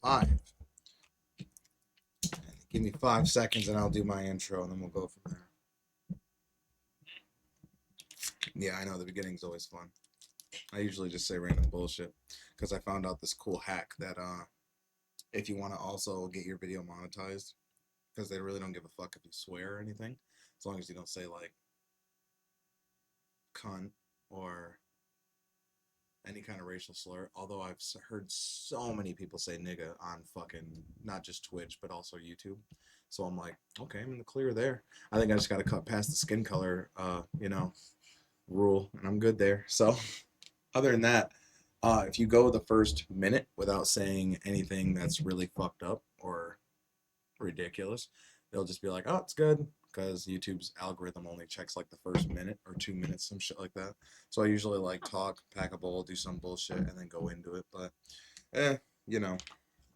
Five. Give me 5 seconds and I'll do my intro and then we'll go from there. Yeah, I know the beginning's always fun. I usually just say random bullshit because I found out this cool hack that if you want to also get your video monetized, because they really don't give a fuck if you swear or anything, as long as you don't say like cunt or any kind of racial slur. Although I've heard so many people say nigga on fucking not just Twitch but also YouTube. So I'm like, okay, I'm in the clear there. I think I just got to cut past the skin color, rule, and I'm good there. So other than that, if you go the first minute without saying anything that's really fucked up or ridiculous, they'll just be like, oh, it's good. Because YouTube's algorithm only checks like the first minute or 2 minutes, some shit like that. So I usually like talk, pack a bowl, do some bullshit, and then go into it. But, eh, you know,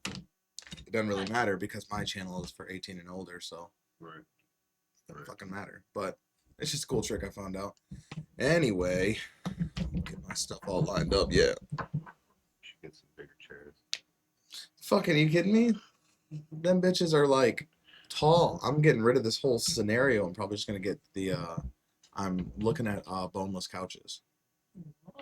it doesn't really matter because my channel is for 18 and older, so Right. it doesn't fucking matter. But it's just a cool trick I found out. Anyway, get my stuff all lined up. Yeah. Should get some bigger chairs. Fucking, are you kidding me? Them bitches are like tall. I'm getting rid of this whole scenario. I'm probably just gonna get the. I'm looking at boneless couches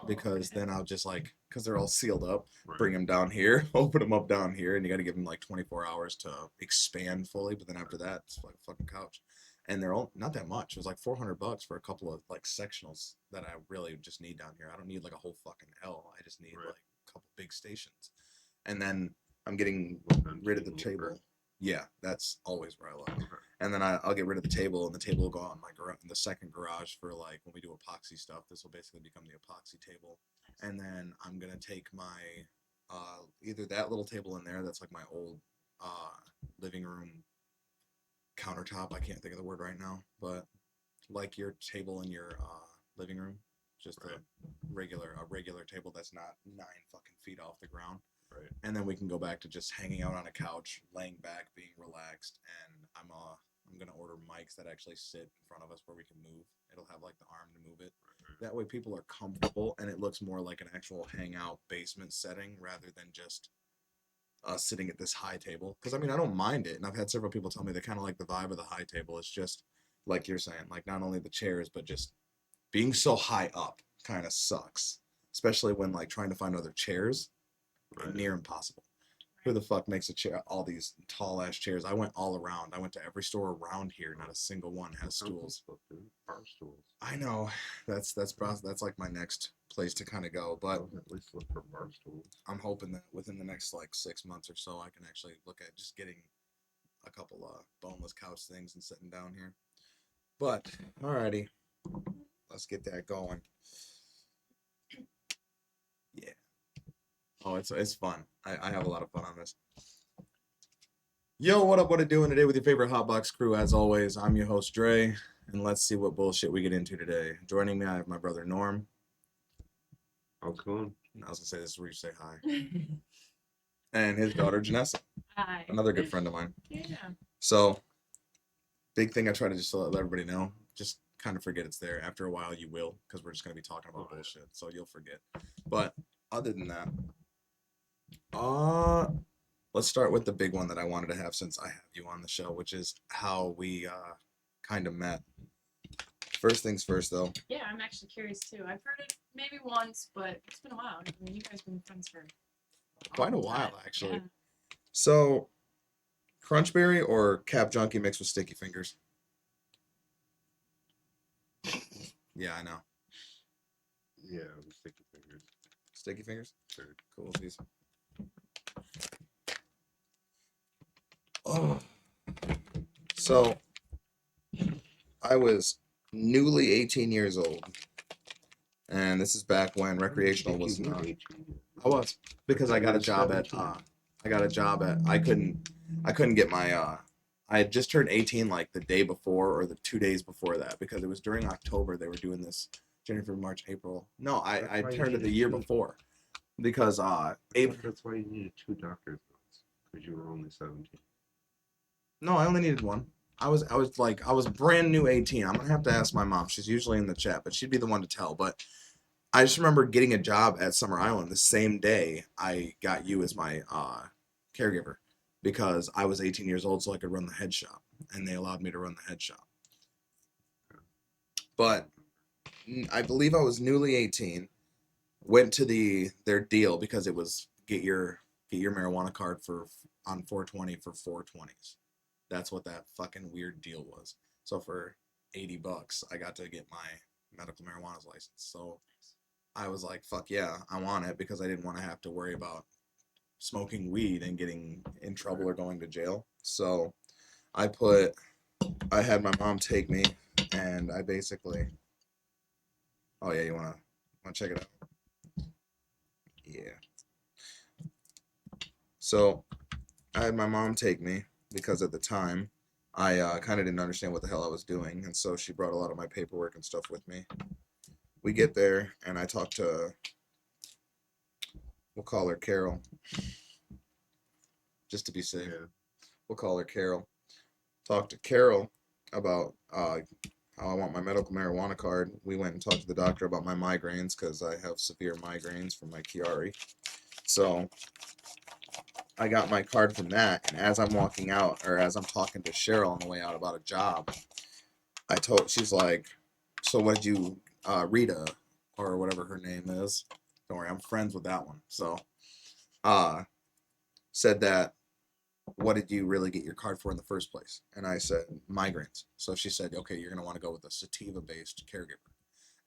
because then I'll just like because they're all sealed up. Right. Bring them down here, open them up down here, and you got to give them like 24 hours to expand fully. But then after that, it's like a fucking couch, and they're all not that much. It was like $400 for a couple of like sectionals that I really just need down here. I don't need like a whole fucking L. I just need Right. like a couple big stations, and then I'm getting rid of the table. Yeah, that's always where I look. Okay. And then I'll get rid of the table, and the table will go out in my in the second garage for like when we do epoxy stuff. This will basically become the epoxy table. And then I'm gonna take my either that little table in there that's like my old living room countertop. I can't think of the word right now, but like your table in your living room, just Right. a regular table that's not 9 fucking feet off the ground. Right. And then we can go back to just hanging out on a couch, laying back, being relaxed. And I'm gonna order mics that actually sit in front of us where we can move. It'll have like the arm to move it. That way people are comfortable and it looks more like an actual hangout basement setting rather than just us sitting at this high table. Because I mean I don't mind it, and I've had several people tell me they kind of like the vibe of the high table. It's just like you're saying, like not only the chairs but just being so high up kind of sucks, especially when like trying to find other chairs. Right. Near impossible. Who the fuck makes a chair? All these tall ass chairs. I went all around. I went to every store around here. Not a single one has stools. Bar stools. I know. That's like my next place to kind of go. But At least look for bar stools. I'm hoping that within the next like 6 months or so, I can actually look at just getting a couple boneless couch things and sitting down here. But alrighty, let's get that going. Yeah. Oh, it's fun. I have a lot of fun on this. Yo, what up? What it doing today with your favorite Hotbox crew? As always, I'm your host Dre, and let's see what bullshit we get into today. Joining me, I have my brother Norm. How's it going? I was gonna say this is where you say hi. And his daughter Janessa. Hi. Another good friend of mine. Yeah. So, big thing I try to just let everybody know. Just kind of forget it's there. After a while, you will, because we're just gonna be talking about bullshit, so you'll forget. But other than that, let's start with the big one that I wanted to have since I have you on the show, which is how we kind of met. First things first, though. Yeah, I'm actually curious too. I've heard it maybe once, but it's been a while. I mean, you guys have been friends for Quite a while, actually. Yeah. So, Crunchberry or Cap Junkie mixed with Sticky Fingers? Yeah, I know. Yeah, sticky fingers. Sticky Fingers? Sure. Cool. These. Oh. So, I was newly 18 years old. And this is back when recreational was not. I was because I got a job at I couldn't get my I had just turned 18 like the day before or the 2 days before that because it was during October they were doing this January, February, March, April. No, I turned it the year before because April. That's why you needed 2 doctor's notes because you were only 17. No, I only needed one. I was brand new 18. I'm gonna have to ask my mom. She's usually in the chat, but she'd be the one to tell. But I just remember getting a job at Summer Island the same day I got you as my caregiver because I was 18 years old, so I could run the head shop, and they allowed me to run the head shop. But I believe I was newly 18. Went to their deal because it was get your marijuana card for on 420 for 420s. That's what that fucking weird deal was. So for $80, I got to get my medical marijuana license. So I was like, fuck yeah, I want it because I didn't want to have to worry about smoking weed and getting in trouble or going to jail. So I had my mom take me, and I basically, oh yeah, you wanna check it out? Yeah. So I had my mom take me because at the time I kind of didn't understand what the hell I was doing, and so she brought a lot of my paperwork and stuff with me. We get there, and I talk to, we'll call her Carol, just to be safe. Yeah. We'll call her Carol. Talk to Carol about how I want my medical marijuana card. We went and talked to the doctor about my migraines because I have severe migraines from my Chiari. So I got my card from that, and as I'm walking out, or as I'm talking to Cheryl on the way out about a job, she's like, so what did you, Rita, or whatever her name is, don't worry, I'm friends with that one, so, said that, what did you really get your card for in the first place? And I said, migraines. So she said, okay, you're going to want to go with a sativa-based caregiver.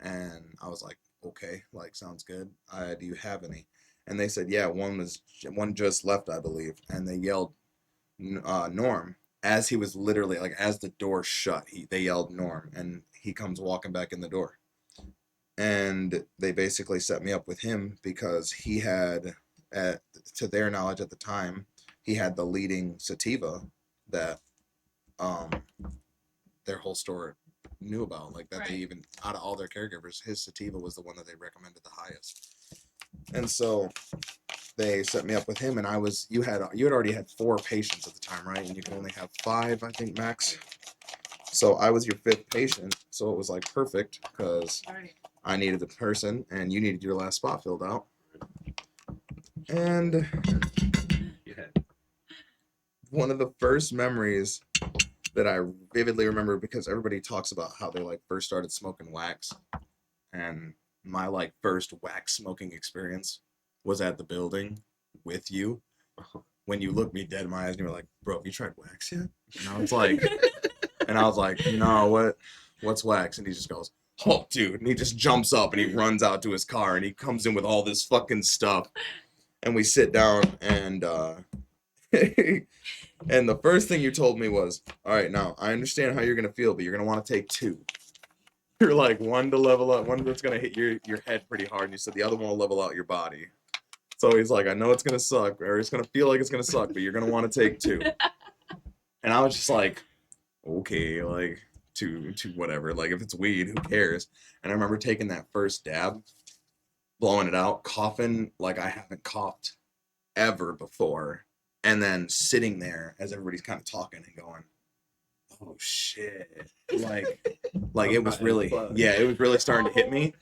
And I was like, okay, like, sounds good. Do you have any? And they said, yeah, one just left, I believe. And they yelled, Norm, as he was literally, like, as the door shut, they yelled Norm, and he comes walking back in the door. And they basically set me up with him because he had, to their knowledge at the time, he had the leading sativa that their whole store knew about, like that. Right. They even, out of all their caregivers, his sativa was the one that they recommended the highest. And so they set me up with him, and you had already had 4 patients at the time, right? And you can only have 5, I think, max. So I was your 5th patient, so it was like perfect because I needed the person and you needed your last spot filled out. And one of the first memories that I vividly remember, because everybody talks about how they like first started smoking wax, and my like first wax smoking experience was at the building with you when you looked me dead in my eyes and you were like, bro, have you tried wax yet? And I was like, no, what's wax? And he just goes, oh dude, and he just jumps up and he runs out to his car and he comes in with all this fucking stuff, and we sit down, and and the first thing you told me was, all right, now I understand how you're gonna feel, but you're gonna want to take 2. You're like, one to level up, one that's gonna hit your head pretty hard, and you said the other one will level out your body. So he's like, I know it's gonna suck, or it's gonna feel like it's gonna suck, but you're gonna want to take 2. And I was just like, okay, like to whatever, like if it's weed, who cares? And I remember taking that first dab, blowing it out, coughing like I haven't coughed ever before, and then sitting there as everybody's kind of talking and going, oh shit, like it was really, yeah, it was really starting to hit me.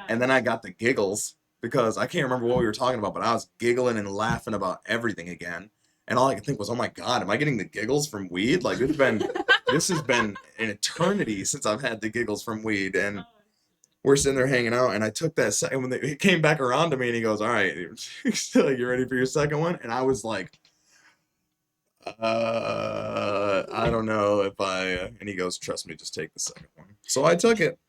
And then I got the giggles because I can't remember what we were talking about, but I was giggling and laughing about everything again, and all I could think was, oh my god, am I getting the giggles from weed? Like this has been an eternity since I've had the giggles from weed. And we're sitting there hanging out, and I took that second when he came back around to me, and he goes, all right, like, you ready for your second one? And I was like, I don't know if and he goes, trust me, just take the second one. So I took it.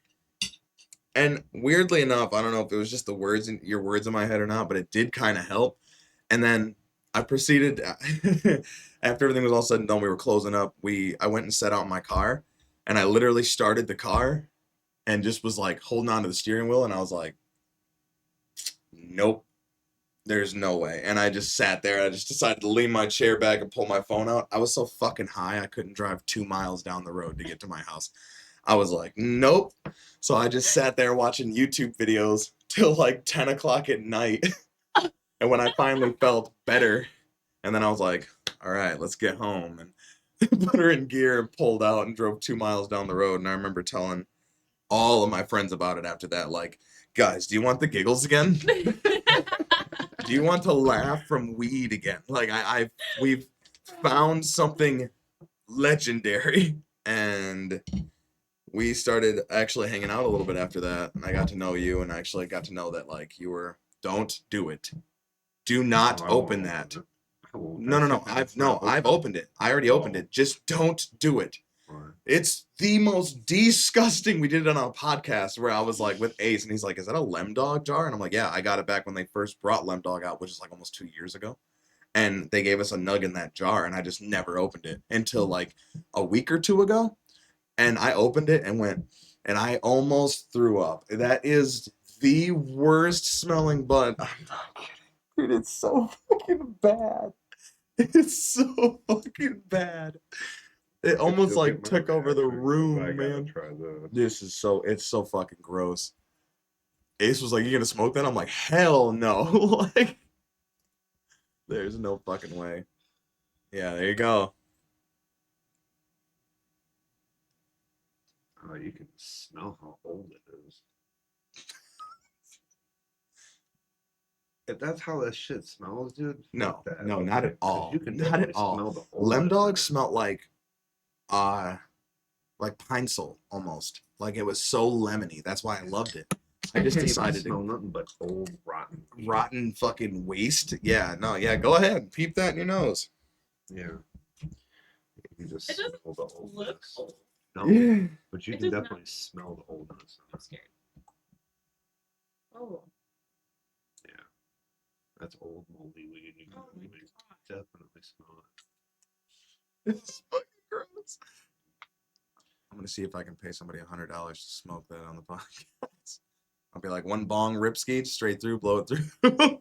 And weirdly enough, I don't know if it was just your words in my head or not, but it did kind of help. And then I proceeded, after everything was all said and done, we were closing up. I went and set out in my car, and I literally started the car and just was like holding on to the steering wheel, and I was like, nope, there's no way. And I just sat there. I just decided to lean my chair back and pull my phone out. I was so fucking high, I couldn't drive 2 miles down the road to get to my house. I was like, nope. So I just sat there watching YouTube videos till like 10 o'clock at night. And when I finally felt better, and then I was like, all right, let's get home. And put her in gear and pulled out and drove 2 miles down the road. And I remember telling all of my friends about it after that, like, guys, do you want the giggles again? Do you want to laugh from weed again? Like we've found something legendary, and we started actually hanging out a little bit after that, and I got to know you, and I actually got to know that like you were. Don't do it. Do not Oh, I won't open that. it. I won't. No, no, no. It's not I've open. opened it. I already opened Oh. it. Just don't do it. Alright. It's the most disgusting. We did it on a podcast where I was like with Ace, and he's like, "Is that a Lem Dog jar?" And I'm like, "Yeah, I got it back when they first brought Lem Dog out, which is like almost 2 years ago." And they gave us a nug in that jar, and I just never opened it until like a week or two ago. And I opened it and went, and I almost threw up. That is the worst smelling bud. I'm not kidding. Dude, it's so fucking bad. It's so fucking bad. It almost You'll like get my took over the reaction, 'cause room, I gotta man. try this. This is it's so fucking gross. Ace was like, "You gonna smoke that?" I'm like, "Hell no!" Like, there's no fucking way. Yeah, there you go. Oh, you can smell how old it is. If that's how that shit smells, dude. No, fuck that. no, not at 'Cause all. You can Not definitely at all. smell the Lem oldness Dog in it. smelled like pine sol almost. Like it was so lemony. That's why I loved it. I just can't even decided smell to nothing but old rotten meat. rotten fucking waste. Yeah, no, yeah. Go ahead, peep that in your nose. Yeah. You just It doesn't smell the look oldness. old. No, Yeah. but you It can does not. definitely smell the oldness. I'm scared. Oh. Yeah. That's old moldy weed. You can Oh my definitely, God. definitely smell it. It's fucking gross. I'm gonna see if I can pay somebody $100 to smoke that on the podcast. I'll be like, one bong ripski straight through, blow it through.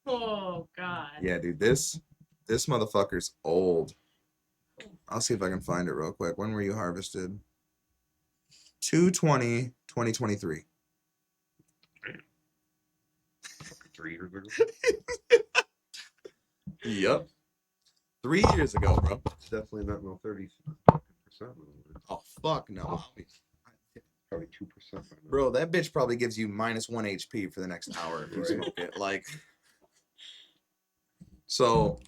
Oh God. Yeah, dude, this motherfucker's old. I'll see if I can find it real quick. When were you harvested? 2/20/2023. 3 years ago. Yep. 3 years ago, bro. It's definitely not no 30%. Oh fuck no. Probably 2%. Bro, that bitch probably gives you -1 HP for the next hour if you Right. smoke it. Like, so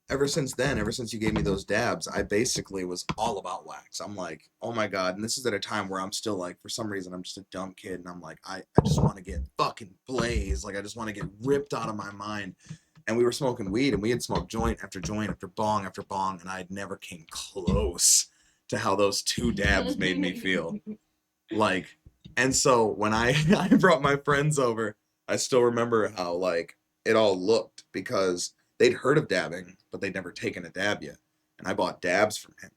ever since then, ever since you gave me those dabs, I basically was all about wax. I'm like, oh my God. And this is at a time where I'm still like, for some reason, I'm just a dumb kid. And I'm like, I just want to get fucking blazed. Like, I just want to get ripped out of my mind. And we were smoking weed, and we had smoked joint after bong after bong. And I never came close to how those 2 dabs made me feel. Like, and so when I brought my friends over, I still remember how like it all looked because they'd heard of dabbing, but they'd never taken a dab yet. And I bought dabs from him,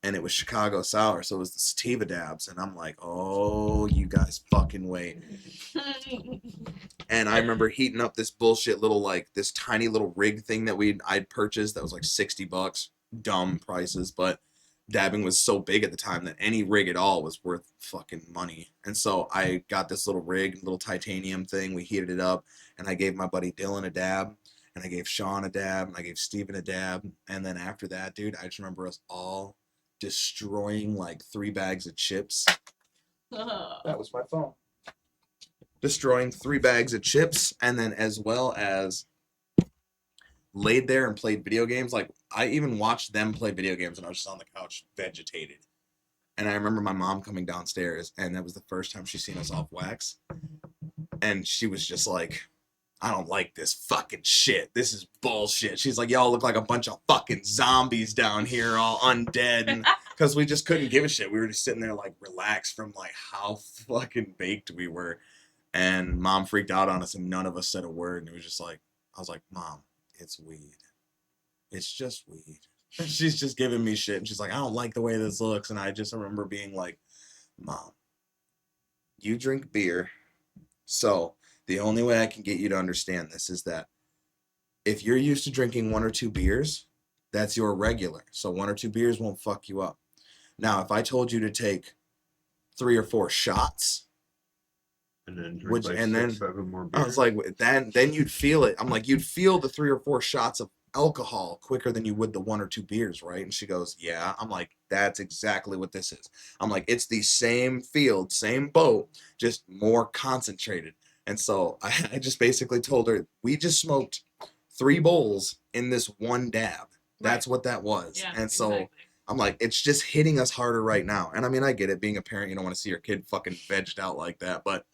and it was Chicago Sour, so it was the sativa dabs. And I'm like, oh, you guys fucking wait. And I remember heating up this bullshit little like this tiny little rig thing that I'd purchased that was like $60, dumb prices, but dabbing was so big at the time that any rig at all was worth fucking money. And so I got this little rig, little titanium thing. We heated it up, and I gave my buddy Dylan a dab, and I gave Sean a dab, and I gave Steven a dab. And then after that, dude, I just remember us all destroying like 3 bags of chips. That was my phone. Destroying 3 bags of chips, and then as well as laid there and played video games. Like, I even watched them play video games, and I was just on the couch vegetated. And I remember my mom coming downstairs, and that was the first time she seen us off wax. And she was just like, I don't like this fucking shit. This is bullshit. She's like, y'all look like a bunch of fucking zombies down here, all undead. Because we just couldn't give a shit. We were just sitting there, like, relaxed from, like, how fucking baked we were. And Mom freaked out on us, and none of us said a word. And it was just like, I was like, Mom, it's weed. It's just weed. And she's just giving me shit. And she's like, I don't like the way this looks. And I just remember being like, Mom, you drink beer. So the only way I can get you to understand this is that if you're used to drinking 1 or 2 beers, that's your regular. So 1 or 2 beers won't fuck you up. Now, if I told you to take 3 or 4 shots, and then drink like 6, 7 more beers. I was like, then you'd feel it. I'm like, you'd feel the 3 or 4 shots of alcohol quicker than you would the 1 or 2 beers, right? And she goes, yeah. I'm like, that's exactly what this is. I'm like, it's the same field, same boat, just more concentrated. And so I just basically told her, we just smoked 3 bowls in this one dab. That's Right. what that was. Yeah, And so exactly. I'm like, it's just hitting us harder right now. And I mean, I get it. Being a parent, you don't want to see your kid fucking vegged out like that. But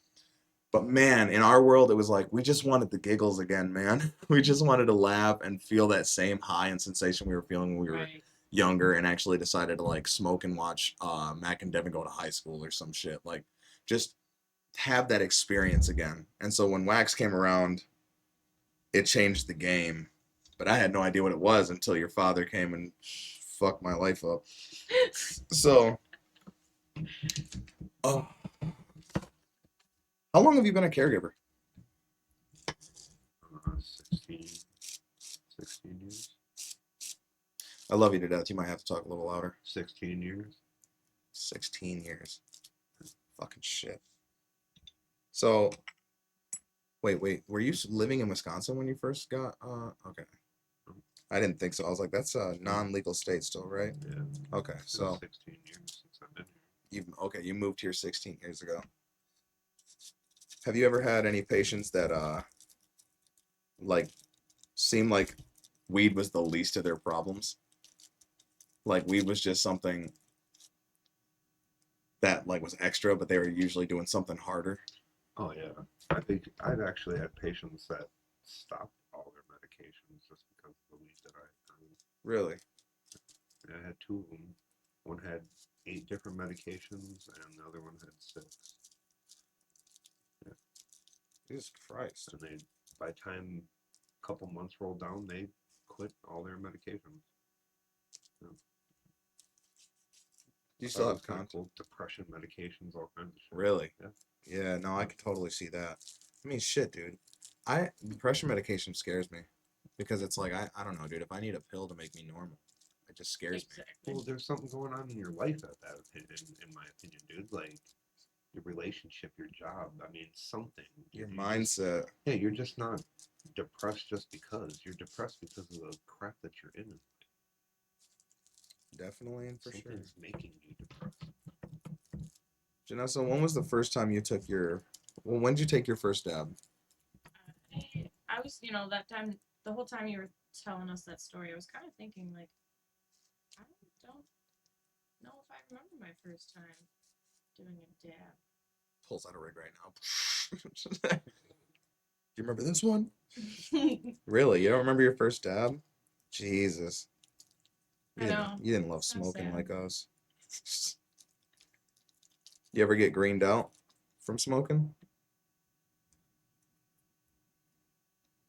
man, in our world, it was like we just wanted the giggles again, man. We just wanted to laugh and feel that same high and sensation we were feeling when we were Right. younger, and actually decided to like smoke and watch Mac and Devin go to high school or some shit. Like just have that experience again. And so when Wax came around, it changed the game. But I had no idea what it was until your father came and fucked my life up. So, oh, how long have you been a caregiver? 16, 16 years. I love you to death. You might have to talk a little louder. 16 years. 16 years. Fucking shit. So, wait. Were you living in Wisconsin when you first got? Okay. I didn't think so. I was like, that's a non-legal state still, right? Yeah. Okay, It's so 16 years since I've been here. you moved here 16 years ago. Have you ever had any patients that like seemed like weed was the least of their problems? Like weed was just something that like was extra, but they were usually doing something harder. Oh yeah, I think I've actually had patients that stopped all their medications just because of the weed that I found. Really? I had 2 of them. One had 8 different medications, and the other one had 6. Yeah. Jesus Christ. And they, by the time a couple months rolled down, they quit all their medications. Yeah. Do you still have kind of contact? cool. Depression medications, all kinds of shit. Really? Yeah. Yeah, no, I could totally see that. I mean, shit, dude. Depression medication scares me because it's like I don't know, dude. If I need a pill to make me normal, it just scares me. Exactly. Well, there's something going on in your life at that, in my opinion, dude. Like your relationship, your job. I mean, something. Your Just, mindset. yeah, you're just not depressed just because. You're depressed because of the crap that you're in. Definitely and for sure. Something's making you depressed. Janessa, when was the first time you took your? Well, when did you take your first dab? I was, that time, the whole time you were telling us that story, I was kind of thinking, like, I don't know if I remember my first time doing a dab. Pulls out a rig right now. Do you remember this one? Really? You don't remember your first dab? Jesus. I know. You didn't love That's smoking sad. like us. You ever get greened out from smoking?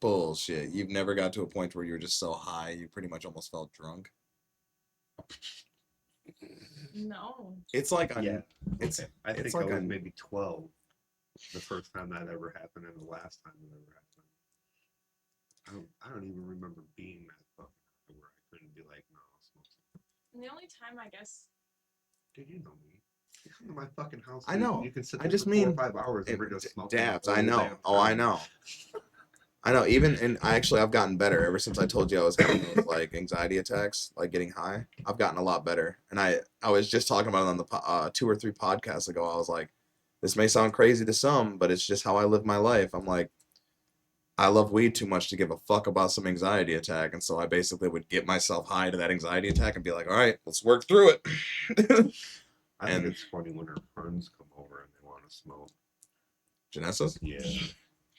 Bullshit. You've never got to a point where you were just so high you pretty much almost felt drunk. No. It's like Yeah. it's Okay. I it's think like I was a- maybe 12 the first time that ever happened, and the last time it ever happened. I don't even remember being that fucking high where I couldn't be like, no, I'll smoke some. And the only time, I guess. Dude, you know me. You come to my fucking house. I dude, know. You can sit I there just for 4 mean or 5 hours and we're just smoking. dabs. the I whole know. damn Oh, I time. know. I know. Even and I've gotten better ever since I told you I was having those like anxiety attacks, like getting high. I've gotten a lot better, and I was just talking about it on the 2 or 3 podcasts ago. I was like, this may sound crazy to some, but it's just how I live my life. I'm like, I love weed too much to give a fuck about some anxiety attack, and so I basically would get myself high to that anxiety attack and be like, all right, let's work through it. I think And- it's funny when our friends come over and they want to smoke. Janessa? Yeah.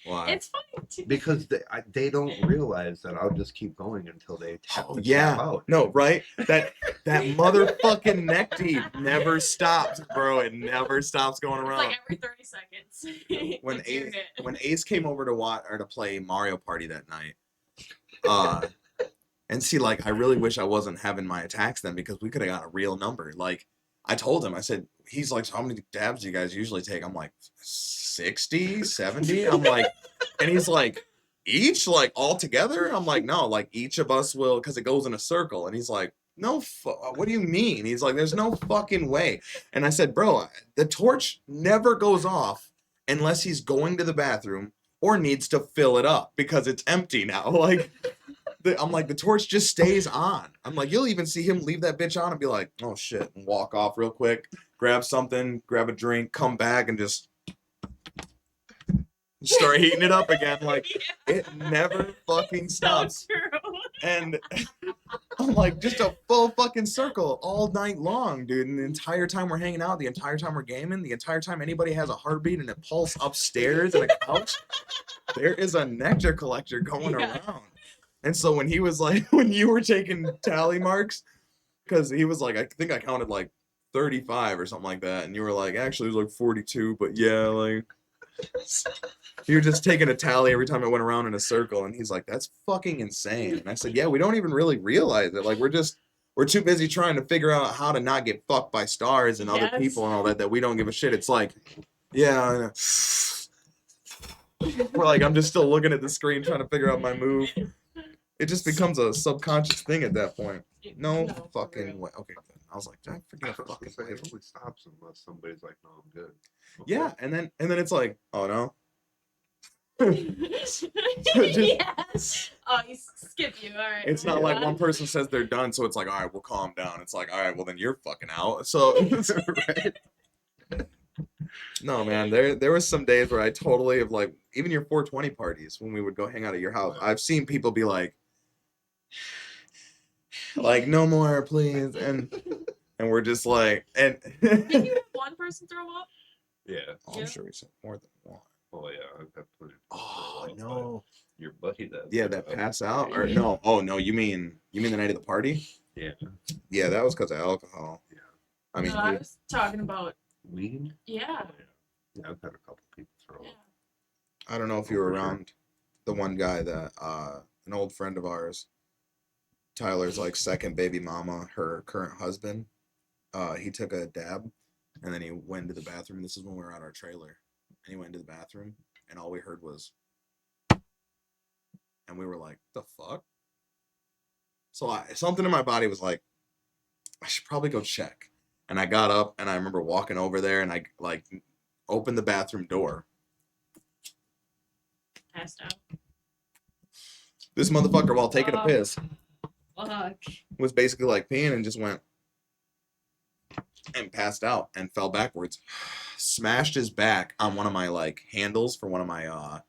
Why? It's funny too. Because they don't realize that I'll just keep going until they tap out. No, right? That motherfucking neck deep never stops, bro. It never stops going It's around. like every 30 seconds. When It's your Ace, hit. when Ace came over to watch or to play Mario Party that night, and see, like, I really wish I wasn't having my attacks then because we could have got a real number. Like, I told him, I said, he's like, so how many dabs do you guys usually take? I'm like, 60, 70? I'm like, and he's like, each, like, all together? I'm like, no, like, each of us will, because it goes in a circle. And he's like, no, what do you mean? He's like, there's no fucking way. And I said, bro, the torch never goes off unless he's going to the bathroom or needs to fill it up because it's empty now. Like, I'm like, the torch just stays on. I'm like, you'll even see him leave that bitch on and be like, oh shit, and walk off real quick, grab something, grab a drink, come back, and just start heating it up again. Like, Yeah. it never fucking So stops. true. And I'm like, just a full fucking circle all night long, dude. And the entire time we're hanging out, the entire time we're gaming, the entire time anybody has a heartbeat and a pulse upstairs and a couch, there is a nectar collector going Yeah. around. And so when he was like, when you were taking tally marks, because he was like, I think I counted like 35 or something like that. And you were like, actually, it was like 42, but yeah, like, you were just taking a tally every time it went around in a circle. And he's like, that's fucking insane. And I said, yeah, we don't even really realize it. Like, we're too busy trying to figure out how to not get fucked by stars and other Yes. people and all that we don't give a shit. It's like, yeah, we're like, I'm just still looking at the screen trying to figure out my move. It just becomes a subconscious thing at that point. No for fucking real. way. Okay, good. I was like, did I forget a I was fucking gonna say, way? it only stops unless somebody's like, no, I'm good. Yeah, and then it's like, oh no. Yes. Oh, he skipped you. All right. It's not move like on. one person says they're done, so it's like, all right, we'll calm down. It's like, all right, well then you're fucking out. So right? No, man, there was some days where I totally have like, even your 420 parties when we would go hang out at your house. I've seen people be like no more, please, and we're just like, and Did you have one person throw up? Yeah. oh, I'm sure we said more than one. Oh yeah, I've had plenty. Oh But no. your buddy that. Yeah, threw that up. pass out or no? Oh no, you mean the night of the party? Yeah. Yeah, that was because of alcohol. Yeah. I mean, No, I was talking about. Weed. Yeah. Oh, yeah. Yeah, I've had a couple people throw Yeah. up. I don't know if you Oh, were for sure. around the one guy that an old friend of ours, Tyler's like second baby mama, her current husband, he took a dab and then he went to the bathroom. This is when we were at our trailer. And he went to the bathroom and all we heard was, and we were like, the fuck? So something in my body was like, I should probably go check. And I got up and I remember walking over there and I like opened the bathroom door. Passed out. This motherfucker, while taking a Oh. piss, Fuck. was basically like peeing and just went and passed out and fell backwards. Smashed his back on one of my like handles for one of my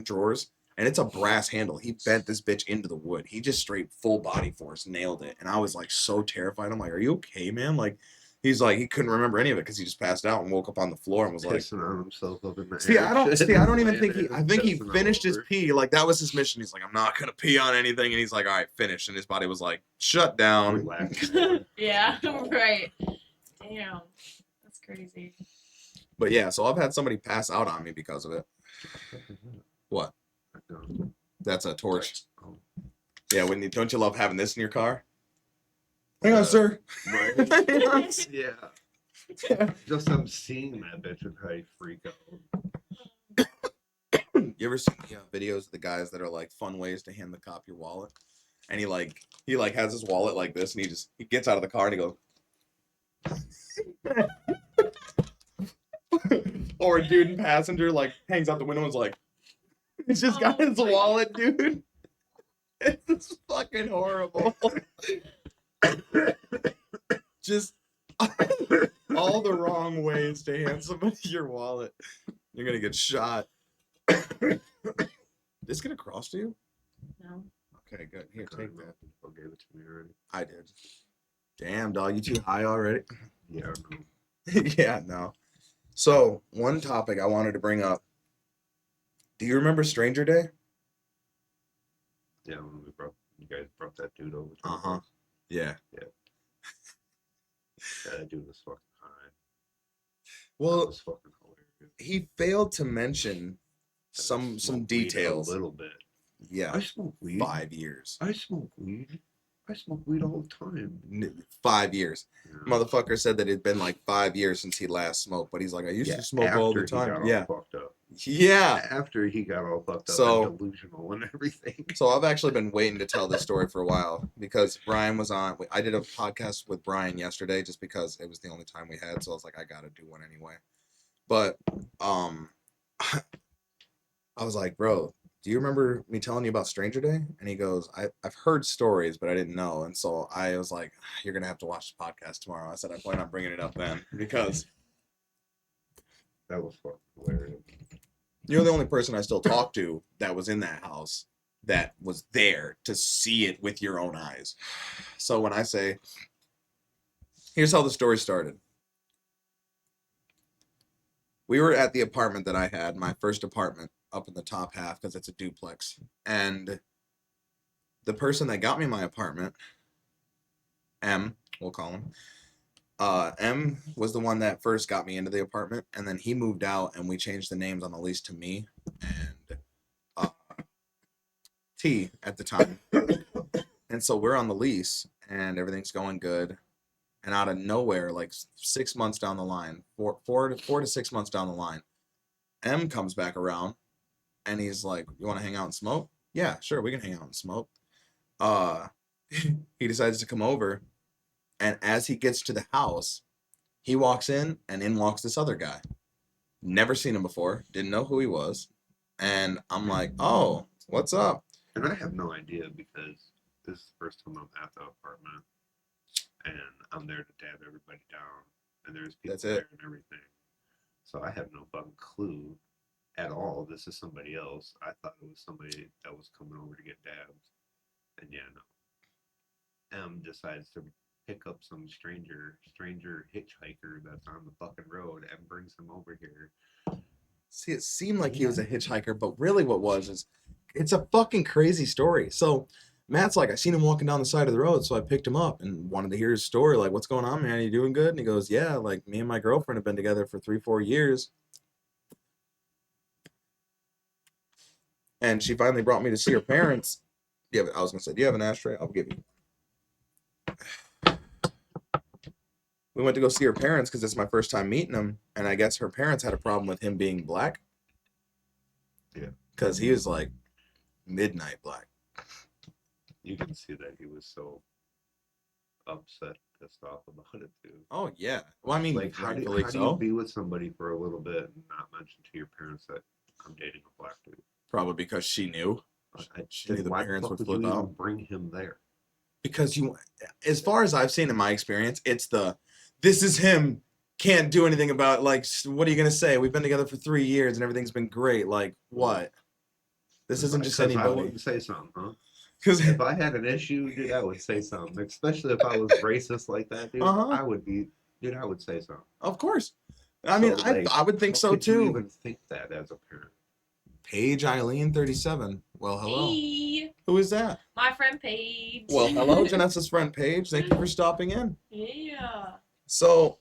drawers. And it's a brass handle. He bent this bitch into the wood. He just straight full body force nailed it. And I was like so terrified. I'm like, are you okay, man? Like, he's like, he couldn't remember any of it because he just passed out and woke up on the floor and was like, Pissing on himself up in the see, air. I don't even think Landed, I think he pissing all finished his over. pee. Like, that was his mission. He's like, I'm not gonna pee on anything. And he's like, all right, finish. And his body was like, shut down. Relax. Yeah. Right. Damn. That's crazy. But yeah, so I've had somebody pass out on me because of it. What? That's a torch. Oh. Yeah, don't you love having this in your car? Hang on, sir. Right. Yeah. Just I'm seeing that bitch and how you freak out. You ever seen the videos of the guys that are like fun ways to hand the cop your wallet? And he has his wallet like this, and he gets out of the car and he goes. Or a dude in passenger like hangs out the window and is like, he's just got his wallet, dude. It's fucking horrible. Just all the wrong ways to hand somebody your wallet. You're gonna get shot. This get across to you? No. Okay, good. Here, take that. I gave it to me already. I did. Damn, dog, you too high already? Yeah, no. Yeah, no. So, one topic I wanted to bring up. Do you remember Stranger Day? Yeah, when you guys brought that dude over to Uh-huh. us. Yeah. Yeah, that dude was fucking high. That Well, was fucking hilarious. he failed to mention some Smoked weed details. A little bit. Yeah. I smoke weed. 5 years. I smoke weed. I smoke weed all the time. 5 years. Yeah. Motherfucker said that it'd been like 5 years since he last smoked, but he's like, I used to smoke all the after he time. got all Yeah. fucked up. Yeah. After he got all fucked up So- and delusional and everything. So I've actually been waiting to tell this story for a while because Brian was on. I did a podcast with Brian yesterday just because it was the only time we had. So I was like, I got to do one anyway. But I was like, bro, do you remember me telling you about Stranger Day? And he goes, I've heard stories, but I didn't know. And so I was like, you're going to have to watch the podcast tomorrow. I said, I plan on bringing it up then because That was fucking hilarious. You're the only person I still talk to that was in that house that was there to see it with your own eyes. So when I say, here's how the story started. We were at the apartment that I had, my first apartment up in the top half because it's a duplex. And the person that got me my apartment, M, we'll call him, M was the one that first got me into the apartment, and then he moved out, and we changed the names on the lease to me and T at the time. And so we're on the lease, and everything's going good. And out of nowhere, like 6 months down the line, four to 6 months down the line, M comes back around, and he's like, "You want to hang out and smoke?" Yeah, sure, we can hang out and smoke. Uh, he decides to come over, and as he gets to the house, he walks in, and in walks this other guy. Never seen him before, didn't know who he was, and I'm like, "Oh, what's up?" And I have no idea because this is the first time I'm at the apartment, and I'm there to dab everybody down, and there's people That's it. there and everything. So I have no fucking clue at all. This is somebody else. I thought it was somebody that was coming over to get dabbed, and yeah, no. M decides to pick up some stranger hitchhiker that's on the fucking road and brings him over here. See, it seemed like he was a hitchhiker, but really what was is it's a fucking crazy story. So Matt's like, I seen him walking down the side of the road, so I picked him up and wanted to hear his story. Like, what's going on, man? Are you doing good? And he goes, yeah, like me and my girlfriend have been together for 3, 4 years. And she finally brought me to see her parents. Yeah, I was gonna say, do you have an ashtray? I'll give you. We went to go see her parents because it's my first time meeting him, and I guess her parents had a problem with him being black. Yeah. Because he was like midnight black. You can see that he was so upset, pissed off about it too. Oh yeah. Well, I mean, Like, how do rightfully you so. be with somebody for a little bit and not mention to your parents that I'm dating a black dude? Probably because she knew. She knew the Why the parents fuck would would you flip even out. bring him there? Because you, as far as I've seen in my experience, it's this is him, can't do anything about it. Like, what are you gonna say? We've been together for 3 years and everything's been great. Like, what? This isn't just Because I anybody. wouldn't say something, huh? Because If I had an issue, dude, I would say something. Especially if I was racist like that, dude. Uh-huh. I would be, dude. I would say something. Of course. I mean, So, like, I would think how so could you too. even think that as a parent? Paige Eileen 37. Well, hello. Hey, Who is that? my friend Paige. Well, hello, Janessa's friend Paige. Thank you for stopping in. Yeah. So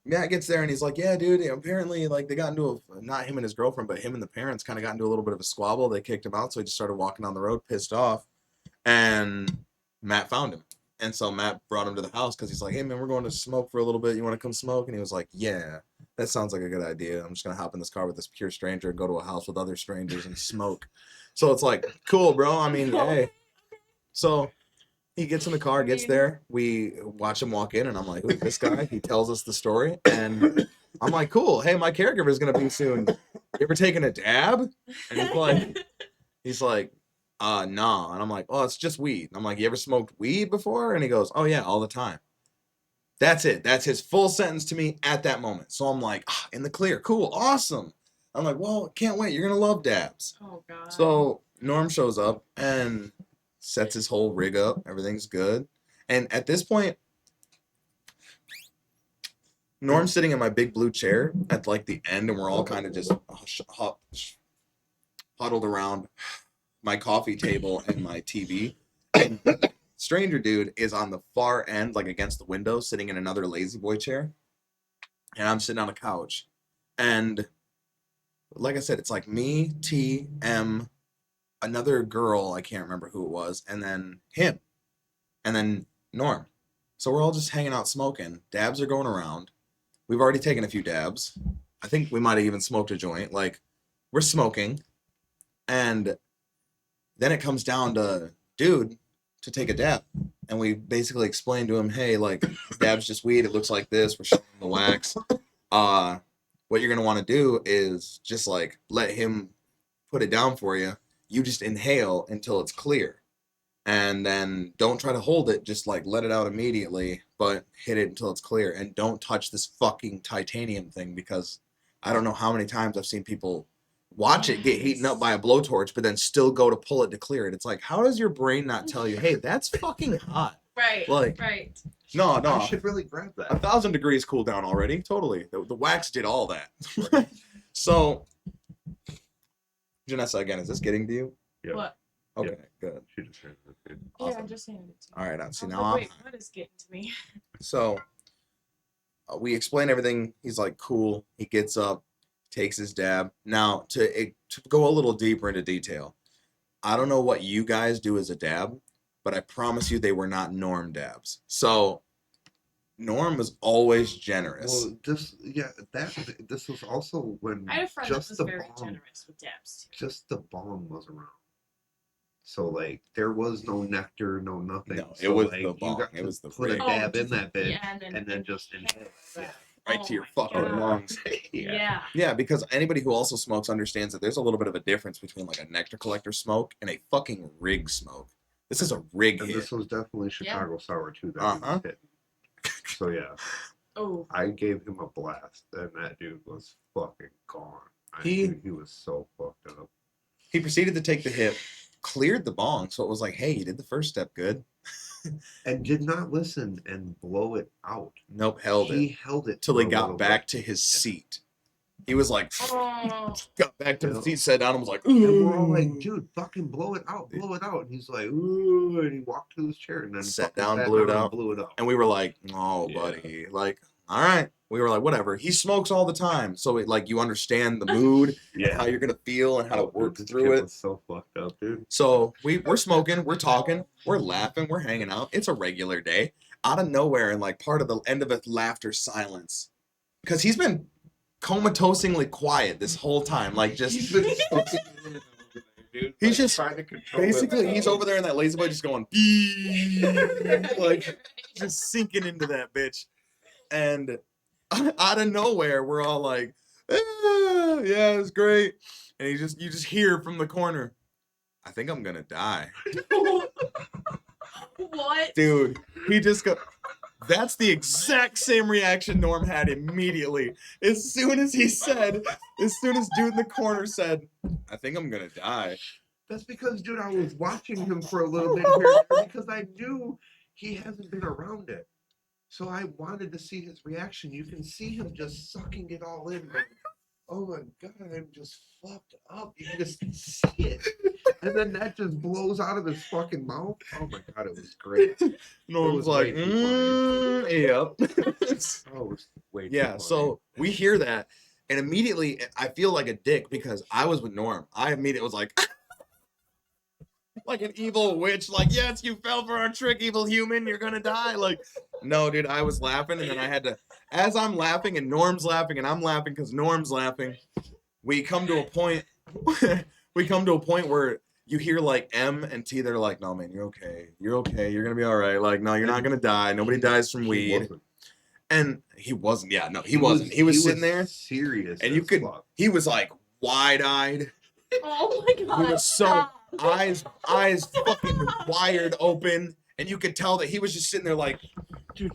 Matt gets there and he's like, "Yeah, dude. Apparently, like they got into not him and his girlfriend, but him and the parents kind of got into a little bit of a squabble. They kicked him out, so he just started walking down the road, pissed off. And Matt found him, and so Matt brought him to the house because he's like, "Hey, man, we're going to smoke for a little bit. You want to come smoke?" And he was like, "Yeah, that sounds like a good idea. I'm just gonna hop in this car with this pure stranger and go to a house with other strangers and smoke." So it's like, cool, bro. I mean, hey. So he gets in the car, gets there. We watch him walk in, and I'm like, "Who's this guy?" He tells us the story, and I'm like, "Cool. Hey, my caregiver is gonna be soon. You ever taken a dab?" And he's like, nah. And I'm like, "Oh, it's just weed." And I'm like, "You ever smoked weed before?" And he goes, "Oh yeah, all the time." That's it. That's his full sentence to me at that moment. So I'm like, in the clear, cool, awesome. I'm like, well, can't wait. You're gonna love dabs. Oh God. So Norm shows up and sets his whole rig up. Everything's good. And at this point, Norm's sitting in my big blue chair at like the end, and we're all kind of just huddled around my coffee table and my TV. And stranger dude is on the far end, like against the window, sitting in another lazy boy chair. And I'm sitting on a couch. And like I said, it's like me, T, M, another girl, I can't remember who it was, and then him, and then Norm. So we're all just hanging out smoking. Dabs are going around. We've already taken a few dabs. I think we might have even smoked a joint. Like, we're smoking. And then it comes down to, dude, to take a dab. And we basically explained to him, hey, like, dab's just weed. It looks like this. We're showing him the wax. What you're going to want to do is just, like, let him put it down for you. You just inhale until it's clear. And then don't try to hold it. Just, like, let it out immediately, but hit it until it's clear. And don't touch this fucking titanium thing because I don't know how many times I've seen people watch it get heaten up by a blowtorch, but then still go to pull it to clear it. It's like, how does your brain not tell you, hey, that's fucking hot? Right. Like, right. No, I should really grab that. 1,000 degrees cool down already. Totally. The wax did all that. Right. So, Janessa, again, is this getting to you? Yeah. What? Okay, good. She just heard that, dude. Yeah, Awesome. I'm just saying it. All right, I see was now like, I'm wait, what is getting to me? so we explain everything. He's like, cool. He gets up, takes his dab. Now to go a little deeper into detail, I don't know what you guys do as a dab, but I promise you they were not Norm dabs. So Norm was always generous. Well, this was also when I had a friend that was the very bomb, generous with dabs too. just the bomb was around. So like there was no nectar, no nothing. No, it so, was like, the you bomb. got It to was the put a rig. dab in just- that bitch yeah, and then just inhale. Yeah. Right Oh to your my fucking God. lungs. Yeah. Yeah, because anybody who also smokes understands that there's a little bit of a difference between like a nectar collector smoke and a fucking rig smoke. This is a rig And hit. this was definitely Chicago sour too that he Uh-huh. was hitting. So yeah, Oh. I gave him a blast, and that dude was fucking gone. He- He was so fucked up. He proceeded to take the hit, cleared the bong, so it was like, hey, you did the first step good. And did not listen and blow it out. Nope, held He it held it till for he a got little back bit. to his seat. He was like, Oh. got back to the Yeah. seat, sat down, and was like, And we're all ooh. like, dude, fucking blow it out, blow it out. And he's like, ooh, and he walked to his chair and then Sat fucking down, sat blew it down and out. blew it out. And we were like, oh, Yeah. buddy, like, all right. We were like, whatever. He smokes all the time, so it, like you understand the mood, Yeah. how you're gonna feel, and how to work Dude, this through kid it. was so fucked up, dude. So we're smoking, we're talking, we're laughing, we're hanging out. It's a regular day. Out of nowhere, and like part of the end of it, laughter, silence, because he's been comatosingly quiet this whole time, like just he's just trying to control basically he's himself. over there in that lazy boy just going like just sinking into that bitch, and out of nowhere we're all like, ah, yeah, it's great, and you just hear from the corner, I think I'm gonna die. What? Dude, he just go. That's the exact same reaction Norm had immediately. As soon as dude in the corner said, I think I'm gonna die. That's because, dude, I was watching him for a little bit here and there because I knew he hasn't been around it. So I wanted to see his reaction. You can see him just sucking it all in. Like, oh my god, I'm just fucked up. You can just see it. And then that just blows out of his fucking mouth. Oh my god, it was great. Norm's was way like, too yep. Oh, it was way too Yeah, funny. so we hear that, and immediately I feel like a dick because I was with Norm. I immediately was like, like an evil witch, like, yes, you fell for our trick, evil human, you're gonna die. Like, no, dude, I was laughing, and then I had to, as I'm laughing, and Norm's laughing, and I'm laughing because Norm's laughing, we come to a point, where you hear like M and T, they're like, no, man, you're okay, you're gonna be all right. Like, no, you're not gonna die. Nobody dies from He weed. wasn't. And he wasn't. Yeah, no, he wasn't. He was sitting there, serious, and you as could. fuck. He was like wide-eyed. Oh my god. He was so eyes fucking wired open, and you could tell that he was just sitting there like, dude,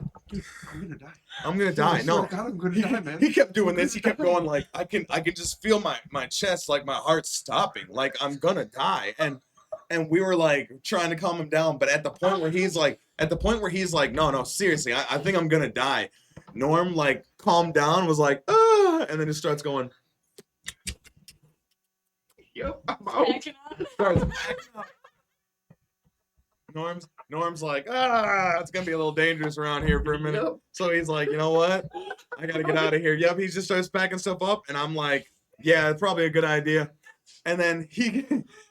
I'm gonna die. I'm gonna Dude, die. I swear No, to God, I'm gonna die, man. he kept doing this. He kept going like, I can just feel my chest, like my heart's stopping, like I'm gonna die. And we were like trying to calm him down, but at the point where he's like, no, seriously, I think I'm gonna die. Norm like calmed down, was like, ah, and then just starts going. Yep, I'm out. Backing up. Starts backing up. Norm's like, it's gonna be a little dangerous around here for a minute. Yep. So he's like, you know what? I gotta get out of here. Yep, he just starts packing stuff up, and I'm like, yeah, it's probably a good idea. And then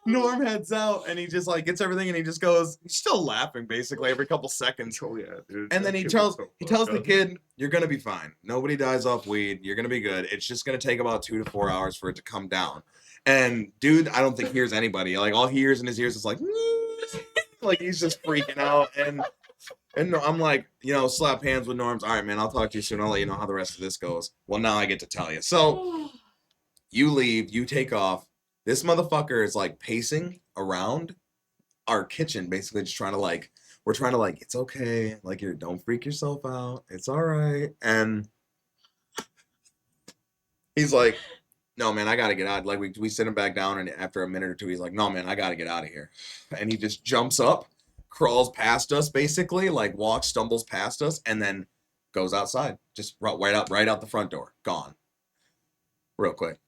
Norm heads out, and he just like gets everything, and he just goes, he's still laughing basically every couple seconds. Oh yeah, dude. And then that he kid tells was so he tells the fucked up. kid, you're gonna be fine. Nobody dies off weed. You're gonna be good. It's just gonna take about 2 to 4 hours for it to come down. And dude, I don't think hears anybody. Like all he hears in his ears is like, like he's just freaking out. And I'm like, slap hands with Norm's. All right, man. I'll talk to you soon. I'll let you know how the rest of this goes. Well, now I get to tell you. So you leave. You take off. This motherfucker is like pacing around our kitchen, basically just trying to like, we're trying to like, it's okay, like don't freak yourself out, it's all right. And he's like, no, man, I gotta get out. Like we sit him back down, and after a minute or two, he's like, no, man, I gotta get out of here. And he just jumps up, crawls past us, basically, like walks, stumbles past us, and then goes outside. Just right out the front door, gone, real quick.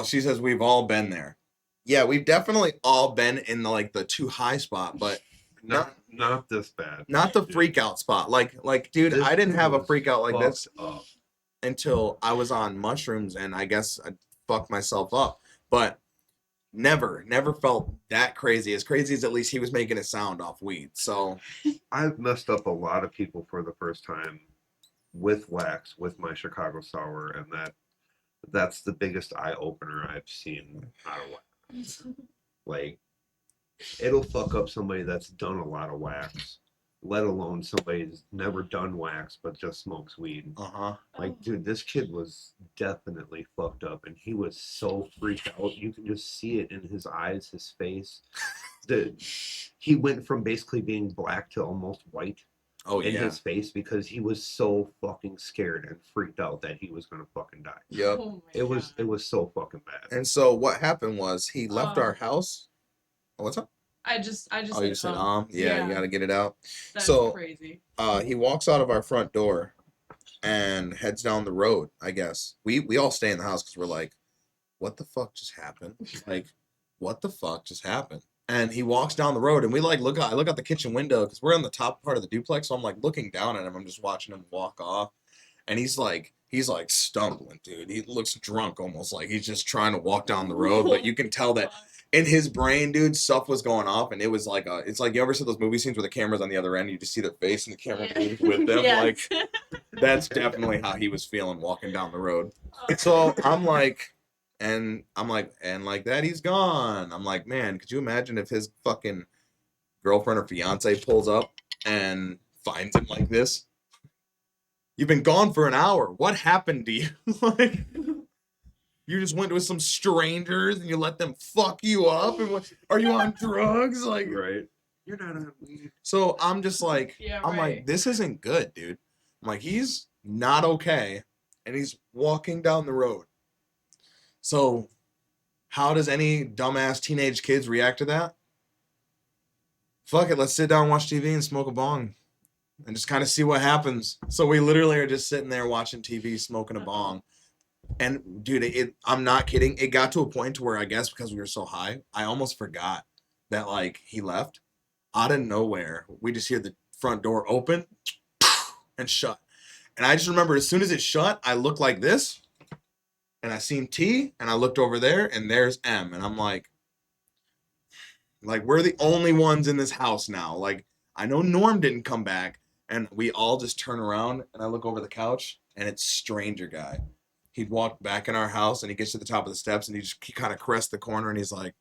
She says we've all been there. Yeah, we've definitely all been in the like the too high spot, but Not this bad. not the dude. freak out spot. Like, dude, This I didn't dude have a was freak out like this fucked up. until I was on mushrooms, and I guess I fucked myself up. But never felt that crazy. As crazy as at least he was making it sound off weed. So I've messed up a lot of people for the first time with wax with my Chicago sour, and that's the biggest eye opener I've seen out of wax. Like, it'll fuck up somebody that's done a lot of wax, let alone somebody that's never done wax but just smokes weed. Like, dude, this kid was definitely fucked up, and he was so freaked out. You can just see it in his eyes, his face. He went from basically being black to almost white in his face because he was so fucking scared and freaked out that he was gonna fucking die. Yep. It was so fucking bad. And so what happened was he left our house. Oh, what's up? I just Oh, you said yeah. you gotta get it out. That's So crazy. he walks out of our front door and heads down the road. I guess we all stay in the house because we're like, what the fuck just happened? Like, what the fuck just happened? And he walks down the road, and we like look out. I look out the kitchen window because we're on the top part of the duplex, so I'm like looking down at him. I'm just watching him walk off, and he's like stumbling, dude. He looks drunk, almost like he's just trying to walk down the road, but you can tell that in his brain, dude, stuff was going off, and it was like it's like you ever see those movie scenes where the camera's on the other end, you just see their face and the camera moves with them. Like that's definitely how he was feeling walking down the road. So I'm like, and like that, he's gone. I'm like, man, could you imagine if his fucking girlfriend or fiance pulls up and finds him like this? You've been gone for an hour. What happened to you? Like, you just went with some strangers and you let them fuck you up? And what, are you on drugs? Like, Right. You're not on weed. so I'm just like, Yeah, I'm like, this isn't good, dude. I'm like, he's not okay, and he's walking down the road. So, how does any dumbass teenage kids react to that? Fuck it, let's sit down, watch TV, and smoke a bong, and just kind of see what happens. So we literally are just sitting there watching TV, smoking a bong. And dude, I'm not kidding. It got to a point where I guess because we were so high, I almost forgot that like he left. Out of nowhere, we just hear the front door open and shut. And I just remember as soon as it shut, I looked like this, and I seen T, and I looked over there, and there's M, and I'm like we're the only ones in this house now. Like I know Norm didn't come back, and we all just turn around, and I look over the couch, and it's stranger guy. He'd walk back in our house, and he gets to the top of the steps, and he kind of crests the corner, and he's like,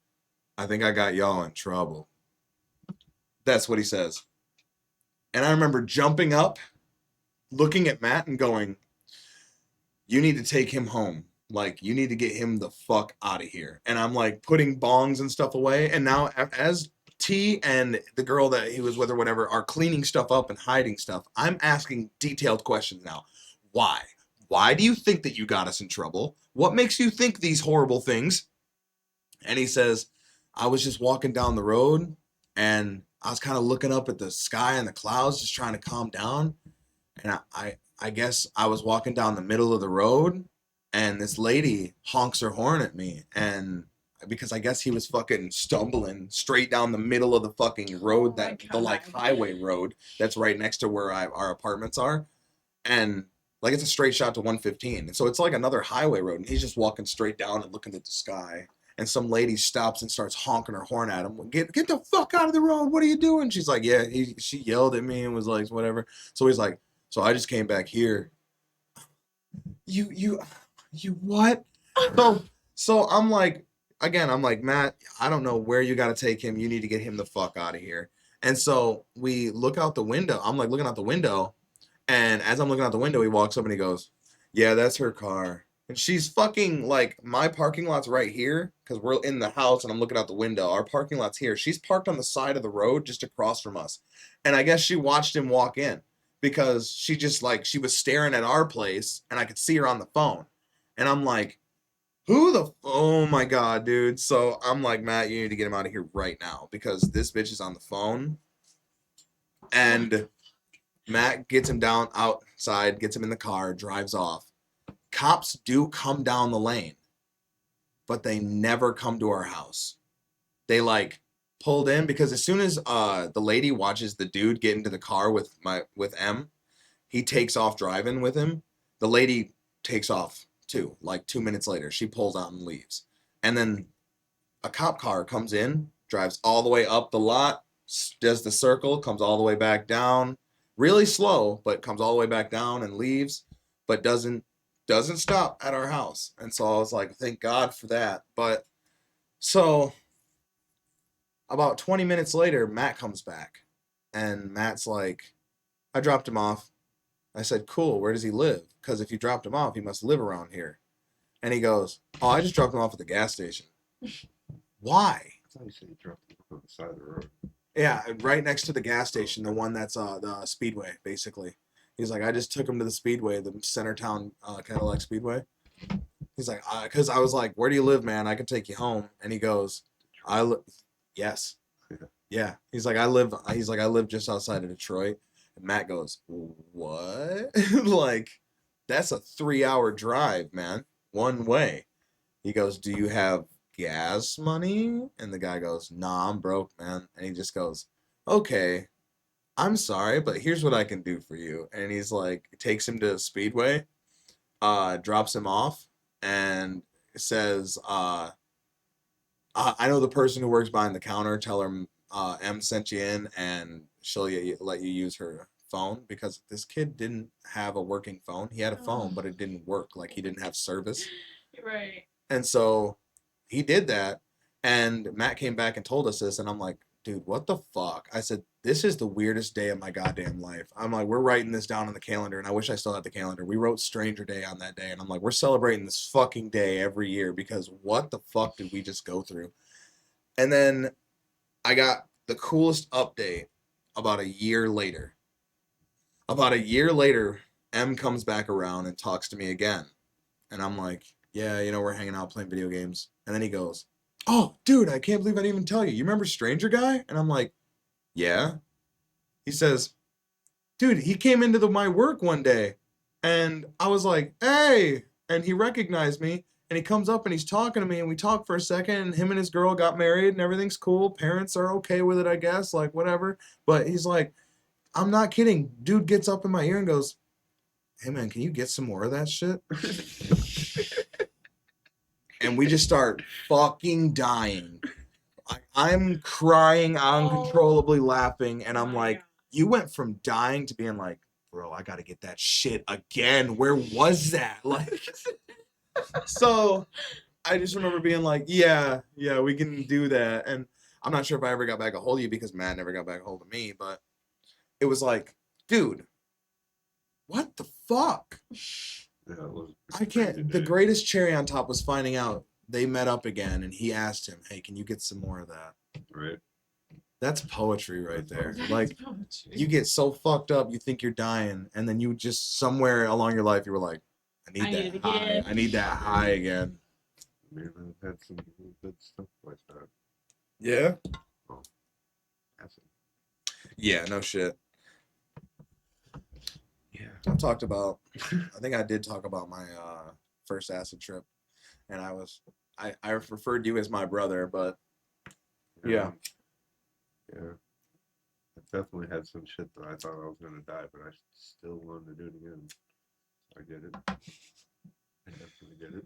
I think I got y'all in trouble. That's what he says. And I remember jumping up, looking at Matt and going, you need to take him home. Like, you need to get him the fuck out of here. And I'm like putting bongs and stuff away. And now, as T and the girl that he was with or whatever are cleaning stuff up and hiding stuff, I'm asking detailed questions now. Why? Why do you think that you got us in trouble? What makes you think these horrible things? And he says, I was just walking down the road and I was kind of looking up at the sky and the clouds, just trying to calm down. And I guess I was walking down the middle of the road, and this lady honks her horn at me, and because I guess he was fucking stumbling straight down the middle of the fucking road, the like highway road that's right next to where our apartments are, and like it's a straight shot to 115, and so it's like another highway road, and he's just walking straight down and looking at the sky. And some lady stops and starts honking her horn at him. Get the fuck out of the road! What are you doing? She's like, yeah. She yelled at me and was like, whatever. So he's like, so I just came back here. You what? So I'm like, again, I'm like, Matt, I don't know where you got to take him. You need to get him the fuck out of here. And so we look out the window. I'm like looking out the window, and as I'm looking out the window, he walks up and he goes, yeah, that's her car. And she's fucking like, my parking lot's right here because we're in the house and I'm looking out the window. Our parking lot's here. She's parked on the side of the road just across from us. And I guess she watched him walk in because she just like, she was staring at our place and I could see her on the phone. And I'm like, Oh my god, dude. So I'm like, Matt, you need to get him out of here right now because this bitch is on the phone. And Matt gets him down outside, gets him in the car, drives off. Cops do come down the lane, but they never come to our house. They like pulled in because as soon as the lady watches the dude get into the car with M, he takes off driving with him. The lady takes off too. Like 2 minutes later, she pulls out and leaves. And then a cop car comes in, drives all the way up the lot, does the circle, comes all the way back down, really slow, but comes all the way back down and leaves, but doesn't stop at our house. And so I was like, thank God for that. But so about 20 minutes later, Matt comes back, and Matt's like, I dropped him off. I said, cool, where does he live? Because if you dropped him off, he must live around here. And he goes, oh, I just dropped him off at the gas station. Why? I thought you said you dropped it on the side of the road. Yeah, right next to the gas station, the one that's the Speedway, basically. He's like, I just took him to the Speedway, the Centertown Cadillac Speedway. He's like, because I was like, where do you live, man? I can take you home. And he goes, yes. Yeah. He's like, I live just outside of Detroit. And Matt goes, what? Like, that's a 3-hour drive, man. One way. He goes, do you have gas money? And the guy goes, nah, I'm broke, man. And he just goes, okay, I'm sorry, but here's what I can do for you. And he's like, takes him to Speedway, drops him off, and says, I know the person who works behind the counter. Tell her M sent you in, and she'll let you use her phone because this kid didn't have a working phone. He had a phone, but it didn't work. Like he didn't have service. Right. And so he did that. And Matt came back and told us this. And I'm like, dude, what the fuck? I said, this is the weirdest day of my goddamn life. I'm like, we're writing this down on the calendar. And I wish I still had the calendar. We wrote Stranger Day on that day. And I'm like, we're celebrating this fucking day every year because what the fuck did we just go through? And then I got the coolest update about a year later. About a year later, M comes back around and talks to me again. And I'm like, yeah, we're hanging out playing video games. And then he goes, oh, dude, I can't believe I didn't even tell you. You remember Stranger Guy? And I'm like, yeah. He says, dude, he came into my work one day. And I was like, hey. And he recognized me. And he comes up and he's talking to me. And we talk for a second. And him and his girl got married. And everything's cool. Parents are okay with it, I guess. Like, whatever. But he's like, I'm not kidding. Dude gets up in my ear and goes, hey, man, can you get some more of that shit? And we just start fucking dying. I'm crying, uncontrollably laughing, and I'm like, you went from dying to being like, bro, I gotta get that shit again. Where was that? Like, so I just remember being like, yeah, we can do that. And I'm not sure if I ever got back a hold of you because Matt never got back a hold of me, but it was like, dude, what the fuck? Yeah, it was I can't. The greatest cherry on top was finding out they met up again, and he asked him, "Hey, can you get some more of that?" Right. That's poetry right there. Like Poetry. you get so fucked up, you think you're dying, and then you just somewhere along your life, you were like, "I need that high. I need that high again." Man, I've had some good stuff like that. Yeah. Oh, acid. Yeah. No shit. Yeah. I've talked about. I think I did talk about my first acid trip, and I referred you as my brother, but yeah. Yeah. I definitely had some shit that I thought I was gonna die, but I still wanted to do it again. I get it. I definitely get it.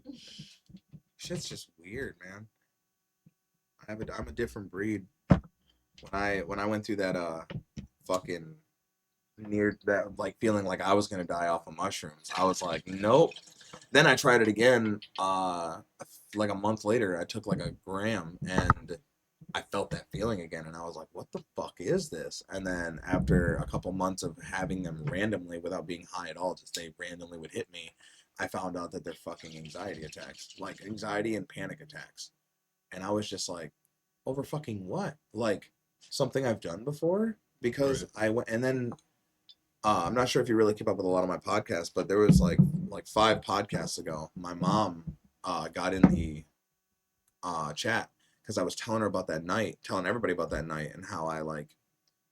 Shit's just weird, man. I'm a different breed. When I went through that fucking near that like feeling like I was gonna die off of mushrooms, I was like, nope. Then I tried it again. Like a month later, I took like a gram and I felt that feeling again, and I was like, what the fuck is this? And then after a couple months of having them randomly without being high at all, just they randomly would hit me, I found out that they're fucking anxiety attacks, like anxiety and panic attacks. And I was just like, over fucking what? Like something I've done before? Because Right. I went, and then I'm not sure if you really keep up with a lot of my podcasts, but there was like 5 podcasts ago, my mom got in the chat because I was telling her about that night, telling everybody about that night and how I like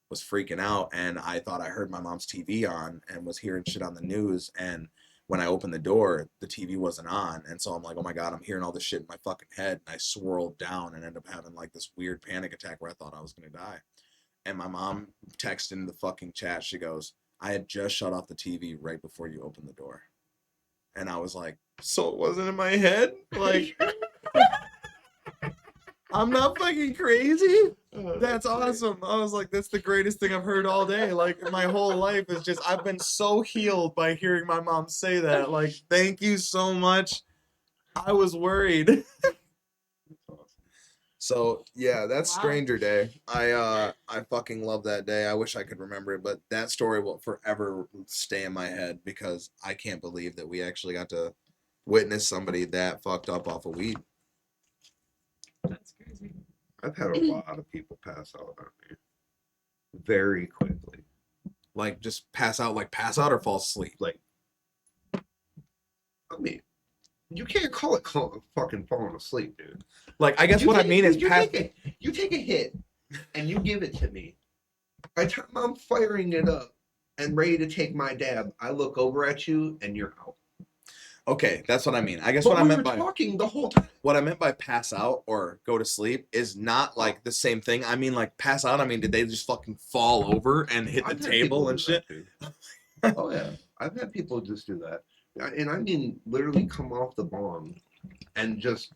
was freaking out and I thought I heard my mom's TV on and was hearing shit on the news and when I opened the door, the TV wasn't on. And so I'm like, oh my God, I'm hearing all this shit in my fucking head. And I swirled down and ended up having like this weird panic attack where I thought I was going to die. And my mom texted in the fucking chat. She goes, I had just shut off the TV right before you opened the door. And I was like, so it wasn't in my head? Like, I'm not fucking crazy. That's awesome. I was like, that's the greatest thing I've heard all day. Like, my whole life is just, I've been so healed by hearing my mom say that. Like, thank you so much. I was worried. So yeah, that's Wow. Stranger Day. I fucking love that day. I wish I could remember it, but that story will forever stay in my head because I can't believe that we actually got to witness somebody that fucked up off of weed. That's crazy. I've had a lot of people pass out on me very quickly. Like just pass out or fall asleep. Like, I mean, you can't call it fucking falling asleep, dude. Like I guess what I mean is pass. You take a hit and you give it to me. By the time I'm firing it up and ready to take my dab, I look over at you and you're out. Okay, that's what I mean. I guess But what I we meant were by talking the whole time. what I meant by pass out or go to sleep is not like the same thing. I mean like pass out. I mean, did they just fucking fall over and hit the I've had table people and do shit? that, too. Oh yeah, I've had people just do that, and I mean literally come off the bong and just,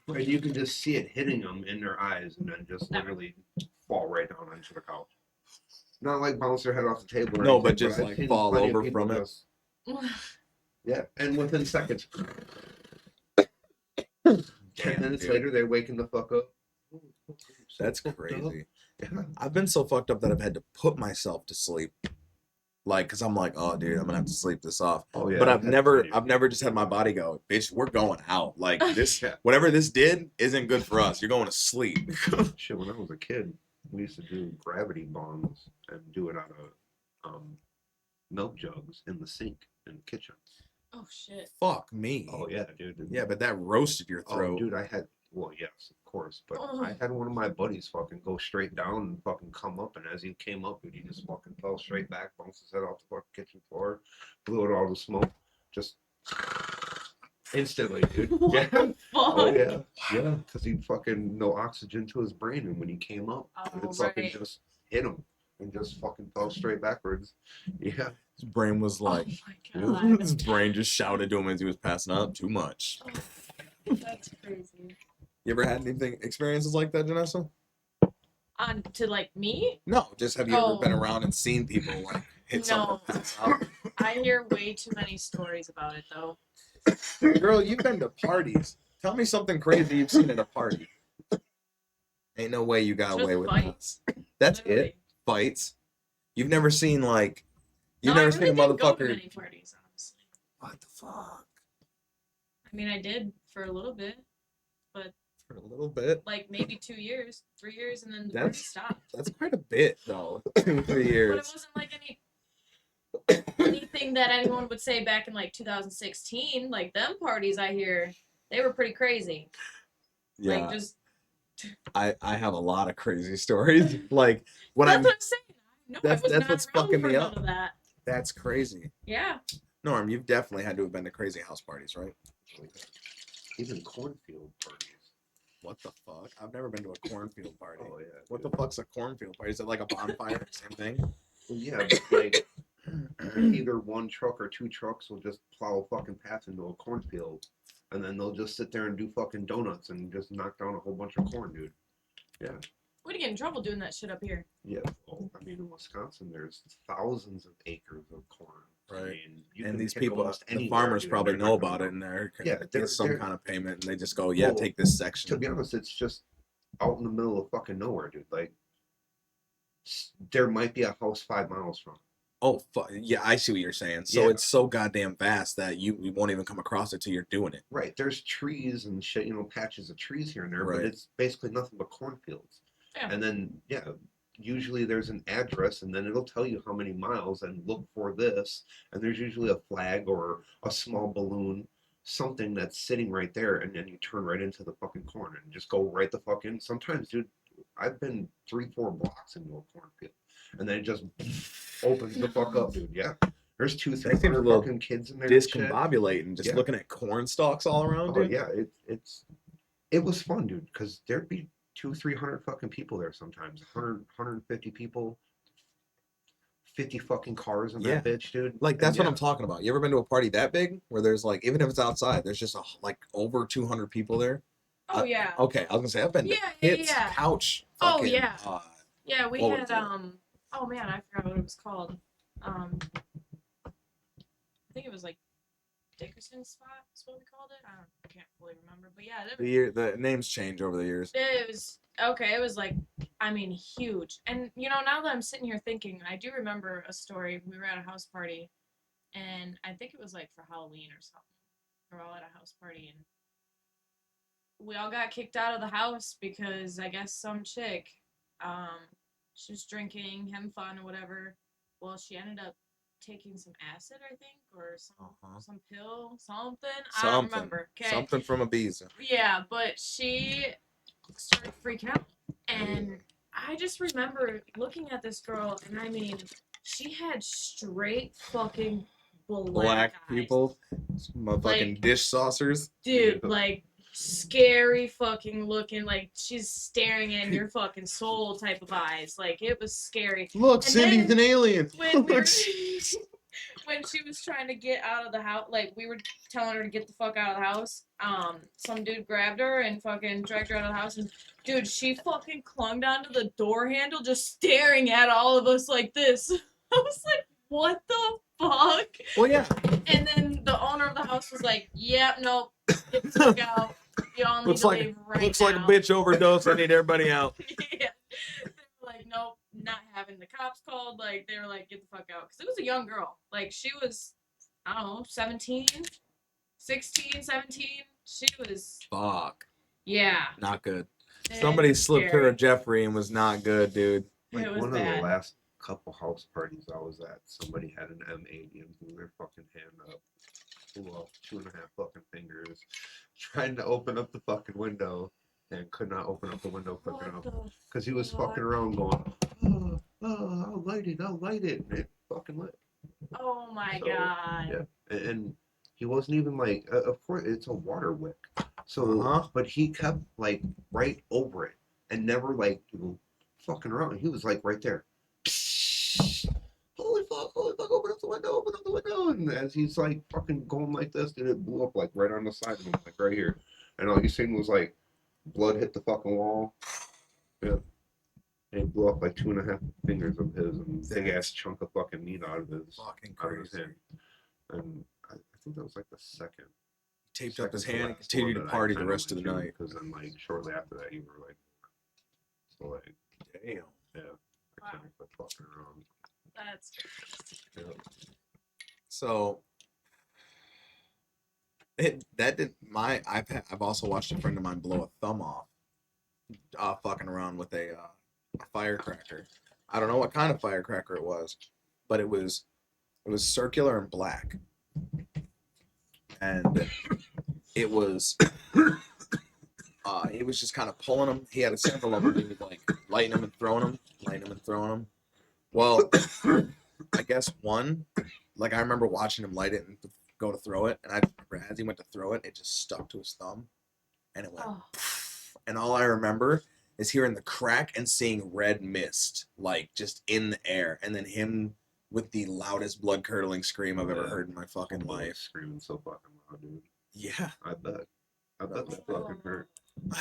and you can just see it hitting them in their eyes, and then just literally fall right down onto the couch. Not like bounce their head off the table. Or No, anything, but just I've like seen fall plenty of over people from it. just- yeah, and within seconds, Damn, 10 minutes dude. later, they're waking the fuck up. That's fucked up. crazy. Yeah. I've been so fucked up that I've had to put myself to sleep. Like, cause I'm like, oh, dude, I'm gonna have to sleep this off. Oh yeah. But I've had never plenty of just had my body go, bitch, we're going out. Like this, Yeah. whatever this did isn't good for us. You're going to sleep. Shit, when I was a kid, we used to do gravity bongs and do it out of milk jugs in the sink in the kitchen. Oh shit. Fuck me. Oh yeah, dude. Yeah, but that roasted your throat. Oh, dude, well, yes, of course, but Oh. I had one of my buddies fucking go straight down and fucking come up, and as he came up, dude, he just fucking fell straight back, bounced his head off the fucking kitchen floor, blew out all the smoke, just instantly, dude. What Yeah. the fuck? Oh yeah, yeah, because he fucking no oxygen to his brain, and when he came up, Oh, it fucking right. just hit him and just fucking fell straight backwards. Yeah. His brain was like, Oh my god. his brain just shouted to him as he was passing out, too much. Oh, that's crazy. You ever had anything experiences like that, Janessa? On to like me? No, just have you ever Oh. been around and seen people like hit someone? No. pass out? I hear way too many stories about it though. Girl, you've been to parties. Tell me something crazy you've seen at a party. Ain't no way you got Just away with fights. that. That's Literally. it. Fights. You've never seen like you've No, never I seen really a didn't go to motherfucker. many parties, honestly. What the fuck? I mean, I did for a little bit, For a little bit. like maybe 2 years, 3 years, and then the party That's- stopped. That's quite a bit though. 2-3 But it years. wasn't like anything that anyone would say back in like 2016. Like them parties, I hear they were pretty crazy. Yeah. Like just I have a lot of crazy stories. Like when that's I'm what I'm saying. No, That's- I was that's not what's around fucking for me none up. of that. that's crazy. Yeah. Norm, you've definitely had to have been to crazy house parties, right? Even cornfield parties. What the fuck? I've never been to a cornfield party. Oh yeah. What the dude. fuck's a cornfield party? Is it like a bonfire? Same thing? Well, yeah, but like either one truck or two trucks will just plow a fucking path into a cornfield, and then they'll just sit there and do fucking donuts and just knock down a whole bunch of corn, dude. Yeah. We'd get in trouble doing that shit up here. Yeah. Well, I mean, in Wisconsin, there's thousands of acres of corn. Right. I mean, you And can these pick people, almost the anywhere, farmers dude, probably they're know not gonna about it and they're Yeah, they're- get some they're- kind of payment and they just go, yeah, Well, take this To section. be honest, it's just out in the middle of fucking nowhere, dude. Like, there might be a house 5 miles from. Oh, yeah, I see what you're saying. So Yeah. it's so goddamn vast that you won't even come across it till you're doing it. Right. There's trees and shit, patches of trees here and there, Right. but it's basically nothing but cornfields. Yeah. And then, yeah, usually there's an address and then it'll tell you how many miles and look for this. And there's usually a flag or a small balloon something that's sitting right there, and then you turn right into the fucking corn and just go right the fuck in. Sometimes, dude, I've been 3-4 blocks into a cornfield, and then it just opens the fuck up, dude. Yeah, there's two, That three seems a hundred little fucking kids in there and shit. discombobulating, just Yeah. looking at corn stalks all around, Oh dude. yeah, it was fun, dude, because there'd be 200-300 fucking people there sometimes, 150 people, 50 fucking cars in Yeah. that bitch, dude. Like And that's what yeah, I'm talking about. You ever been to a party that big where there's like, even if it's outside, there's just like over 200 people there? Oh yeah. Okay, I was gonna say I've been to Yeah, Hits yeah. couch. Oh Fucking, yeah. Yeah, we what had was it? oh man, I forgot what it was called. I think it was like Dickerson's spot is what we called it. I can't fully remember, but yeah, The names change over the years. it was okay. It was like, I mean, huge. And you know, now that I'm sitting here thinking, I do remember a story. We were at a house party, and I think it was like for Halloween or something. We were all at a house party, and we all got kicked out of the house because I guess some chick, um, she was drinking, having fun or whatever. Well, she ended up taking some acid, I think, or some pill, something. I don't Something. remember. Okay. Something from Ibiza. Yeah, but she started freaking out, and I just remember looking at this girl, and I mean, she had straight fucking black eyes. people, motherfucking Like, dish saucers. dude, like scary fucking looking, like she's staring in your fucking soul type of eyes. Like it was scary. Look, And Cindy's then an alien. when we were, when she was trying to get out of the house, like we were telling her to get the fuck out of the house, some dude grabbed her and fucking dragged her out of the house, and dude, she fucking clung down to the door handle, just staring at all of us like this. I was like, what the fuck? Well, yeah. And then the owner of the house was like, "Yeah, nope, get the fuck out. Y'all need Looks to like leave right looks now." like a bitch overdose. I need everybody out. Yeah. They were like, "Nope, not having the cops called." Like they were like, "Get the fuck out," because it was a young girl. Like she was, I don't know, 17, 16, 17. She was, Fuck. yeah. Not good. It Somebody was slipped scary. her a Jeffrey and was not good, dude. like It was one of the bad. last couple house parties I was at, somebody had an M80 and blew their fucking hand up, blew off 2.5 fucking fingers, trying to open up the fucking window and could not open up the window quick What enough the because he was fuck? fucking around going, I'll light it, and it fucking lit. Oh my So, god. yeah, and he wasn't even like, of course, it's a water wick. So, but he kept like right over it and never like fucking around. He was like right there. Holy fuck, open up the window. And as he's like fucking going like this, and it blew up like right on the side of him, like right here. And all you seen was like blood hit the fucking wall. Yeah. And it blew up like 2.5 fingers of his and big ass chunk of fucking meat out of his Fucking out of his crazy. hand. And I think that was like the second. Taped up his second to hand and last one continued to that I party the kinda rest of the went to, night. Because then like shortly after that you were like, so like, Damn. yeah, I Wow. couldn't quit fucking around. That's Yeah. So I've also watched a friend of mine blow a thumb off, fucking around with a firecracker. I don't know what kind of firecracker it was, but it was circular and black, and it was he was just kind of pulling them. He had several of them. He was like lighting them and throwing them, lighting them and throwing them. Well, I guess one, like I remember watching him light it and go to throw it, and I remember as he went to throw it, it just stuck to his thumb, and it went. oh. And all I remember is hearing the crack and seeing red mist, like just in the air, and then him with the loudest blood curdling scream I've ever heard in my fucking life. Screaming so fucking loud, dude. Yeah, I bet that fucking hurt.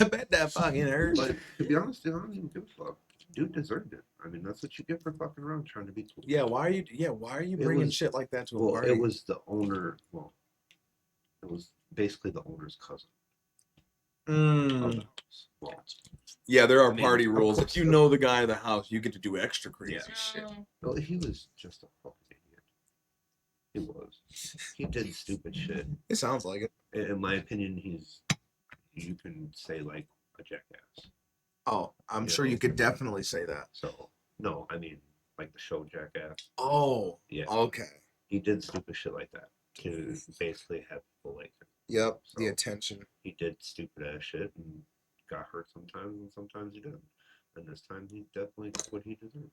I bet that fucking hurt. But to be honest, dude, I don't even give a fuck. Dude deserved it. I mean, that's what you get for fucking around trying to be cool. Yeah, why are you bringing shit like that to a party? It was the owner. Well, it was basically the owner's cousin of the house. Well, yeah, there are I mean, party of rules. course If you know the guy of the house, you get to do extra crazy Yeah. shit. no, he was just a fucking idiot. He was. He did stupid shit. It sounds like it. In my opinion, you can say like a jackass. Oh, I'm sure you could definitely say that. So no, I mean like the show Jackass. Oh, Yeah. okay. He did stupid shit like that to basically have people like him. Yep, the So- attention. He did stupid ass shit and got hurt sometimes, and sometimes he didn't. And this time he definitely did what he deserved.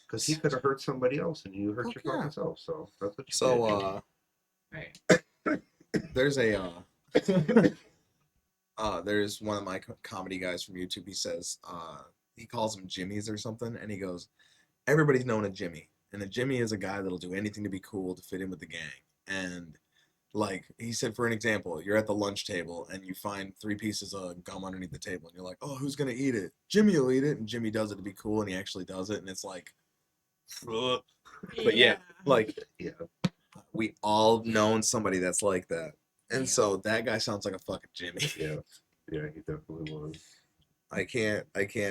Because he could have hurt somebody else, and you hurt Fuck your yeah. fucking self. So that's what you So Right. there's a there's one of my comedy guys from YouTube. He says he calls them Jimmies or something, and he goes, everybody's known a Jimmy, and a Jimmy is a guy that'll do anything to be cool to fit in with the gang. And like he said, for an example, you're at the lunch table and you find 3 pieces of gum underneath the table, and you're like, oh, who's gonna eat it? Jimmy will eat it, and Jimmy does it to be cool, and he actually does it, and it's like, ugh. But yeah, like Yeah. we all known somebody that's like that. And Yeah. so that guy sounds like a fucking Jimmy. Yeah. Yeah, he definitely was. I can't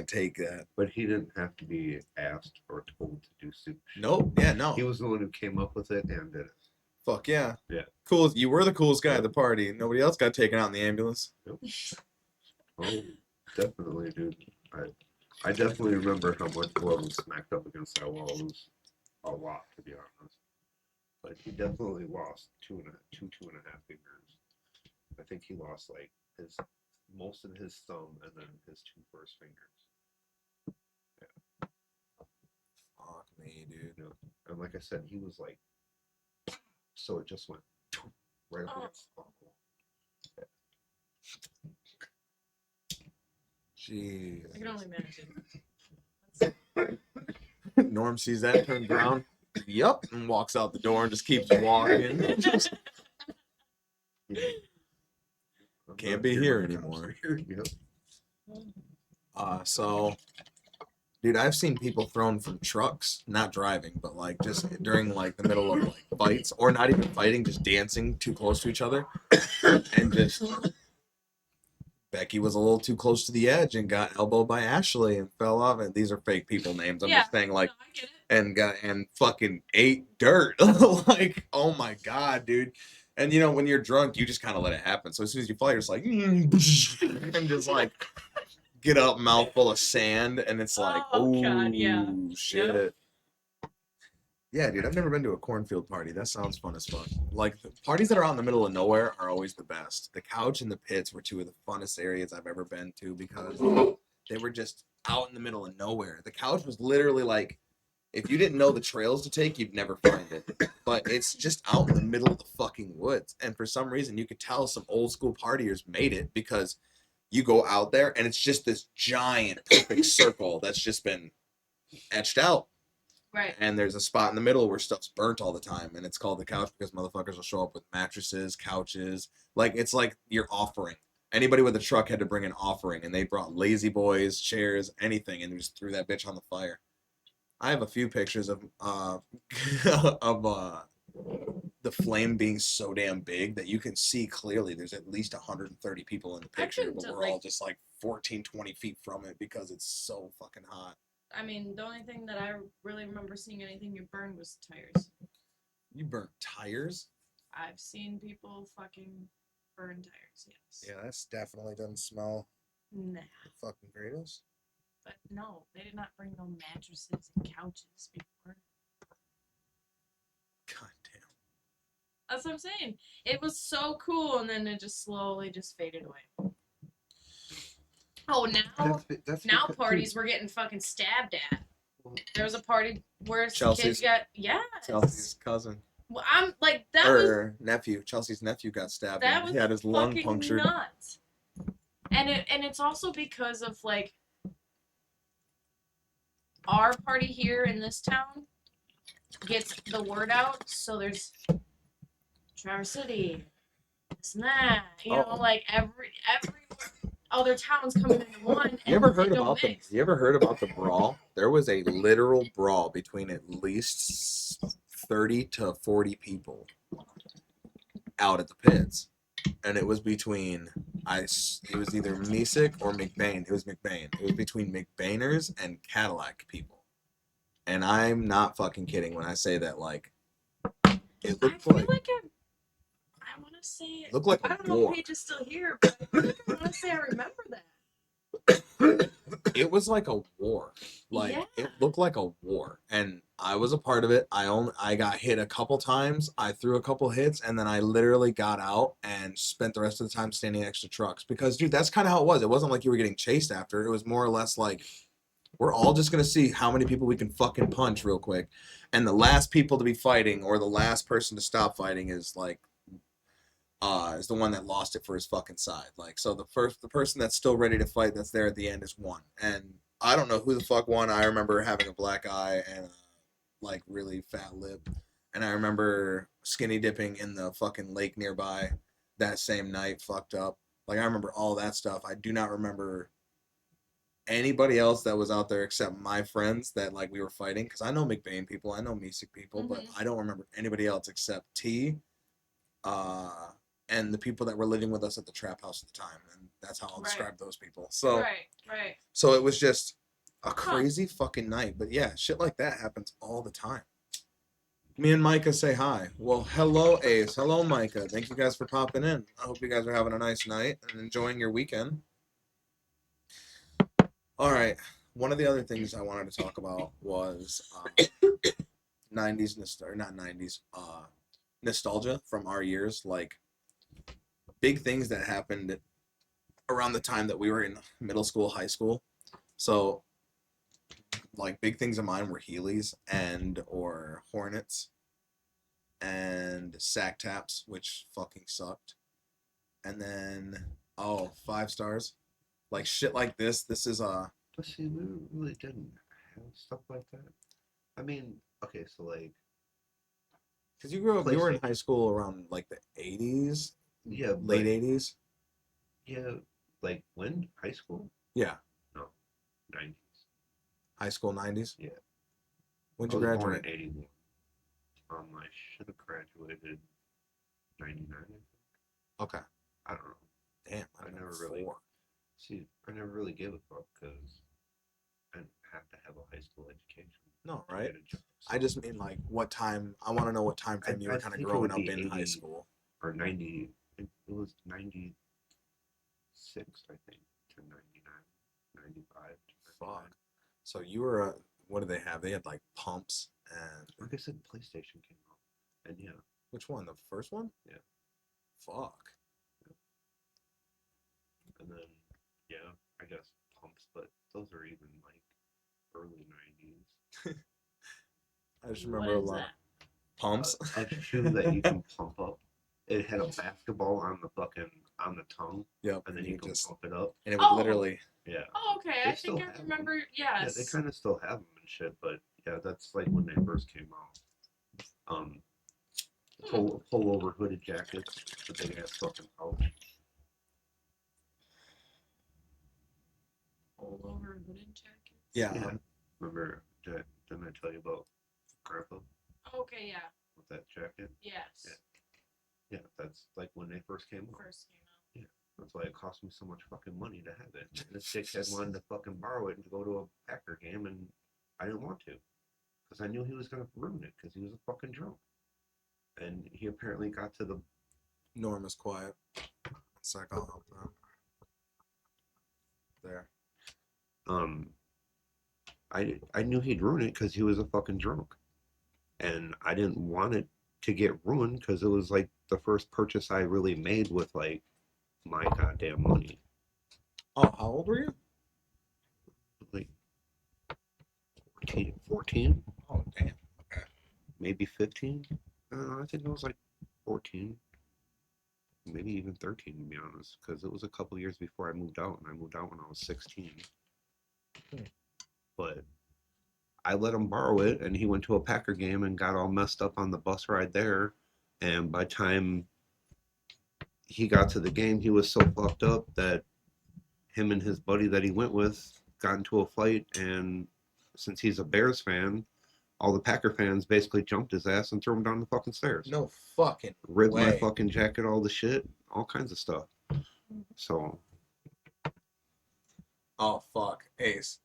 take that. But he didn't have to be asked or told to do stupid shit. Nope. Yeah, no. He was the one who came up with it and did it. Fuck yeah. Yeah. Cool. You were the coolest guy at Yep. the party. Nobody else got taken out in the ambulance. Oh, definitely, dude. I definitely remember how much blood was smacked up against that wall. It was a lot, to be honest. But he definitely lost two and a half fingers. I think he lost like most of his thumb and then his 2 first fingers. Fuck me, dude. You know? And like I said, he was like, so it just went right up against the wall. Jeez. I can only imagine. Norm sees that, turns around, yup, and walks out the door and just keeps walking. Can't be here anymore. Yep. So, dude, I've seen people thrown from trucks, not driving, but like just during like the middle of like fights, or not even fighting, just dancing too close to each other, and just Becky was a little too close to the edge and got elbowed by Ashley and fell off. And these are fake people names. I'm Yeah, just saying, like, no, I get it. and fucking ate dirt. Like, oh my god, dude. And you know, when you're drunk, you just kind of let it happen. So as soon as you fall, you're just like, and just like get up, mouthful of sand, and it's like, Oh, oh God, yeah. shit. Yep. Yeah, dude, I've never been to a cornfield party. That sounds fun as fuck. Like the parties that are out in the middle of nowhere are always the best. The couch and the pits were 2 of the funnest areas I've ever been to because they were just out in the middle of nowhere. The couch was literally like, if you didn't know the trails to take, you'd never find it. But it's just out in the middle of the fucking woods. And for some reason, you could tell some old school partiers made it because you go out there and it's just this giant perfect circle that's just been etched out. Right. And there's a spot in the middle where stuff's burnt all the time, and it's called the couch because motherfuckers will show up with mattresses, couches. Like it's like your offering. Anybody with a truck had to bring an offering, and they brought lazy boys, chairs, anything, and just threw that bitch on the fire. I have a few pictures of of the flame being so damn big that you can see clearly there's at least 130 people in the picture, been but to, we're all like- just like 14, 20 feet from it because it's so fucking hot. I mean, the only thing that I really remember seeing anything you burned was tires. You burnt tires? I've seen people fucking burn tires, yes. Yeah, that's definitely doesn't smell Nah. the fucking greatest. But no, they did not bring no mattresses and couches before. God damn. That's what I'm saying. It was so cool, and then it just slowly just faded away. Oh, That's now because- parties were getting fucking stabbed at. There was a party where some Chelsea's- kids got Chelsea's cousin. Well, I'm like that was Or nephew. Chelsea's nephew got stabbed. that and was he had his lung fucking punctured. nuts. And it's also because of like our party here in this town gets the word out, so there's Traverse City, this and that, you know, Oh. like every other town's coming into one. You ever and heard they don't about the mix. You ever heard about the brawl? There was a literal brawl between at least 30 to 40 people out at the pits. And it was between it was either Mesick or McBain. It was McBain. It was between McBainers and Cadillac people. And I'm not fucking kidding when I say that, like, it I looked feel like like I want to say looked like I a don't know war. if Paige is still here, but I feel like I want to say I remember that. it was like a war. Like Yeah. it looked like a war, and I was a part of it. I got hit a couple times. I threw a couple hits, and then I literally got out and spent the rest of the time standing next to trucks because, dude, that's kind of how it was. It wasn't like you were getting chased after. It was more or less like we're all just gonna see how many people we can fucking punch real quick, and the last people to be fighting or the last person to stop fighting is the one that lost it for his fucking side. Like, so the person that's still ready to fight that's there at the end is one. And I don't know who the fuck won. I remember having a black eye and like really fat lip, and I remember skinny dipping in the fucking lake nearby that same night, fucked up. Like I remember all that stuff. I do not remember anybody else that was out there except my friends that like we were fighting because I know McBain people, I know Mesik people, but I don't remember anybody else except T, uh, and the people that were living with us at the trap house at the time, and that's how I'll describe those people. So, Right. so it was just a crazy fucking night. But yeah, shit like that happens all the time. Me and Micah say hi. Well, hello Ace, hello Micah. Thank you guys for popping in. I hope you guys are having a nice night and enjoying your weekend. All right. One of the other things I wanted to talk about was 90s nostalgia, not 90s, nostalgia from our years, like big things that happened around the time that we were in middle school, high school. So, like big things of mine were Heelys and or Hornets and sack taps, which fucking sucked. And then five stars, like shit like this. This is But see, we really didn't have stuff like that. I mean, okay, so like because you grew up, you were in PlayStation. high school around like the 80s, Yeah, late but 80s. yeah, like when? High school? Yeah, No, 90s. high school 90s. Yeah. When'd I you was born graduate? in 81. I should have graduated 99. Okay. I don't know. Damn, I I never know really four. see. I never really gave a fuck because I didn't have to have a high school education No, to right? get a job. I just mean like what time. I want to know what time frame you I were kind of think it growing would up be in high 80 school. or 90. It was 96, I think, to 99, 95 to 99. Fuck. So you were what did they have? They had like pumps and Like I said, PlayStation came out, and yeah, which one? The first one? yeah, Fuck. and then yeah, I guess pumps, but those are even like early 90s. I just What remember a is lot of that? pumps. A shoe that you can pump up. It had a basketball on the fucking on the tongue, Yep. and then you can just pump it up. and it would Oh, literally. Yeah, oh, okay. they I still think I have them. remember. Yeah, they Yes. kind of still have them and shit, but yeah, that's like when they first came out. Pull over hooded jackets, the big ass fucking pouch. All over hooded jackets. Yeah. Yeah, remember? Didn't I tell you about Grandpa Okay. Yeah. with that jacket? Yes. Yeah. Yeah, that's like when they first came out. First came out. Yeah, that's why it cost me so much fucking money to have it. And this dickhead wanted to fucking borrow it and go to a Packer game, and I didn't want to because I knew he was gonna ruin it because he was a fucking drunk. And he apparently got to the Norm is quiet. One sec, I'll help out. There. um. I knew he'd ruin it because he was a fucking drunk, and I didn't want it to get ruined because it was like the first purchase I really made with like my goddamn money. Oh, how old were you? Like 14, Oh, damn. Okay. maybe 15. I think it was like 14, maybe even 13 to be honest, because it was a couple years before I moved out, and I moved out when I was 16. Hmm. But I let him borrow it, and he went to a Packer game and got all messed up on the bus ride there. And by the time he got to the game, he was so fucked up that him and his buddy that he went with got into a fight. And since he's a Bears fan, all the Packer fans basically jumped his ass and threw him down the fucking stairs. No fucking Ripped my way. fucking jacket, all the shit, all kinds of stuff. So, Oh fuck, Ace.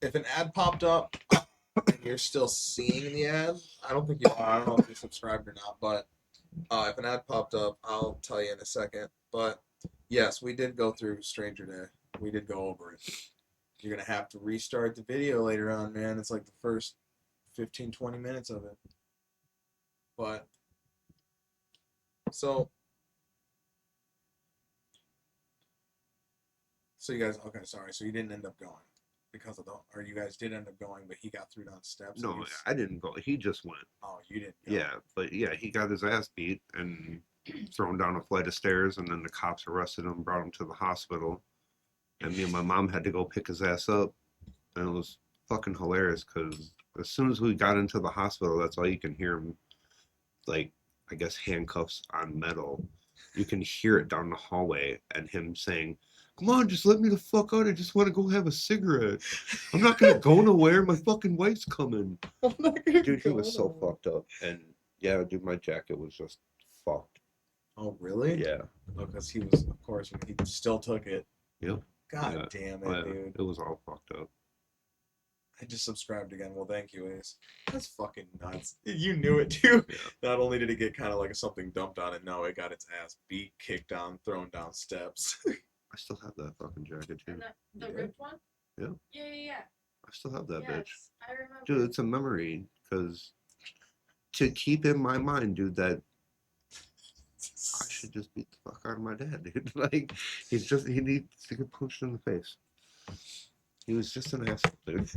If an ad popped up and you're still seeing the ad, I don't think you are. I don't know if you're subscribed or not, but if an ad popped up, I'll tell you in a second. But yes, we did go through Stranger Day. We did go over it. You're gonna have to restart the video later on, man. It's like the first 15, 20 minutes of it. But so you guys, okay, sorry. So you didn't end up going because of the, or you guys did end up going, but he got through down steps. No, I didn't go. He just went. Oh, you didn't go. Yeah, but yeah, he got his ass beat and thrown down a flight of stairs, and then the cops arrested him, brought him to the hospital, and me and my mom had to go pick his ass up, and it was fucking hilarious because as soon as we got into the hospital, that's all you can hear him, like, I guess handcuffs on metal. You can hear it down the hallway, and him saying, "Come on, just let me the fuck out. I just want to go have a cigarette. I'm not gonna go nowhere. My fucking wife's coming." I'm not gonna Dude, he go was so nowhere. fucked up. And yeah, dude, my jacket was just fucked. Oh, really? Yeah. Because he was, of course, he still took it. Yep. God Yeah. damn Oh, it, yeah. dude. It was all fucked up. I just subscribed again. Well, thank you, Ace. That's fucking nuts. You knew it too. Yeah. Not only did it get kind of like something dumped on it, no, it got its ass beat, kicked down, thrown down steps. I still have that fucking jacket too. And the Yeah. ripped one? Yeah. Yeah. I still have that bitch. Yes, I remember. Dude, it's a memory because to keep in my mind, dude, that I should just beat the fuck out of my dad, dude. Like, he needs to get punched in the face. He was just an asshole, dude.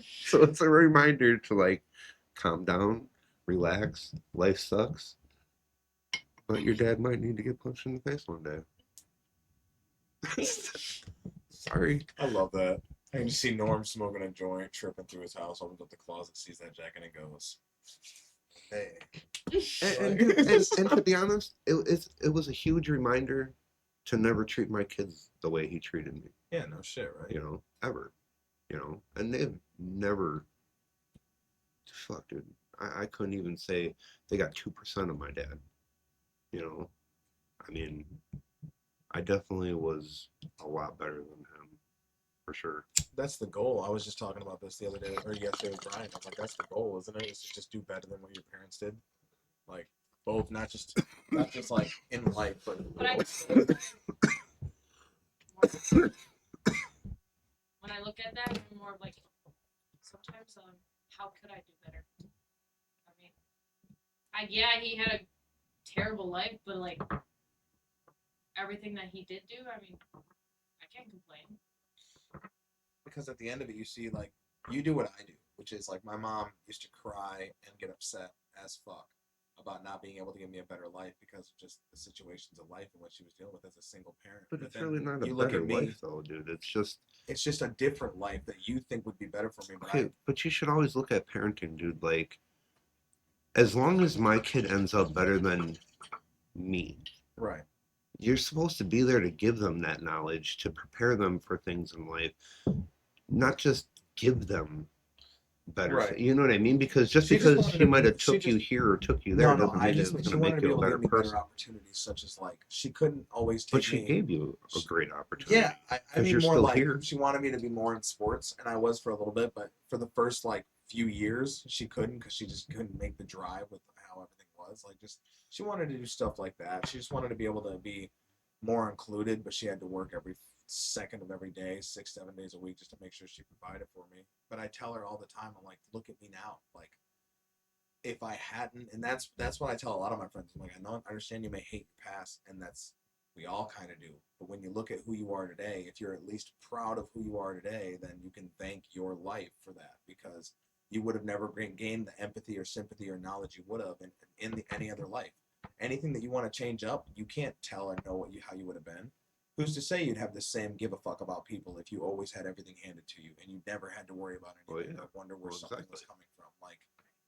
So it's a reminder to, like, calm down, relax. Life sucks, but your dad might need to get punched in the face one day. Sorry. I love that. I can just see Norm smoking a joint, tripping through his house, opens up the closet, sees that jacket, and goes, "Hey." And to be honest, it was a huge reminder to never treat my kids the way he treated me. Yeah, no shit, right? You know, ever. You know, and they've never. Fuck, dude. I couldn't even say they got 2% of my dad. You know, I mean, I definitely was a lot better than him, for sure. That's the goal. I was just talking about this the other day, or yesterday with Brian. I was like, that's the goal, isn't it? Is to just do better than what your parents did. Like, both, not just like in life, but I, when I look at that, I'm more like, sometimes, how could I do better? I mean, yeah, he had a terrible life, but like everything that he did do, I mean, I can't complain. because at the end of it, you see, like, you do what I do, which is like my mom used to cry and get upset as fuck about not being able to give me a better life because of just the situations of life and what she was dealing with as a single parent. But it's then really not a you look better at me, life, though, dude. it's just a different life that you think would be better for me. But Okay, but you should always look at parenting, dude. Like, as long as my kid ends up better than me, right. you're supposed to be there to give them that knowledge, to prepare them for things in life, not just give them better. Right. You know what I mean? Because just She just because wanted she to- might have she took you just- here or took you there doesn't mean it's she going to wanted make to be you a able to better give me person. better opportunities, such as like she couldn't always take But she me. gave you a great opportunity. Yeah, I mean you're more still like here. she wanted me to be more in sports, and I was for a little bit, but for the first like few years, she couldn't because she just couldn't make the drive with how everything was. Like, just she wanted to do stuff like that. She just wanted to be able to be more included, but she had to work every second of every day, 6, 7 days a week, just to make sure she provided for me. But I tell her all the time, I'm like, look at me now, like. If I hadn't, and that's what I tell a lot of my friends. I'm like, I understand you may hate your past, and that's we all kind of do. But when you look at who you are today, if you're at least proud of who you are today, then you can thank your life for that because you would have never gained the empathy or sympathy or knowledge you would have in any other life. Anything that you want to change up, you can't tell or know how you would have been. Who's to say you'd have the same give a fuck about people if you always had everything handed to you and you never had to worry about anything or wonder where something was coming from? Like,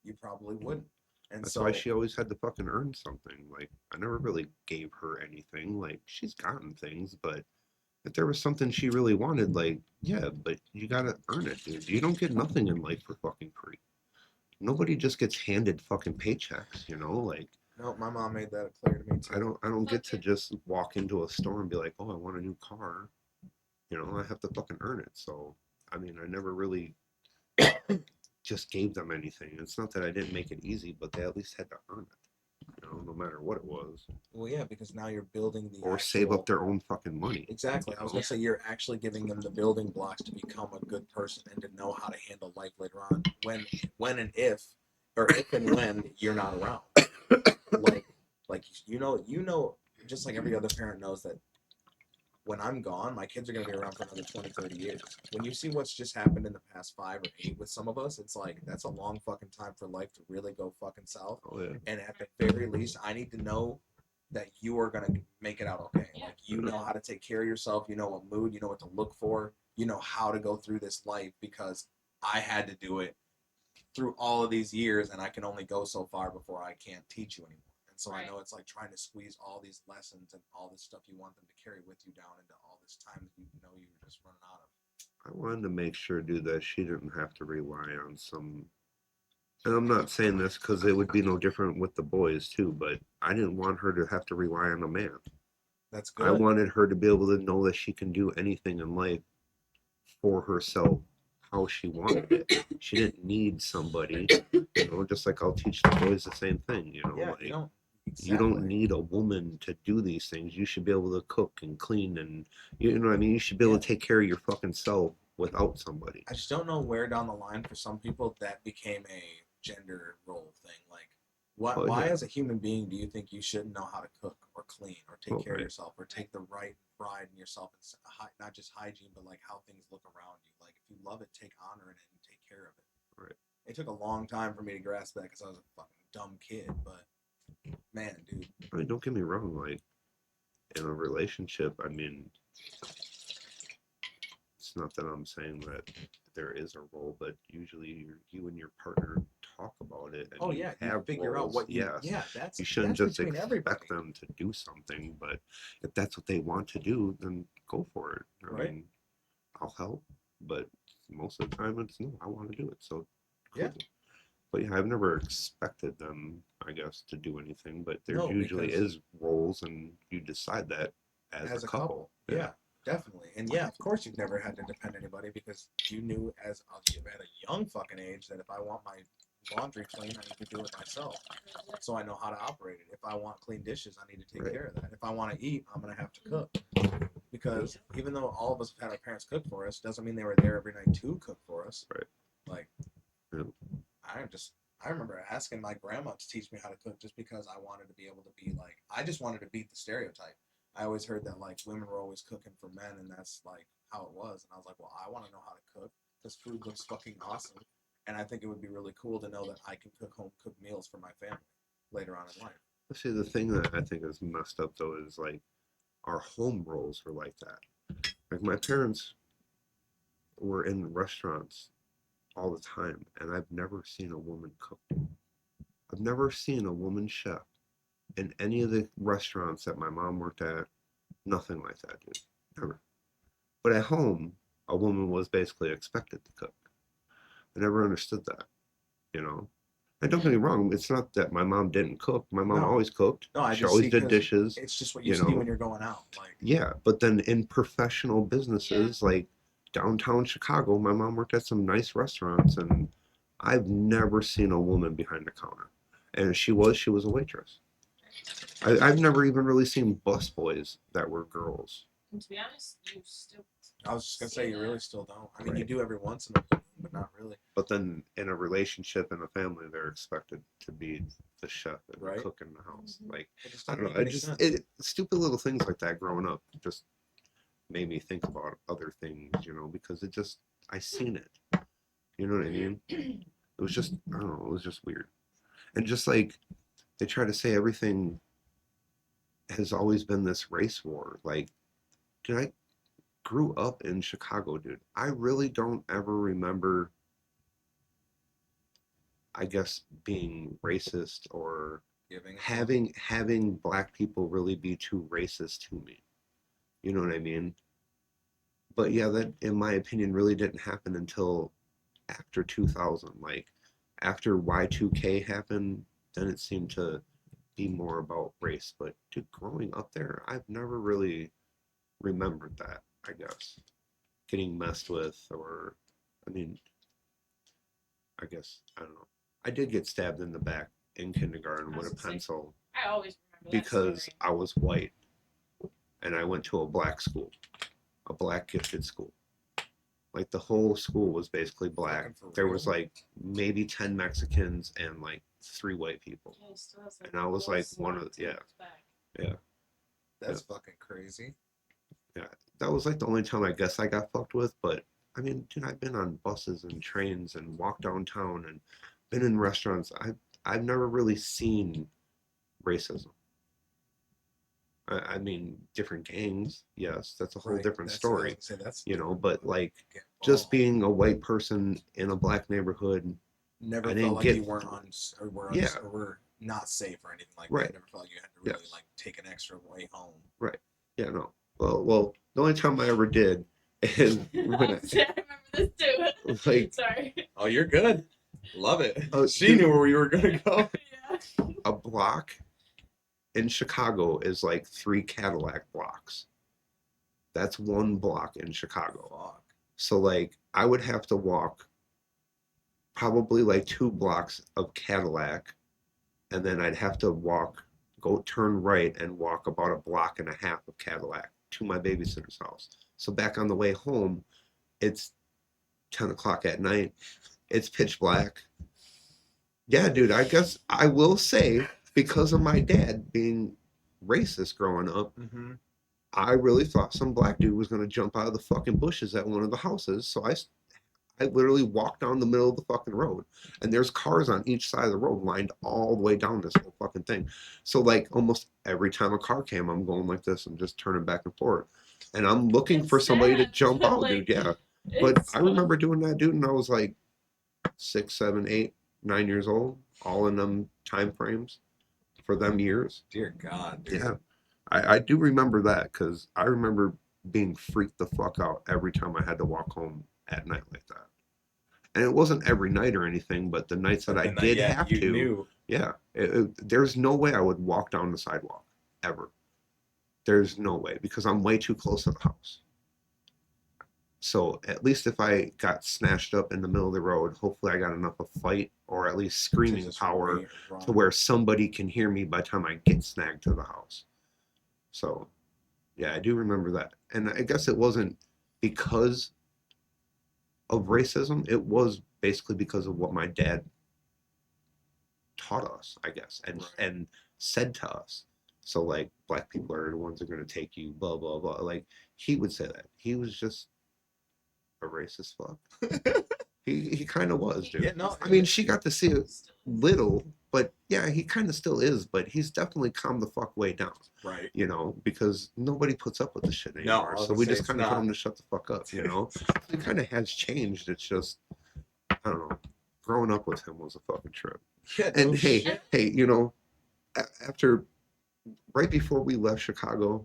you probably wouldn't. And That's so why she always had to fucking earn something. Like, I never really gave her anything. Like, she's gotten things, but if there was something she really wanted, like, yeah, but you gotta earn it, dude. You don't get nothing in life for fucking free. Nobody just gets handed fucking paychecks, you know? Like, no, my mom made that clear to me too. I don't get to just walk into a store and be like, oh, I want a new car. You know, I have to fucking earn it. So, I mean, I never really just gave them anything. It's not that I didn't make it easy, but they at least had to earn it. You know, no matter what it was, Well, yeah, because now you're building the or actual, save up their own fucking money. exactly. I was gonna say you're actually giving them the building blocks to become a good person and to know how to handle life later on when and if, or if and when you're not around. Like like just like every other parent knows that when I'm gone, my kids are going to be around for another 20, 30 years. When you see what's just happened in the past 5 or 8 with some of us, it's like, that's a long fucking time for life to really go fucking south. Oh yeah. And at the very least, I need to know that you are going to make it out okay. Like, you know how to take care of yourself. You know what mood, you know what to look for. You know how to go through this life because I had to do it through all of these years and I can only go so far before I can't teach you anymore. And so I know it's like trying to squeeze all these lessons and all this stuff you want them to carry with you down into all this time that you know you were just running out of. I wanted to make sure, dude, that she didn't have to rely on some. And I'm not saying this because it would be no different with the boys too, but I didn't want her to have to rely on a man. That's I good. wanted her to be able to know that she can do anything in life for herself how she wanted it. She didn't need somebody, just like I'll teach the boys the same thing, Yeah, like exactly. you don't need a woman to do these things. You should be able to cook and clean and you know what I mean? You should be able to take care of your fucking self without somebody. I just don't know where down the line for some people that became a gender role thing. Like, why as a human being do you think you shouldn't know how to cook or clean or take care of yourself or take the right pride in yourself and not just hygiene but like how things look around you? Like, if you love it, take honor in it and take care of it. Right. It took a long time for me to grasp that because I was a fucking dumb kid, but man, dude. I mean, don't get me wrong, like in a relationship, I mean, it's not that I'm saying that there is a role, but usually you and your partner talk about it and you have figure roles. out what you Yes, that's you shouldn't that's just between expect everybody. them to do something, but if that's what they want to do, then go for it. I Right. mean, I'll help, but most of the time it's no, I want to do it. So Yeah. cool. But yeah, I've never expected them, I guess, to do anything. But there No, usually because is roles, and you decide that as a couple. yeah, definitely. And yeah, of course you've never had to depend on anybody because you knew at a young fucking age that if I want my laundry clean, I need to do it myself. So I know how to operate it. If I want clean dishes, I need to take Right. care of that. If I want to eat, I'm gonna have to cook. Because even though all of us have had our parents cook for us, doesn't mean they were there every night to cook for us. Right. Like, Yeah. I remember asking my grandma to teach me how to cook just because I wanted to be able to be like, I just wanted to beat the stereotype. I always heard that like women were always cooking for men and that's like how it was. And I was like, well, I want to know how to cook. This food looks fucking awesome. And I think it would be really cool to know that I can cook home cooked meals for my family later on in life. See, the thing that I think is messed up though is like our home roles were like that. Like my parents were in restaurants all the time, and I've never seen a woman cook. I've never seen a woman chef in any of the restaurants that my mom worked at. Nothing like that, dude. Never. But at home, a woman was basically expected to cook. I never understood that, you know. And don't get me wrong, it's not that my mom didn't cook. My mom always cooked. No, I She just always see did because dishes. it's just what you see when you're going out. Like, Yeah, but then in professional businesses like downtown Chicago, my mom worked at some nice restaurants, and I've never seen a woman behind the counter. And she was a waitress. I've never even really seen busboys that were girls. And to be honest, you still. I was just gonna say you really still don't. I mean, you Right. do every once in a blue moon, but not really. But then in a relationship and a family, they're expected to be the chef and the cook in the house. Like, It just I doesn't don't make know. any sense. Stupid little things like that growing up just made me think about other things, because I seen it. You know what I mean? It was just, I don't know, it was just weird. And just like they try to say everything has always been this race war. Like, dude, I grew up in Chicago, dude. I really don't ever remember, I guess, being racist or having black people really be too racist to me. You know what I mean? But yeah, that in my opinion really didn't happen until after 2000. Like after Y2K happened, then it seemed to be more about race. But dude, growing up there, I've never really remembered that, I guess. Getting messed with, or, I mean, I guess, I don't know. I did get stabbed in the back in kindergarten with a pencil. I always remember that because story. I was white and I went to a black school, a black gifted school. Like the whole school was basically black. Fucking for There was real? like maybe 10 Mexicans and like 3 white people. Yeah, he still has, like, And I was little like one of slot to yeah, his back. yeah, That's fucking crazy. yeah. That was like the only time I guess I got fucked with. But I mean, dude, I've been on buses and trains and walked downtown and been in restaurants. I've never really seen racism. I mean, different gangs, yes, that's a whole Right. different That's what I was story, gonna say. That's you know. different, But like, get just involved. being a white person in a black neighborhood, Never I felt didn't like get you weren't on or were yeah, or were not safe or anything like right, that. Never felt you had to really yes, like take an extra way home. right, yeah, no. Well, the only time I ever did is when I remember this too. like, Sorry. Oh, you're good. Love it. She dude, knew where you were gonna go. Yeah. a block in Chicago is like 3 Cadillac blocks. That's one block in Chicago. Fuck. So like, I would have to walk probably like 2 blocks of Cadillac, and then I'd have to go turn right and walk about a block and a half of Cadillac to my babysitter's house. So back on the way home, it's 10 o'clock at night. It's pitch black. Yeah, dude, I guess I will say, because of my dad being racist growing up, Mm-hmm. I really thought some black dude was going to jump out of the fucking bushes at one of the houses. So I literally walked down the middle of the fucking road, and there's cars on each side of the road lined all the way down this whole fucking thing. So like almost every time a car came, I'm going like this and just turning back and forth, and I'm looking It's for somebody to sad, jump out, like, dude. Yeah, but it's I remember doing that, dude, and I was like 6, 7, 8, 9 years old, all in them time frames for them years. Dear God, dude. Yeah, I do remember that because I remember being freaked the fuck out every time I had to walk home at night like that. And it wasn't every night or anything, but the nights that But I then did yeah, have you to, knew. yeah, there's no way I would walk down the sidewalk ever. There's no way because I'm way too close to the house. So at least if I got snatched up in the middle of the road, hopefully I got enough of fight or at least screaming power to where somebody can hear me by the time I get snagged to the house. So yeah, I do remember that. And I guess it wasn't because of racism. It was basically because of what my dad taught us, I guess, and said to us. So like, black people are the ones that are going to take you, blah blah blah. Like he would say that. He was just a racist fuck. He kind of was, dude. Yeah, no, I mean, she got to see it little, but yeah, he kind of still is. But he's definitely calmed the fuck way down. Right. You know, because nobody puts up with the shit No, anymore. I was So we gonna say, just it's kind of tell not. him to shut the fuck up. You know, it kind of has changed. It's just, I don't know. Growing up with him was a fucking trip. Yeah, And no hey, shit. hey, you know, after right before we left Chicago,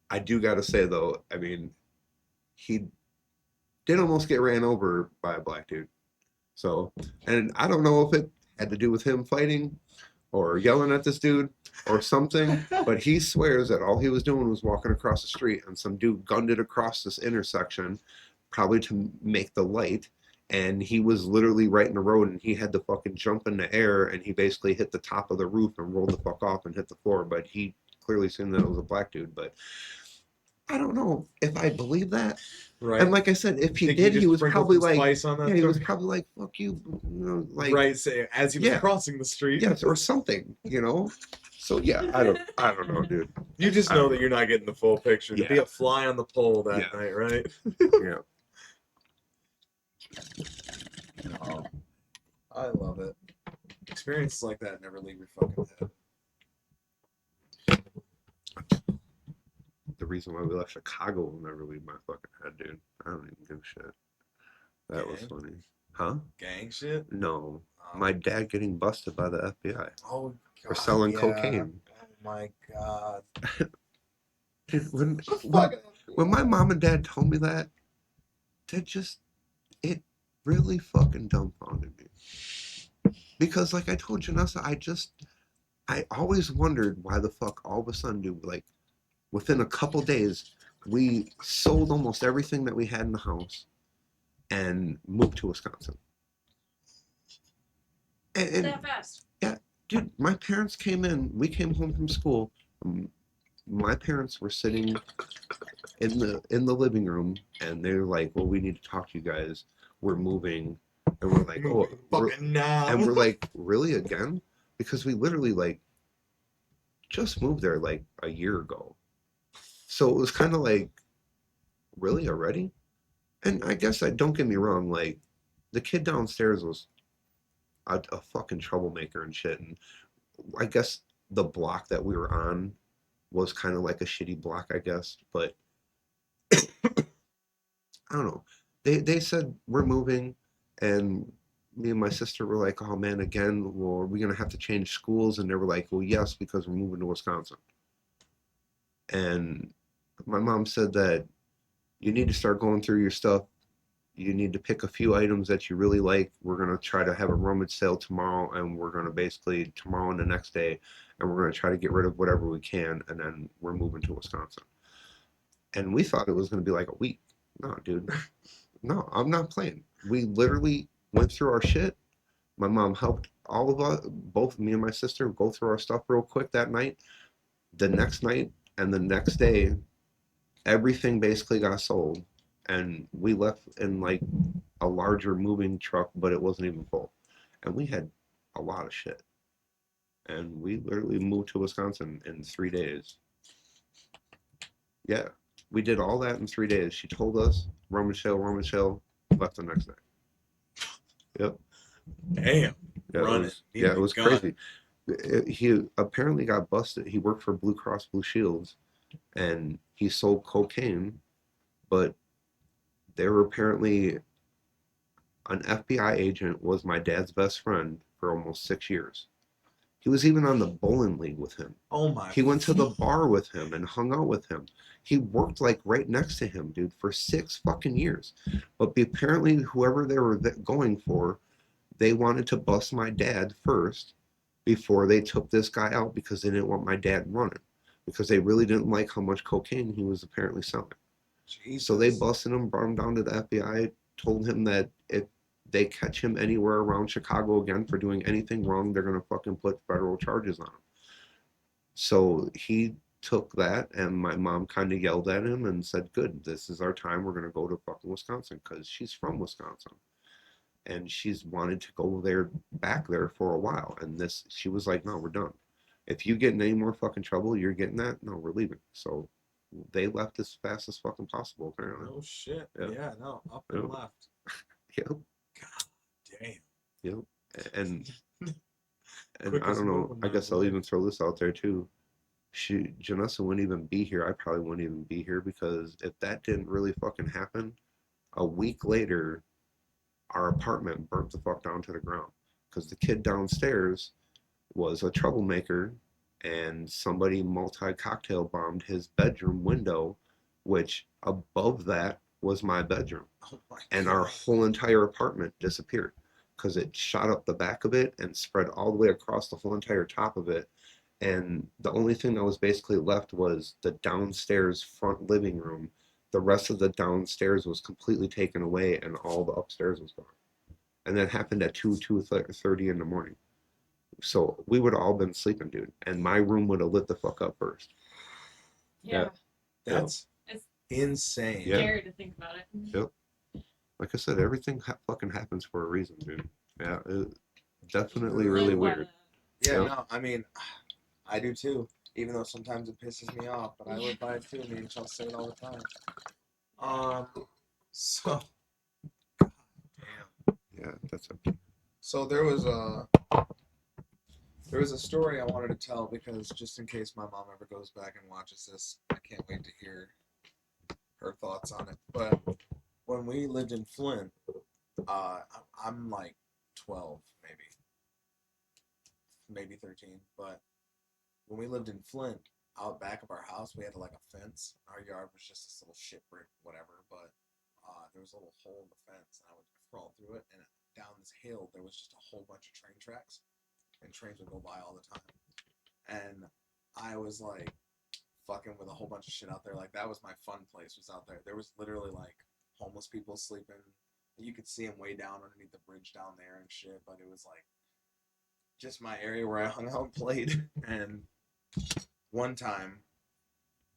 I do got to say though, I mean, he did almost get ran over by a black dude. So, and I don't know if it had to do with him fighting or yelling at this dude or something, but he swears that all he was doing was walking across the street and some dude gunned it across this intersection, probably to make the light. And he was literally right in the road and he had to fucking jump in the air and he basically hit the top of the roof and rolled the fuck off and hit the floor. But he clearly seen that it was a black dude. But I don't know if I believe that. Right. And like I said, if he Think did, just he was sprinkled probably some like, spice on that yeah, he was story? probably like, fuck you, like, right. Say as he was yeah. crossing the street. yes, or something, you know. So yeah, I don't know, dude. You just I know don't that know. you're not getting the full picture. To be Yeah. a fly on the pole that Yeah. night, right? Yeah. Oh, I love it. Experiences like that never leave your fucking head. The reason why we left Chicago will never leave my fucking head, dude. I don't even give a shit. That was Gang? funny. Huh? Gang shit. No. My dad getting busted by the FBI Oh, for God, selling yeah. cocaine. Oh my God. Dude, when Fucking- my mom and dad told me that, it really fucking dumbfounded me. Because like I told Janessa, I always wondered why the fuck all of a sudden, dude, like within a couple days, we sold almost everything that we had in the house and moved to Wisconsin. And That fast. yeah, Dude, my parents came in. We came home from school. um, My parents were sitting in the living room, and they're like, "Well, we need to talk to you guys. We're moving." And we're like, "Oh, Moving fucking now. and we're like, really again?" Because we literally like just moved there like a year ago. So it was kind of like, really already? And I guess I don't get me wrong, like the kid downstairs was a fucking troublemaker and shit. And I guess the block that we were on was kind of like a shitty block, I guess. But I don't know. They said we're moving, and me and my sister were like, "Oh man, again? Well, are we gonna have to change schools?" And they were like, "Well, yes, because we're moving to Wisconsin." And my mom said that you need to start going through your stuff. You need to pick a few items that you really like. We're gonna try to have a rummage sale tomorrow, and we're gonna basically tomorrow and the next day, and we're gonna try to get rid of whatever we can, and then we're moving to Wisconsin. And we thought it was gonna be like a week. No, dude. No, I'm not playing. We literally went through our shit. My mom helped all of us, both me and my sister, go through our stuff real quick that night. The next night and the next day, everything basically got sold. And we left in like a larger moving truck, but it wasn't even full. And we had a lot of shit. And we literally moved to Wisconsin in 3 days. Yeah. We did all that in 3 days. She told us, rummage sale, left the next day. Yep. Damn. Yeah, Run it. Need yeah, a it was gun. crazy. He apparently got busted. He worked for Blue Cross Blue Shields, and he sold cocaine, but they were apparently an FBI agent was my dad's best friend for almost 6 years. He was even on the bowling league with him. Oh my. He went to the bar with him and hung out with him. He worked like right next to him, dude, for 6 fucking years. But apparently, whoever they were going for, they wanted to bust my dad first before they took this guy out because they didn't want my dad running because they really didn't like how much cocaine he was apparently selling. Jesus. So they busted him, brought him down to the FBI, told him that if they catch him anywhere around Chicago again for doing anything wrong, they're gonna fucking put federal charges on him. So he took that, and my mom kind of yelled at him and said, "Good, this is our time. We're gonna go to fucking Wisconsin because she's from Wisconsin." And she's wanted to go there back there for a while. And this, she was like, "No, we're done. If you get in any more fucking trouble, you're getting that. No, we're leaving." So they left as fast as fucking possible. Apparently. Oh shit. Yeah. Yeah. No. Up Yep. and left. Yep. God damn. Yep. And I Quickest don't know. move in I my guess I'll life. even throw this out there too. Janessa wouldn't even be here. I probably wouldn't even be here because if that didn't really fucking happen, a week later, our apartment burnt the fuck down to the ground because the kid downstairs was a troublemaker and somebody multi cocktail bombed his bedroom window, which above that was my bedroom. Oh my And God. our whole entire apartment disappeared because it shot up the back of it and spread all the way across the whole entire top of it. And the only thing that was basically left was the downstairs front living room. The rest of the downstairs was completely taken away, and all the upstairs was gone. And that happened at 2:30 in the morning. So we would have all been sleeping, dude, and my room would have lit the fuck up first. Yeah. That's It's insane. Yeah. scary to think about it. Yep. Like I said, everything fucking happens for a reason, dude. Yeah, definitely really Live by weird. that. Yeah. Yep. No. I mean, I do too. Even though sometimes it pisses me off, but I live by it too. Me and Chelsea say it all the time. So. Damn. Yeah, that's okay. So there was a story I wanted to tell because just in case my mom ever goes back and watches this, I can't wait to hear her thoughts on it. But when we lived in Flint, I'm like 12, maybe 13. But when we lived in Flint, out back of our house, we had like a fence. Our yard was just this little shit brick, whatever. But there was a little hole in the fence, and I would crawl through it. And down this hill, there was just a whole bunch of train tracks, and trains would go by all the time. And I was like fucking with a whole bunch of shit out there. Like that was my fun place. Was out there. There was literally like homeless people sleeping. You could see them way down underneath the bridge down there and shit. But it was like just my area where I hung out and played. And one time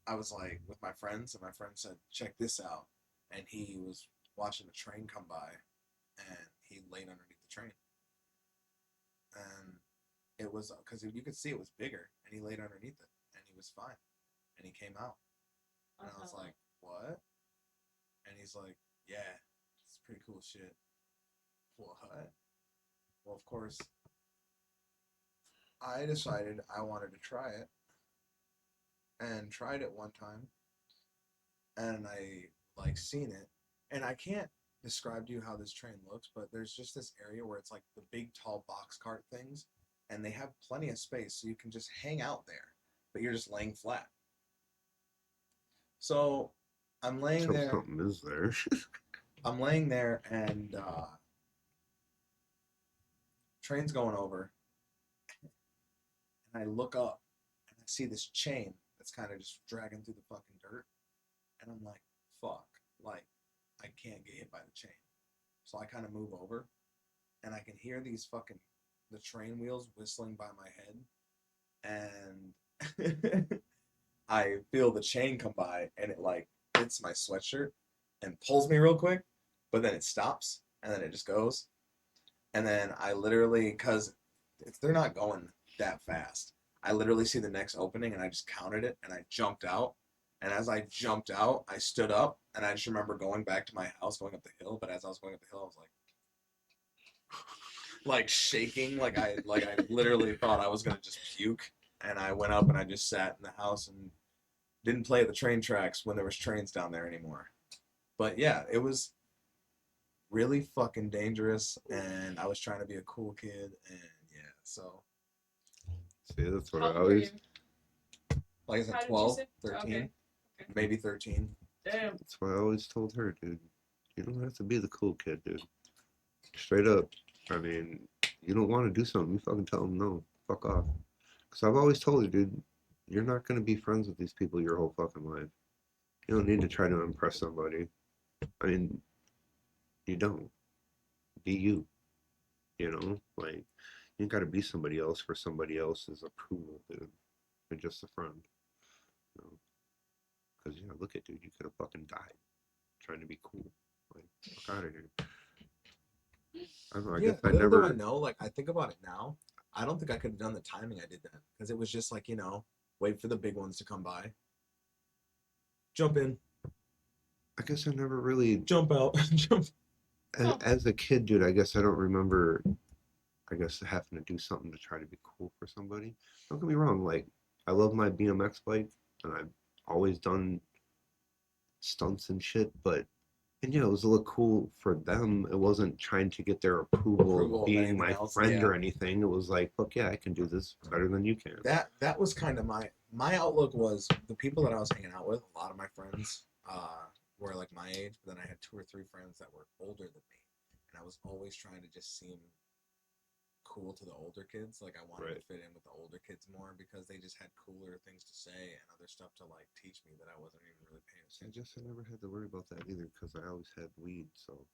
I was like with my friends, and my friend said, "Check this out." And he was watching a train come by, and he laid underneath the train. And it was because you could see it was bigger, and he laid underneath it, and he was fine. And he came out, and I was like, "What?" And he's like, "Yeah, it's pretty cool shit." What? Well, of course, I decided I wanted to try it, and tried it one time, and I like seen it, and I can't describe to you how this train looks, but there's just this area where it's like the big tall box cart things, and they have plenty of space, so you can just hang out there, but you're just laying flat. So I'm laying So there. something is there. I'm laying there, and train's going over, and I look up, and I see this chain that's kind of just dragging through the fucking dirt, and I'm like, fuck, like I can't get hit by the chain. So I kind of move over, and I can hear these fucking the train wheels whistling by my head, and I feel the chain come by, and it like hits my sweatshirt and pulls me real quick, but then it stops, and then it just goes, and then I literally, cause they're not going that fast. I literally see the next opening, and I just counted it, and I jumped out. And as I jumped out, I stood up, and I just remember going back to my house, going up the hill. But as I was going up the hill, I was like shaking, like I literally thought I was gonna just puke. And I went up, and I just sat in the house and didn't play at the train tracks when there was trains down there anymore. But yeah, it was really fucking dangerous, and I was trying to be a cool kid, and yeah, so See, that's what How I old were always. you? like I said, How did you 12, say? 13, Okay. Okay. maybe 13. Damn. That's what I always told her, dude. You don't have to be the cool kid, dude. Straight up. I mean, you don't want to do something, you fucking tell them no. Fuck off. Because I've always told you, dude, you're not going to be friends with these people your whole fucking life. You don't need to try to impress somebody. I mean, you don't. Be you. You know? Like, you got to be somebody else for somebody else's approval, dude. You're just a friend. You know? Because, yeah, look at, dude, you could have fucking died trying to be cool. Like, fuck out of here. I don't know. I Yeah, guess I little do I never. know, like I think about it now, I don't think I could have done the timing I did then because it was just like, wait for the big ones to come by, jump in, I guess I never really. jump out, jump. Oh, As a kid, dude, I guess I don't remember. I guess having to do something to try to be cool for somebody. Don't get me wrong. Like, I love my BMX bike, and I've always done stunts and shit. But and yeah, it was a little cool for them. It wasn't trying to get their approval of Approval of being anything my else. friend Yeah, or anything. It was like, fuck yeah, I can do this better than you can. that was kind of my outlook was the people that I was hanging out with. A lot of my friends were like my age, but then I had two or three friends that were older than me, and I was always trying to just seem cool to the older kids. Like I wanted to Right. fit in with the older kids more because they just had cooler things to say and other stuff to like teach me that I wasn't even really paying I attention guess to. I never had to worry about that either because I always had weed. So,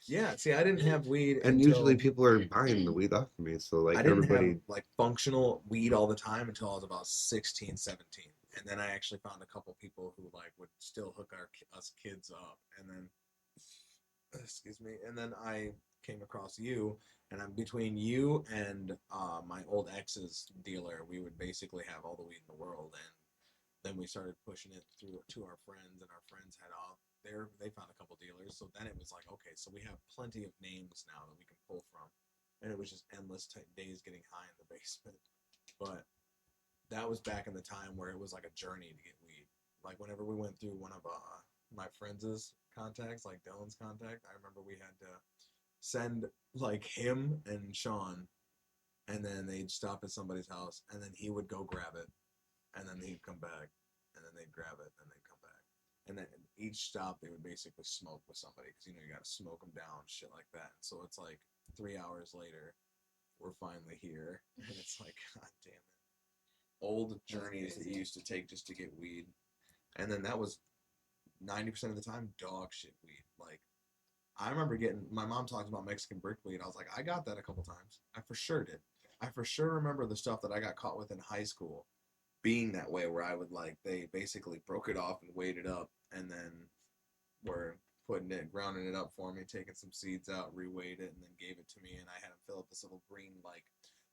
Yeah, see, I didn't have weed and usually until people are buying the weed off of me. So I like didn't have everybody. like functional weed all the time until I was about 16, 17. And then I actually found a couple people who like would still hook us kids up. And then excuse me, and then I came across you, and I'm between you and my old ex's dealer. We would basically have all the weed in the world, and then we started pushing it through to our friends, and our friends had all there. They found a couple dealers, so then it was like, okay, so we have plenty of names now that we can pull from, and it was just endless days getting high in the basement. But that was back in the time where it was like a journey to get weed. Like whenever we went through one of my friends' contacts, like Dylan's contact, I remember we had to send like him and Sean, and then they'd stop at somebody's house, and then he would go grab it, and then he'd come back, and then they'd grab it, and they'd come back, and then each stop they would basically smoke with somebody because you got to smoke them down, shit like that. So it's like 3 hours later, we're finally here, and it's like, god damn it, old journeys that you used to take just to get weed, and then that was 90% of the time dog shit weed. Like I remember getting my mom talks about Mexican brick weed. I was like, I got that a couple times. I for sure did. I for sure remember the stuff that I got caught with in high school being that way, where I would like they basically broke it off and weighed it up, and then were putting it, grounding it up for me, taking some seeds out, reweighed it, and then gave it to me, and I had them fill up this little green like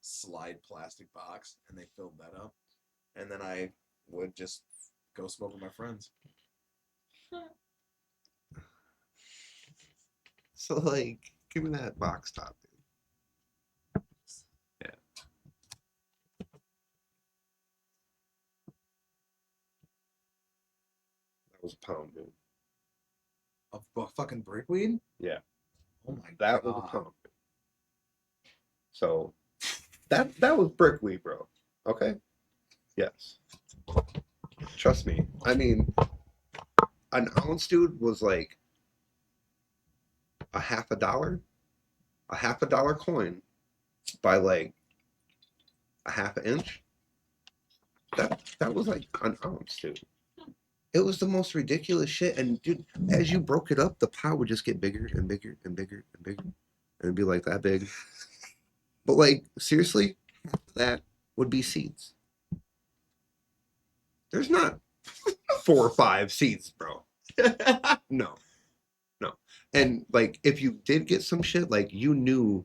slide plastic box, and they filled that up, and then I would just go smoke with my friends. So like, give me that box top, dude. Yeah. That was a pound, dude. Of fucking brickweed? Yeah. Oh my That god. was a pound. So that was brickweed, bro. Okay? Yes. Trust me. I mean, an ounce, dude, was like a half a dollar coin by like a half an inch. That was like an ounce, dude. It was the most ridiculous shit. And dude, as you broke it up, the pile would just get bigger and bigger and bigger and bigger. And it'd be like that big. But like, seriously, that would be seeds. There's not 4 or 5 seeds, bro. No, no. And like, if you did get some shit, like you knew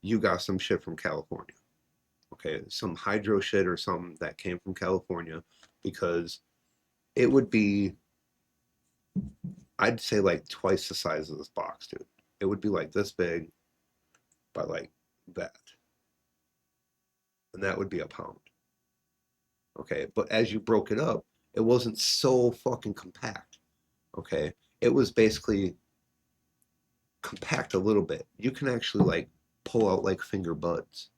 you got some shit from California. Okay, some hydro shit or something that came from California, because it would be, I'd say like twice the size of this box, dude. It would be like this big by like that. And that would be a pound. Okay, but as you broke it up, it wasn't so fucking compact. Okay, it was basically compact a little bit. You can actually like pull out like finger buds,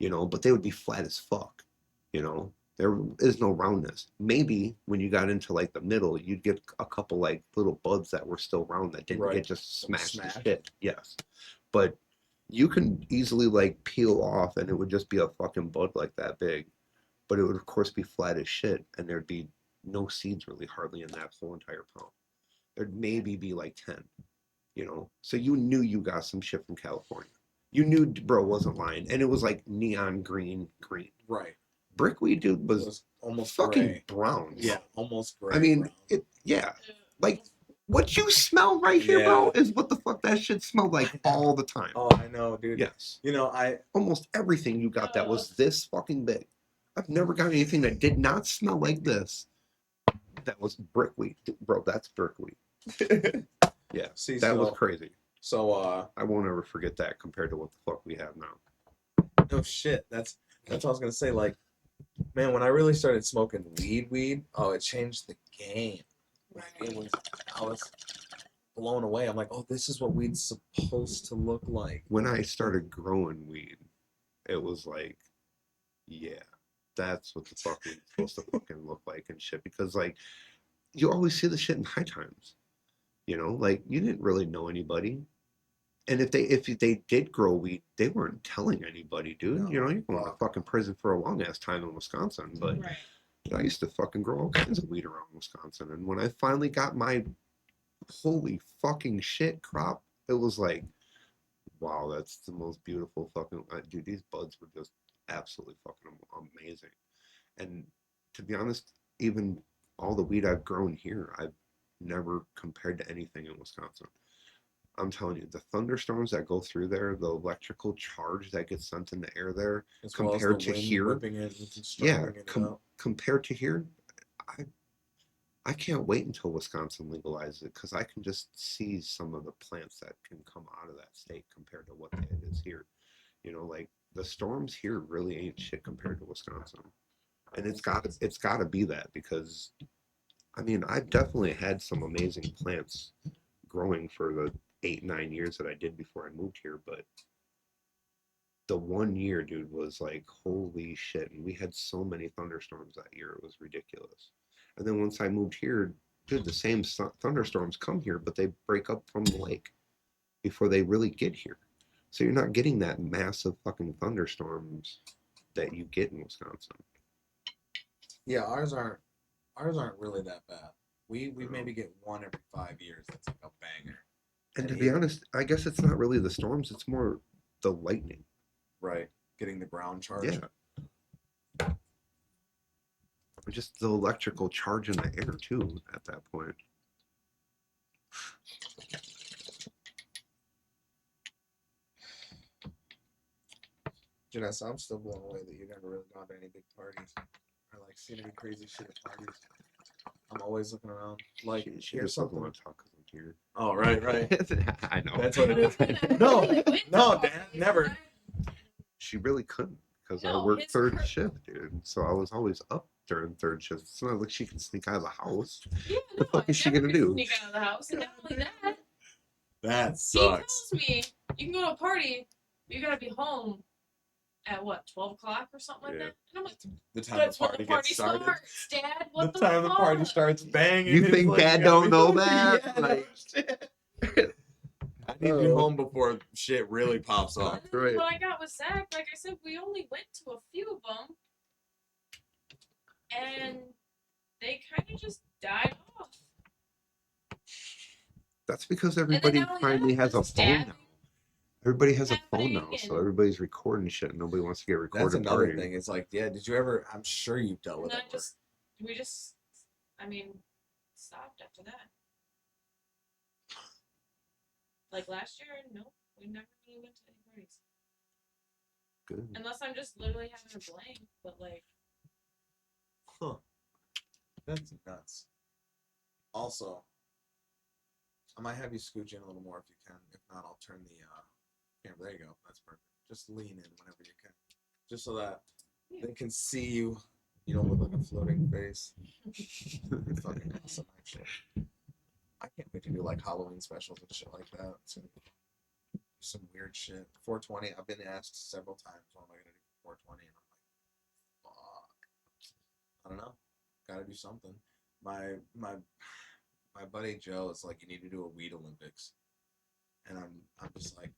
but they would be flat as fuck. You know, there is no roundness. Maybe when you got into like the middle, you'd get a couple like little buds that were still round that didn't Right. get just smashed to Smashed. shit. Yes, but you can easily like peel off, and it would just be a fucking bud like that big. But it would of course be flat as shit, and there'd be no seeds really hardly in that whole entire pound. There'd maybe be like 10. So you knew you got some shit from California. You knew bro wasn't lying, and it was like neon green. Right. Brickweed, dude, It was was almost fucking gray. brown. Yeah, almost gray. I mean, brown. yeah, like what you smell right here, bro, Yeah. is what the fuck that shit smelled like all the time. Oh, I know, dude. Yes, I almost everything you got that was this fucking big. I've never got anything that did not smell like this. That was brickweed, bro. That's brickweed. Yeah, see. that was crazy. So I won't ever forget that compared to what the fuck we have now. no shit. That's what I was gonna say. Like, man, when I really started smoking weed, oh, it changed the game. Like, I was blown away. I'm like, oh, this is what weed's supposed to look like. When I started growing weed, it was like, yeah, that's what the fuck weed's supposed to fucking look like and shit. Because like, you always see the shit in high times. Like you didn't really know anybody. And if they did grow weed, they weren't telling anybody, dude. No, You're going to fuck. fucking prison for a long ass time in Wisconsin. But Right. I used to fucking grow all kinds of weed around Wisconsin. And when I finally got my holy fucking shit crop, it was like, wow, that's the most beautiful fucking dude. These buds were just absolutely fucking amazing. And to be honest, even all the weed I've grown here, I've never compared to anything in Wisconsin. I'm telling you, the thunderstorms that go through there, the electrical charge that gets sent in the air there, As compared well as to the wind here, whipping it and yeah, strangling it out. compared to here, I I can't wait until Wisconsin legalizes it, because I can just see some of the plants that can come out of that state compared to what it is here. Like the storms here really ain't shit compared to Wisconsin, and it's got to be that, because I mean I've definitely had some amazing plants growing for the 8 9 years that I did before I moved here, but the one year, dude, was like holy shit, and we had so many thunderstorms that year, it was ridiculous. And then once I moved here, dude, the same thunderstorms come here, but they break up from the lake before they really get here. So you're not getting that massive fucking thunderstorms that you get in Wisconsin. Yeah, ours aren't really that bad. We maybe get one every 5 years. That's like a banger. And to be even honest, I guess it's not really the storms, it's more the lightning. right. getting the ground charge. Yeah. Just the electrical charge in the air too at that point. Janessa, I'm still blown away that you've never really gone to any big parties or like seen any crazy shit at parties. I'm always looking around. Like, She here's just doesn't something. want to talk because I'm here. Oh, right, right. I know. That's what it is. I No, really went to no, parties, Dad, never. She really couldn't because I No, worked his third cur- shift, dude. So I was always up during third shift. It's not like she can sneak out of the house. Yeah, The fuck is she never gonna could do? sneak out of the house, and not only that, That he sucks. tells me you can go to a party, but you gotta be home at what, 12 o'clock or something like Yeah. that. And I'm like, The time that's the when party the party gets started. starts, Dad. What The the time the party fuck? starts banging. You it's think like, Dad gotta don't be know home. that? Yeah, no Like- shit. I need to be home before shit really pops And off. then Right. when I got with Zach, like I said, we only went to a few of them, and they kind of just died off. That's because then everybody not only finally that, has a but phone now. stabbing Everybody has a phone now, happening so and- everybody's recording shit. And nobody wants to get That's recorded another partying. thing. It's like, yeah, did you ever? I'm sure you've dealt And with then it. we just, I mean, stopped after that. Like last year, nope, we never really went to any parties. Good. Unless I'm just literally having a blank, but like, Huh. That's nuts. Also, I might have you scooch in a little more if you can. If not, I'll turn the camera. There you go. That's perfect. Just lean in whenever you can, just so that they can see you. You don't look like a floating face. Fucking awesome, actually. I can't wait to do like Halloween specials and shit like that. It's gonna be some weird shit. 420. I've been asked several times what am I gonna do for 420, and I'm like, fuck. I don't know. Gotta do something. My buddy Joe is like, you need to do a weed Olympics, and I'm just like,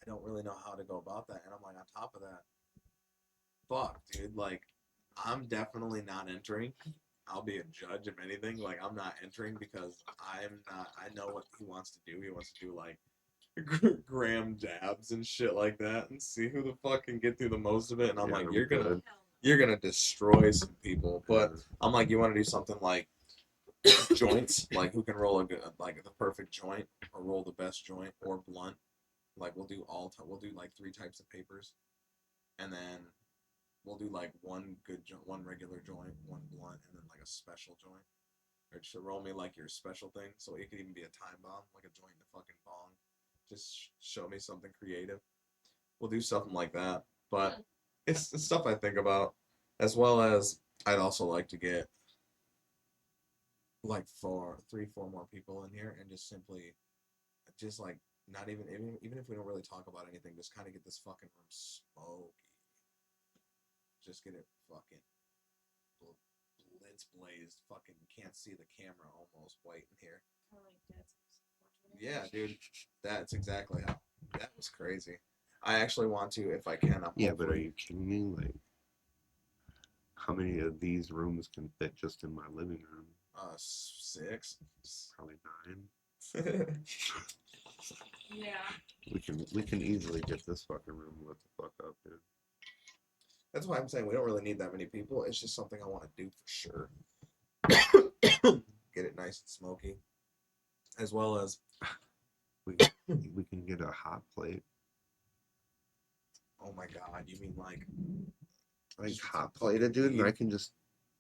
I don't really know how to go about that. And I'm like, on top of that, fuck, dude, like, I'm definitely not entering. I'll be a judge of anything. Like, I'm not entering because I'm not. I know what he wants to do. He wants to do like gram dabs and shit like that, and see who the fuck can get through the most of it. And I'm like, you're good. gonna destroy some people. But I'm like, you want to do something like joints, like who can roll like the perfect joint, or roll the best joint, or blunt. Like we'll do like 3 types of papers, and then we'll do like one regular joint, one blunt, and then like a special joint. Or just roll me like your special thing. So it could even be a time bomb, like a joint in a fucking bong. Just show me something creative. We'll do something like that. But it's stuff I think about, as well as I'd also like to get like 4 more people in here and just simply, just like not even if we don't really talk about anything, just kind of get this fucking room smoky. Just get it fucking blitz blazed. Fucking can't see the camera almost white in here. Yeah, dude, that's exactly how. That was crazy. I actually want to, if I can. Yeah, but are you kidding me? Like, how many of these rooms can fit just in my living room? 6. Probably 9. yeah. We can easily get this fucking room lit the fuck up, dude. That's why I'm saying we don't really need that many people. It's just something I want to do for sure. Get it nice and smoky, as well as We can get a hot plate. oh my god, you mean like Like hot plated, dude, and I can just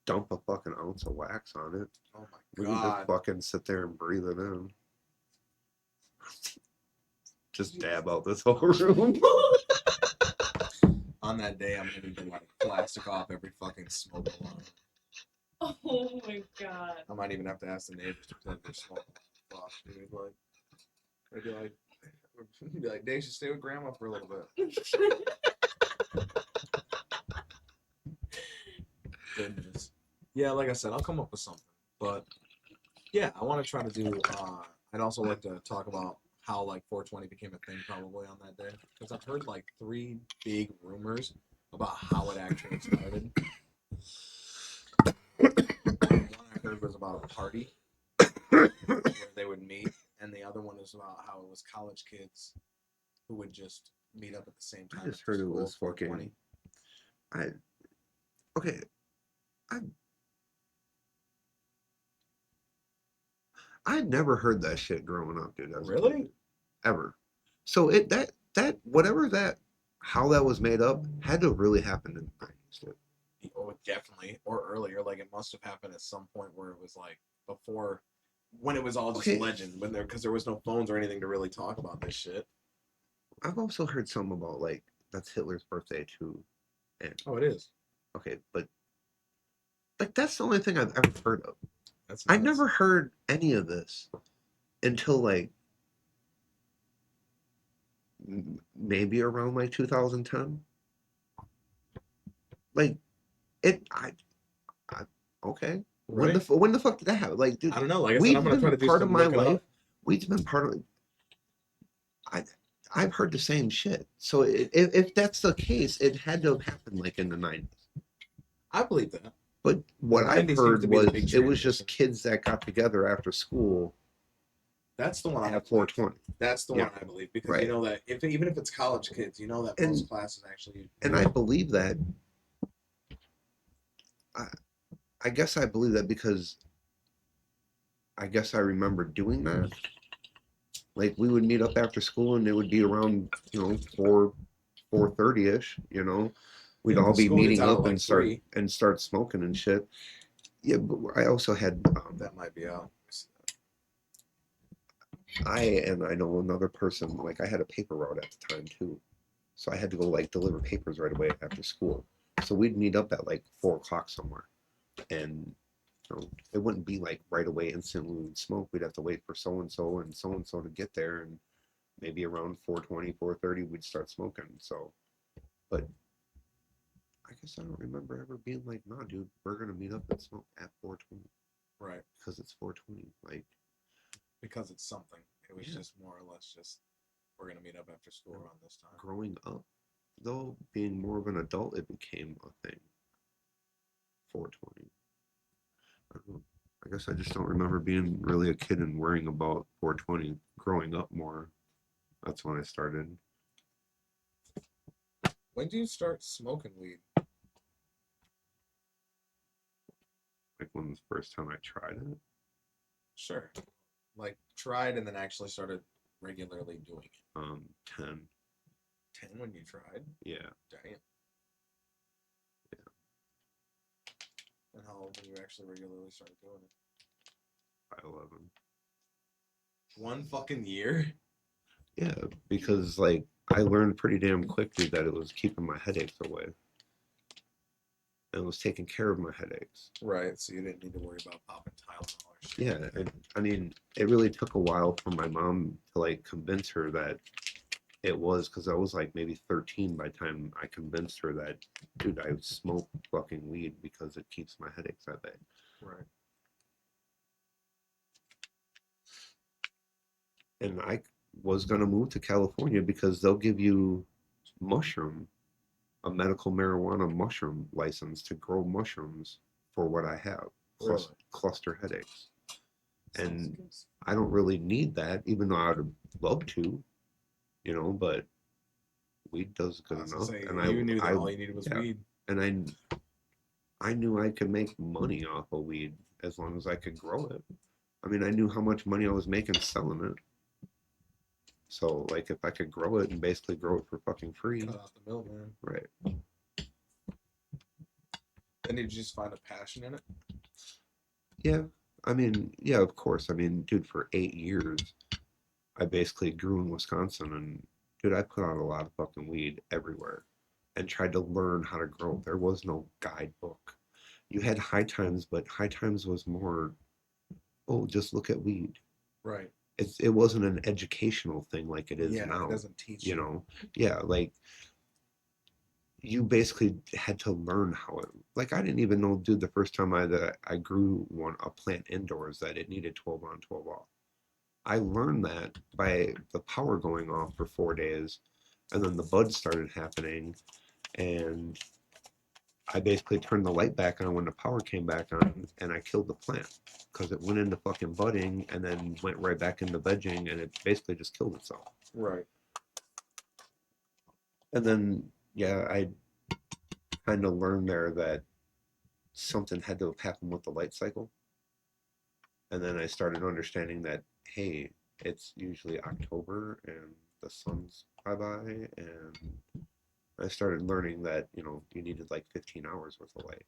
dump a fucking ounce of wax on it. oh my We can just god. fucking sit there and breathe it in. Just dab out this whole room. On that day, I'm gonna get like plastic off every fucking smoke alarm. Oh my god. I might even have to ask the neighbors to plug their smoke alarm off, dude. Like, I'd be like, Dave, should stay with grandma for a little bit. Goodness. Yeah, like I said, I'll come up with something. But yeah, I want to try to do. I'd also like to talk about how like 420 became a thing probably on that day, because I've heard like 3 big rumors about how it actually started. One I heard was about a party where they would meet, and the other one is about how it was college kids who would just meet up at the same I time. just after heard it school, was 420. fucking. Okay. I I never heard that shit growing up, dude. As a Really? kid, ever. So that whatever that how that was made up had to really happen in the 90s, dude. Oh, definitely, or earlier. Like it must have happened at some point where it was like before, when it was all just Okay. legend. When because there was no phones or anything to really talk about this shit. I've also heard some about like that's Hitler's birthday too, and Oh, it is. okay, but like that's the only thing I've ever heard of. That's I nuts. never heard any of this until like maybe around like 2010. Like it, I okay. Right? When the fuck did that happen? Like, I dude, don't know. Like I said, I'm weed's gonna try been to do part of some my looking life. up. Weed's been part of. I I've heard the same shit. So if that's the case, it had to have happened like in the 90s. I believe that. But The what I've 90s seems heard to be the was big it was transition. just kids that got together after school That's the one I at believe. 420. That's the Yeah, one I believe because you right. know that if even if it's college kids, you know that And most classes actually. and I believe that. I, I guess I believe that because I guess I remember doing that. Like we would meet up after school and it would be around, 4:30 ish, We'd Yeah, all because be school gets meeting out at up like and start 3. smoking and shit. Yeah, but I also had That might be out. I know another person, like I had a paper route at the time too. So I had to go like deliver papers right away after school. So we'd meet up at like 4 o'clock somewhere. And it wouldn't be like right away instantly we would smoke. We'd have to wait for so and so to get there, and maybe around 4:20, 4:30 we'd start smoking. So, but I guess I don't remember ever being like, nah, dude, we're gonna meet up and smoke at 4:20 Right. because it's 4:20. Like, Because it's something. It was yeah. just more or less just we're gonna meet up after school around this time. Growing up, though, being more of an adult, it became a thing. 4:20. I don't know. I guess I just don't remember being really a kid and worrying about 4:20. Growing up more, that's when I started. When do you start smoking weed? Like when the first time I tried it. Sure. Like tried and then actually started regularly doing it. 10. 10 when you tried? Yeah. Damn. Yeah. And how old when you actually regularly started doing it? By 11. One fucking year? Yeah, because like I learned pretty damn quickly that it was keeping my headaches away. And it was taking care of my headaches. Right, so you didn't need to worry about popping Tylenol or shit. Yeah, I mean, it really took a while for my mom to like convince her that it was because I was like maybe 13 by the time I convinced her that, dude, I smoke fucking weed because it keeps my headaches at bay. Right. And I was gonna move to California because they'll give you a medical marijuana mushroom license to grow mushrooms for what I have, Really? cluster headaches. Sounds And good. I don't really need that, even though I'd love to, but weed does I good was gonna enough. say, And you knew that all you needed was yeah, weed. and I knew I could make money off of weed as long as I could grow it. I mean, I knew how much money I was making selling it. So, like, if I could grow it and basically grow it for fucking free, Cut out the middleman. right? Then did you just find a passion in it? Yeah, I mean, yeah, of course. I mean, dude, for 8 years, I basically grew in Wisconsin, and dude, I put out a lot of fucking weed everywhere, and tried to learn how to grow. There was no guidebook. You had High Times, but High Times was more, oh, just look at weed. Right. It wasn't an educational thing like it is Yeah, now. it doesn't teach you. Yeah, like you basically had to learn how it. Like I didn't even know, dude, the first time I grew a plant indoors that it needed 12 on 12 off. I learned that by the power going off for 4 days, and then the buds started happening, and I basically turned the light back on when the power came back on, and I killed the plant because it went into fucking budding and then went right back into vegging, and it basically just killed itself. Right. And then, yeah, I kind of learned there that something had to have happened with the light cycle. And then I started understanding that, hey, it's usually October and the sun's bye-bye. And I started learning that, you needed like 15 hours worth of light.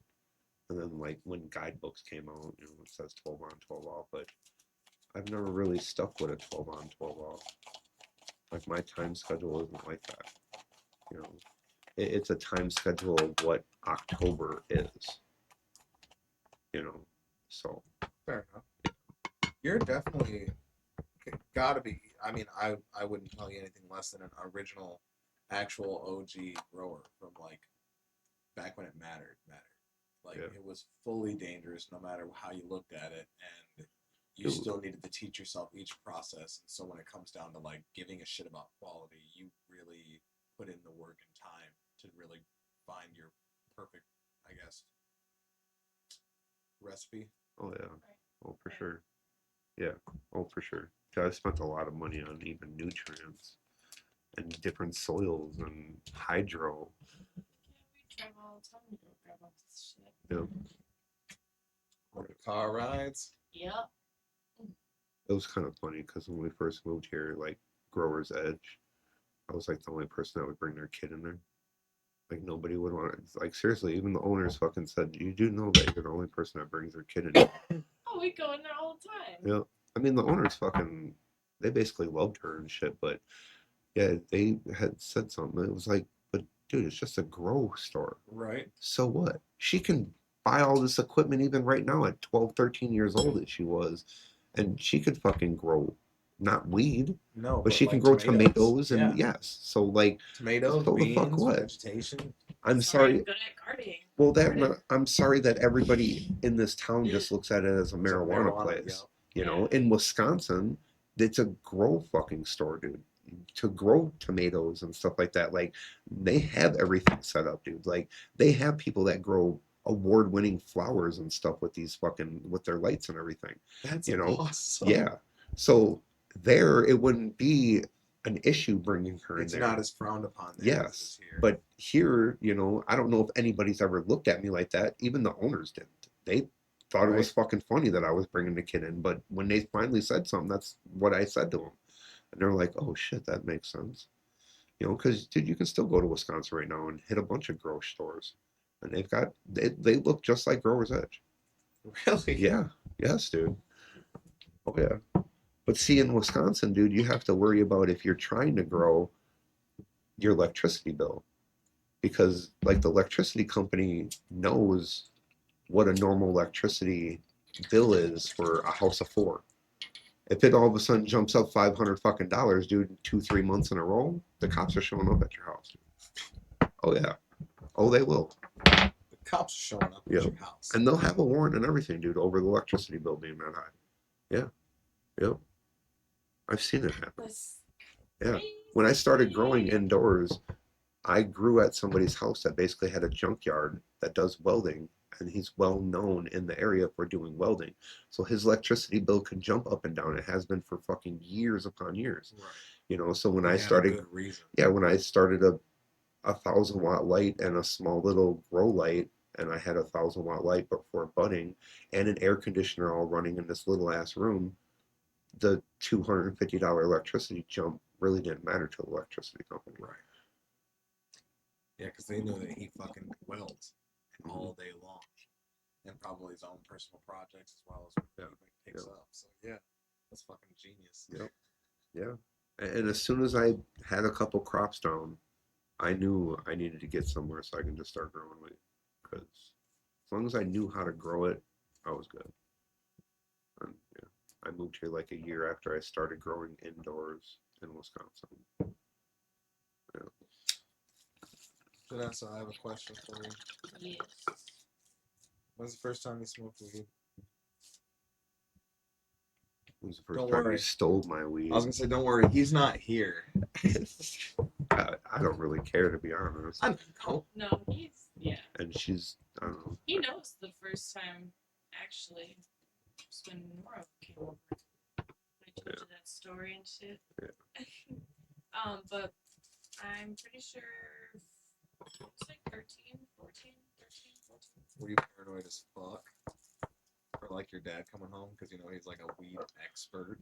And then, like, when guidebooks came out, it says 12 on, 12 off, but I've never really stuck with a 12 on, 12 off. Like, my time schedule isn't like that. You know, it's a time schedule of what October is, so. Fair enough. You're definitely gotta be. I mean, I wouldn't tell you anything less than an original, actual OG grower from like back when it mattered. Like Yeah. it was fully dangerous no matter how you looked at it, and you Dude. still needed to teach yourself each process. And so when it comes down to like giving a shit about quality, you really put in the work and time to really find your perfect, I guess, recipe. Oh, yeah. Oh, for sure. Yeah. Oh, for sure. I spent a lot of money on even nutrients and different soils and hydro. Yeah, we travel all the time to go grab all this shit. Yeah. Or the car rides. Yep. It was kind of funny because when we first moved here, like Grower's Edge, I was like the only person that would bring their kid in there. Like nobody would want it. Like seriously, even the owners fucking said, "You do know that you're the only person that brings their kid in here." Oh, we go in there all the time. Yeah. I mean, the owners fucking, they basically loved her and shit, but yeah, they had said something. It was like, but dude, it's just a grow store. Right. So what? She can buy all this equipment even right now at 12, 13 years old that she was, and she could fucking grow, not weed, No, but she can like grow tomatoes and Yeah. yes. So like, Tomatoes, so the fuck beans, what? vegetation. I'm Sorry, I'm sorry. good at gardening. Well, I'm sorry that everybody in this town just looks at it as a marijuana place. Yeah. In Wisconsin, it's a grow fucking store, dude. To grow tomatoes and stuff like that, like they have everything set up, dude. Like they have people that grow award-winning flowers and stuff with these fucking with their lights and everything. That's awesome. Yeah. So there, it wouldn't be an issue bringing her in It's there. not as frowned upon there as it Yes, is here. but here, I don't know if anybody's ever looked at me like that. Even the owners didn't. They thought it was fucking funny that I was bringing the kid in. But when they finally said something, that's what I said to them. And they're like, oh shit, that makes sense. Because dude, you can still go to Wisconsin right now and hit a bunch of grocery stores. And they look just like Grower's Edge. Really? Yeah. Yes, dude. Oh yeah. But see, in Wisconsin, dude, you have to worry about if you're trying to grow your electricity bill. Because like the electricity company knows what a normal electricity bill is for a house of four. If it all of a sudden jumps up $500 dude, 2-3 months in a row, the cops are showing up at your house. Oh yeah. Oh, they will. The cops are showing up at your house. And they'll have a warrant and everything, dude, over the electricity bill being that high. Yeah. Yep. I've seen it happen. Yeah. When I started growing indoors, I grew at somebody's house that basically had a junkyard that does welding, and he's well known in the area for doing welding. So his electricity bill could jump up and down. It has been for fucking years upon years. Right. So when They I had a started, good reason. yeah, when I started a 1,000-watt light and a small little grow light, and I had a 1,000-watt light, but for budding, and an air conditioner all running in this little ass room, the $250 electricity jump really didn't matter to the electricity company. Right. Yeah, because they knew that he fucking welds all day long, and probably his own personal projects as well as what he picks up. So yeah, that's fucking genius. Yep. Yeah. And as soon as I had a couple crops down, I knew I needed to get somewhere so I can just start growing wheat. Because as long as I knew how to grow it, I was good. And yeah, I moved here like a year after I started growing indoors in Wisconsin. Yeah. Vanessa, I have a question for you. Yes. When's the first time you smoked weed? When was the first time you stole my weed? I was gonna say, don't worry, he's not here. I don't really care, to be honest. I don't. No, yeah. And she's, I don't know. He knows the first time, actually, was when Nora came over. I told you that story and shit. Yeah. But I'm pretty sure it's like 13, 14, 13, 14. Were you paranoid as fuck? Or like your dad coming home because you know he's like a weed expert.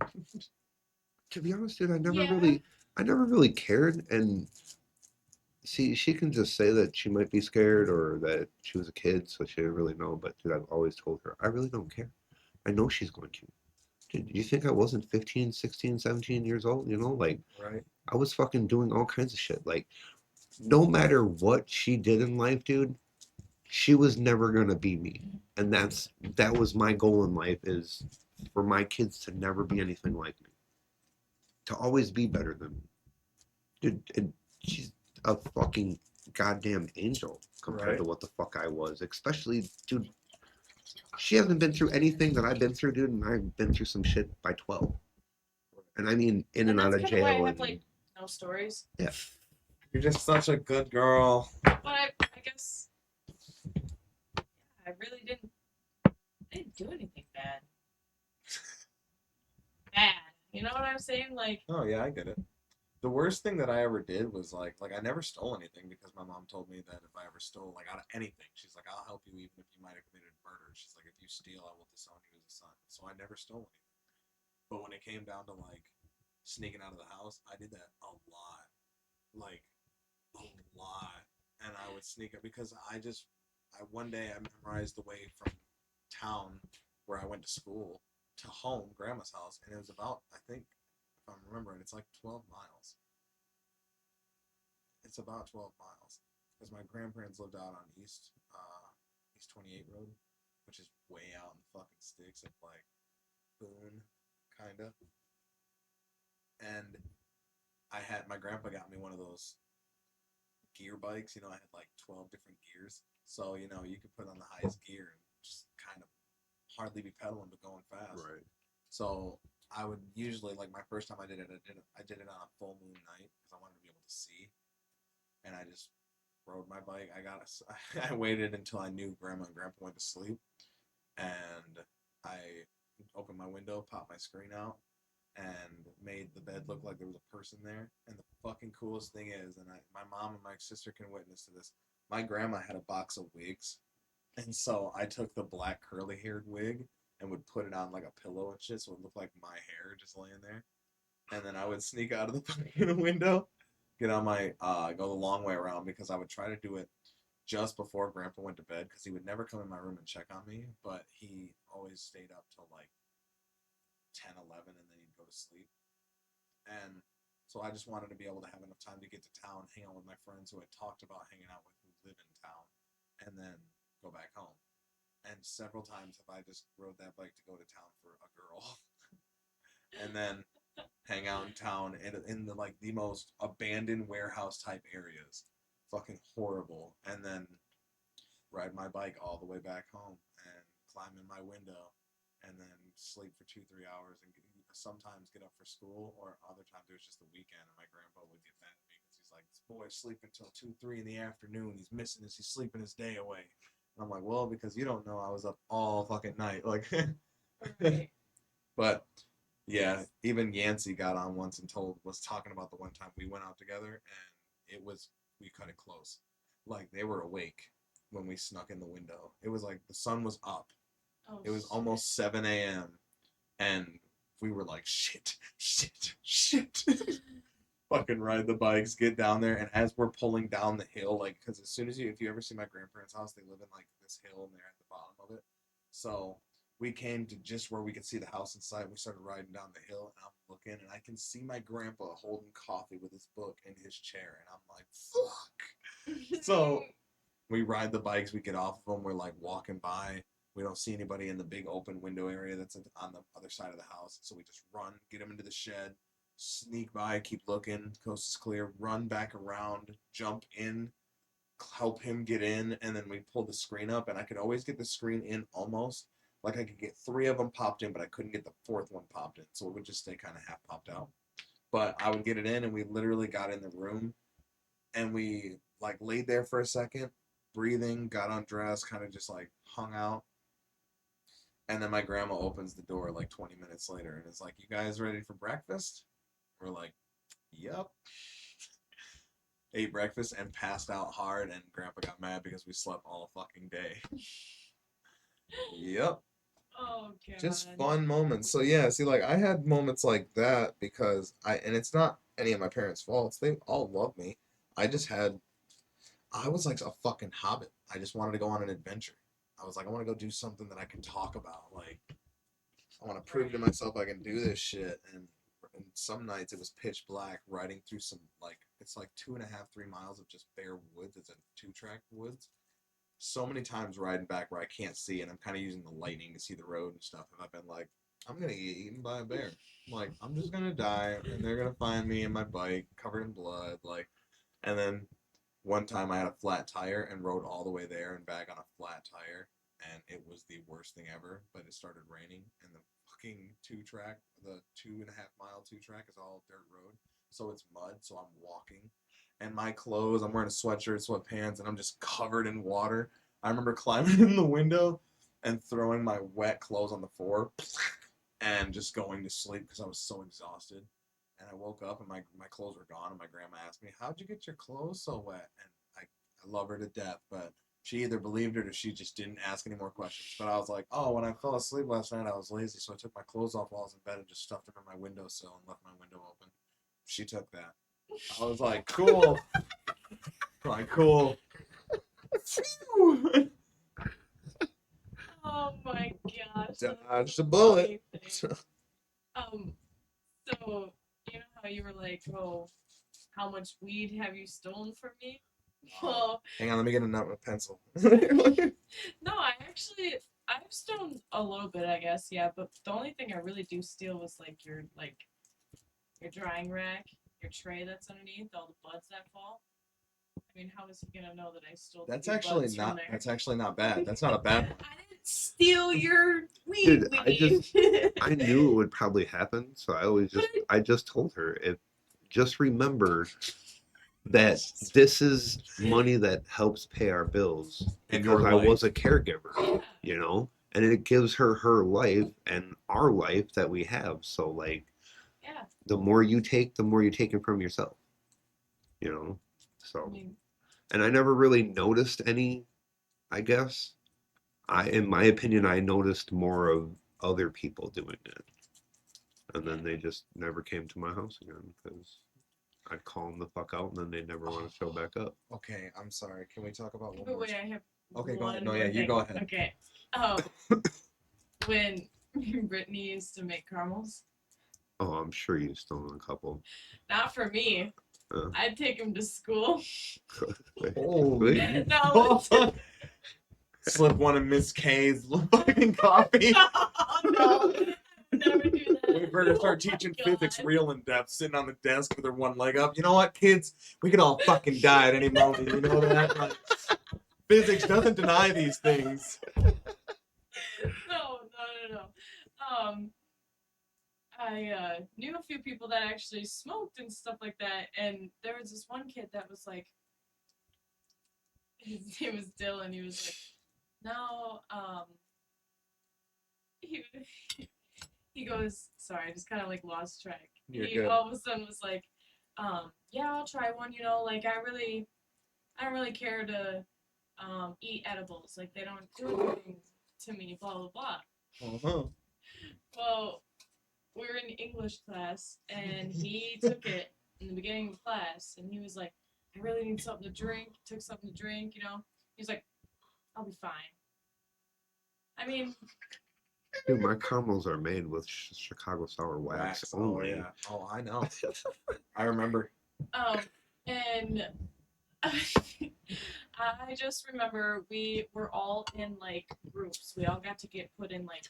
To be honest, dude, Yeah. I never really cared. And see, she can just say that she might be scared or that she was a kid, so she didn't really know. But dude, I've always told her, I really don't care. I know she's going to. Dude, you think I wasn't 15, 16, 17 years old? You know, like Right. I was fucking doing all kinds of shit. Like, no matter what she did in life, dude, she was never gonna be me. And that was my goal in life is for my kids to never be anything like me. To always be better than me. Dude, and she's a fucking goddamn angel compared Right. to what the fuck I was. Especially, dude, she hasn't been through anything that I've been through, dude, and I've been through some shit by 12. And I mean in And and out that's of kind of why I jail have and like no stories. yeah. You're just such a good girl. But I guess I really didn't do anything bad. Bad. You know what I'm saying? Like, Oh yeah, I get it. The worst thing that I ever did was like I never stole anything because my mom told me that if I ever stole like out of anything, she's like, I'll help you even if you might have committed murder. She's like, if you steal, I will disown you as a son. So I never stole anything. But when it came down to like sneaking out of the house, I did that a lot. Like a lot. And I would sneak it because I one day I memorized the way from town where I went to school to home, grandma's house, and it was about I think if I'm remembering, it's like 12 miles. It's about 12 miles because my grandparents lived out on East 28 Road, which is way out in the fucking sticks of like Boone, kinda. And I had my grandpa got me one of those gear bikes. You know, I had like 12 different gears, so you know you could put on the highest gear and just kind of hardly be pedaling but going fast. Right. So I would usually like my first time I did it on a full moon night because I wanted to be able to see, and I just rode my bike. I waited until I knew Grandma and Grandpa went to sleep, and I opened my window, popped my screen out, and made the bed look like there was a person there. And the fucking coolest thing is, my mom and my sister can witness to this. My grandma had a box of wigs, and so I took the black curly haired wig and would put it on like a pillow and shit, so it looked like my hair just laying there. And then I would sneak out of the fucking window, get on my go the long way around because I would try to do it just before Grandpa went to bed because he would never come in my room and check on me, but he always stayed up till like 10, 11, and then he'd go to sleep. And so I just wanted to be able to have enough time to get to town, hang out with my friends who I talked about hanging out with who live in town, and then go back home. And several times have I just rode that bike to go to town for a girl, and then hang out in town in the like the most abandoned warehouse type areas, fucking horrible. And then ride my bike all the way back home and climb in my window and then sleep for 2 3 hours and sometimes get up for school or other times it was just the weekend and my grandpa would get mad at me because he's like this boy's sleeping until 2 3 in the afternoon, he's missing this, he's sleeping his day away. And I'm like, well, because you don't know I was up all fucking night like right. but yeah, even Yancey got on once and was talking about the one time we went out together and we cut it close. Like they were awake when we snuck in the window. It was like the sun was up. Oh, It was shit. almost 7 a.m. and we were like, shit, shit, shit. Fucking ride the bikes, get down there, and as we're pulling down the hill, like, because as soon as if you ever see my grandparents' house, they live in like this hill and they're at the bottom of it. So we came to just where we could see the house inside. We started riding down the hill, and I'm looking, and I can see my grandpa holding coffee with his book in his chair, and I'm like, fuck. So we ride the bikes, we get off of them, we're like walking by. We don't see anybody in the big open window area that's on the other side of the house. So we just run, get them into the shed, sneak by, keep looking, coast is clear, run back around, jump in, help him get in, and then we pull the screen up, and I could always get the screen in almost. Like I could get three of them popped in, but I couldn't get the fourth one popped in, so it would just stay kind of half popped out. But I would get it in, and we literally got in the room, and we like laid there for a second, breathing, got undressed, kind of just like hung out, and then my grandma opens the door like 20 minutes later, and it's like, "You guys ready for breakfast?" We're like, "Yep." ate breakfast, and passed out hard, and Grandpa got mad because we slept all fucking day. Yep. Oh god. Just fun moments. So yeah, see, like I had moments like that because and it's not any of my parents' faults. They all love me. I just had, I was like a fucking hobbit. I just wanted to go on an adventure. I was like, I want to go do something that I can talk about. Like, I want to prove to myself I can do this shit. And some nights it was pitch black, riding through some like it's like 2.5, 3 miles of just bare woods. It's a 2-track woods. So many times riding back where I can't see, and I'm kind of using the lighting to see the road and stuff. And I've been like, I'm gonna get eaten by a bear. I'm like, I'm just gonna die, and they're gonna find me and my bike covered in blood. Like, and then one time I had a flat tire and rode all the way there and back on a flat tire, and it was the worst thing ever. But it started raining, and the fucking 2-track, the 2.5 mile 2-track is all dirt road, so it's mud. So I'm walking, and my clothes, I'm wearing a sweatshirt, sweatpants, and I'm just covered in water. I remember climbing in the window and throwing my wet clothes on the floor and just going to sleep because I was so exhausted. And I woke up and my clothes were gone. And my grandma asked me, "How'd you get your clothes so wet?" And I love her to death, but she either believed it or she just didn't ask any more questions. But I was like, "Oh, when I fell asleep last night, I was lazy, so I took my clothes off while I was in bed and just stuffed them in my windowsill and left my window open." She took that. I was like, "Cool." Like, cool. Oh my gosh. Dodged a bullet. Um, so you know how you were like, oh, how much weed have you stolen from me? Well, Hang on, let me get a pencil. no, I've stolen a little bit, I guess, yeah. But the only thing I really do steal was your drying rack, your tray that's underneath, all the buds that fall. I mean, how is he gonna know that I stole? That's the actually buds from not. there? That's actually not bad. That's not a bad one. I didn't steal your weed. Dude, weed. I knew it would probably happen, so I just told her, if just remember that this is money that helps pay our bills In because your I was a life. caregiver, Yeah. you know, and it gives her life and our life that we have. So like, Yeah. the more you take, the more you're taking from yourself, you know. I So, mean, and I never really noticed any. I guess in my opinion, I noticed more of other people doing it, and then they just never came to my house again because I'd call them the fuck out, and then they'd never want to show back up. Okay, I'm sorry. Can we talk about one but more? wait, I have Okay, go ahead. one No, more yeah, you thing. go ahead. Okay. When Brittany used to make caramels, Oh, I'm sure you've stolen a couple. not for me. Uh, I'd take them to school. Holy No, fuck. Slip one of Miss K's fucking coffee. no, I would never do that. Wait for her to start Oh my teaching God. physics real in depth, sitting on the desk with her one leg up. You know what, kids? We could all fucking die at any moment. You know that? Like, physics doesn't deny these things. No. I knew a few people that actually smoked and stuff like that, and there was this one kid that was like, his name was Dylan. He was like, no, he he goes, sorry, I just kind of like lost track. You're He good. all of a sudden was like, yeah, I'll try one. You know, like I don't really care to eat edibles. Like they don't do anything to me. Blah blah blah. Uh-huh. Well, we were in English class, and he took it in the beginning of class, and he was like, I really need something to drink. He took something to drink. You know, he's like, I'll be fine. I mean, Dude, my caramels are made with Chicago sour wax Oh, only. yeah. Oh, I know. I remember. And I just remember we were all in like groups. We all got to get put in like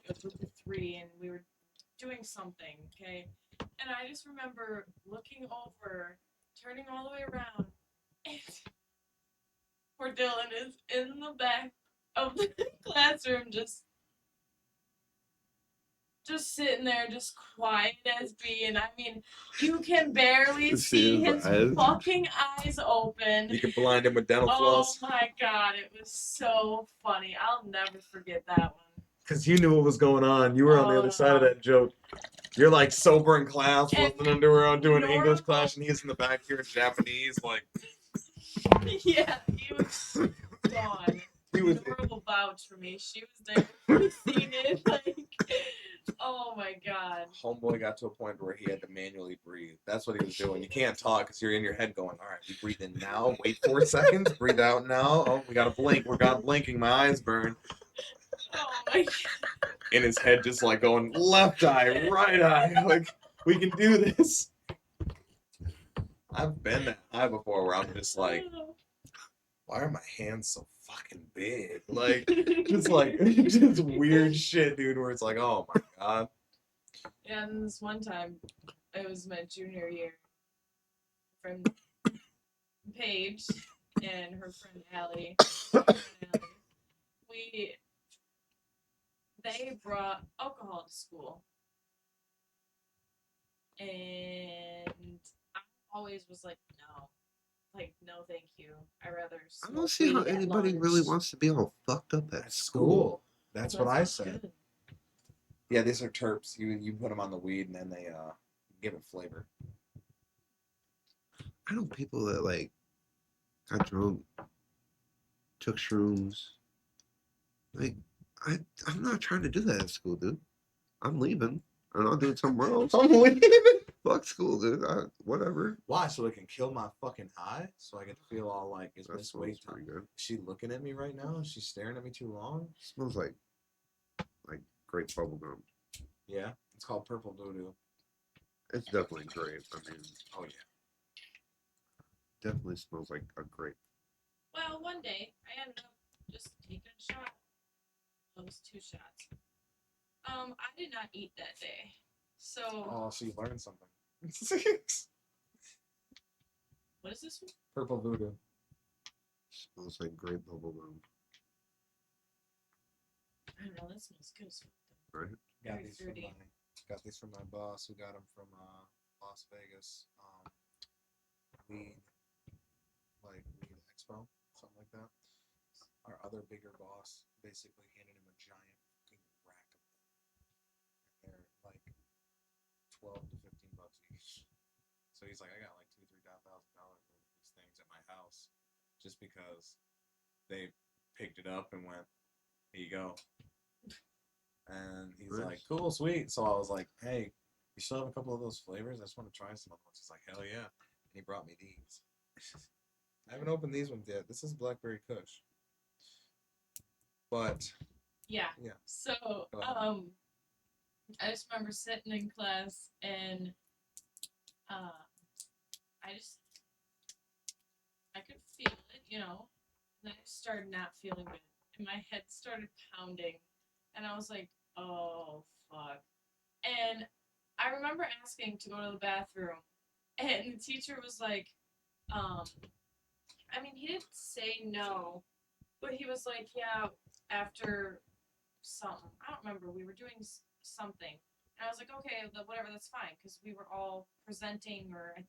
a group of 3, and we were doing something, okay? And I just remember looking over, turning all the way around, and poor Dylan is in the back of the classroom, just sitting there, just quiet as being. I mean, you can barely see his fucking eyes open. You can blind him with dental Oh floss. my god, it was so funny. I'll never forget that one. because you knew what was going on. You were on the other side of that joke. You're like sober in class, And flipping underwear on, doing English normal- class, and he's in the back here in Japanese, like. Yeah, he was gone. He was. Nora will vouch for me. She was there. We've seen it. Like, oh my god. Homeboy got to a point where he had to manually breathe. That's what he was doing. You can't talk because you're in your head going, all right, we breathe in now, wait 4 seconds, breathe out now. Oh, we got to blink. We're got blinking. My eyes burn. Oh my god. In his head, just like going left eye, right eye. Like, we can do this. I've been that high before where I'm just like, why are my hands so fucking big? Like, just weird shit, dude, where it's like, oh my god. Yeah, and this one time, it was my junior year. Friend Paige and her friend Allie. They brought alcohol to school. And I always was like, no. Like, no, thank you. I rather I smoke don't see how weed at anybody lunch. really wants to be all fucked up at At school. school. That's That what I sounds said. good. Yeah, these are terps. You put them on the weed and then they give it flavor. I know people that like got drunk, took shrooms. Like, I'm not trying to do that at school, dude. I'm leaving, and I'll do it somewhere else. I'm leaving. Fuck school, dude. Whatever. Why? So it can kill my fucking high? So I can feel all like, is That this smells wait pretty time? good. Is she looking at me right now? Is she staring at me too long? Smells like grape bubble gum. Yeah. It's called purple voodoo. It's definitely grape. I mean, Oh yeah. definitely smells like a grape. Well, one day, I ended up just taking a shot. It was 2 shots. I did not eat that day. So, Oh, so you learned something. what is this one? Purple voodoo. Smells like grape bubble gum, I don't know, that smells good as fuck, though. right? Got Very these fruity. from my boss who got them from Las Vegas. Weed expo, something like that. Our other bigger boss basically handed him a giant fucking rack of them. And they're like $12 to $15 each. So he's like, I got like $2,000 to $3,000 worth of these things at my house, just because they picked it up and went, here you go. And he's Nice. like, cool, sweet. So I was like, hey, you still have a couple of those flavors? I just want to try some of them. He's like, hell yeah. And he brought me these. I haven't opened these ones yet. This is Blackberry Kush. But Yeah. yeah. So, Go ahead. I just remember sitting in class and I could feel it, you know, and then I started not feeling good, and my head started pounding, and I was like, oh fuck. And I remember asking to go to the bathroom, and the teacher was like, I mean, he didn't say no, but he was like, yeah, after something. I don't remember. We were doing something. And I was like, okay, whatever, that's fine, because we were all presenting, or I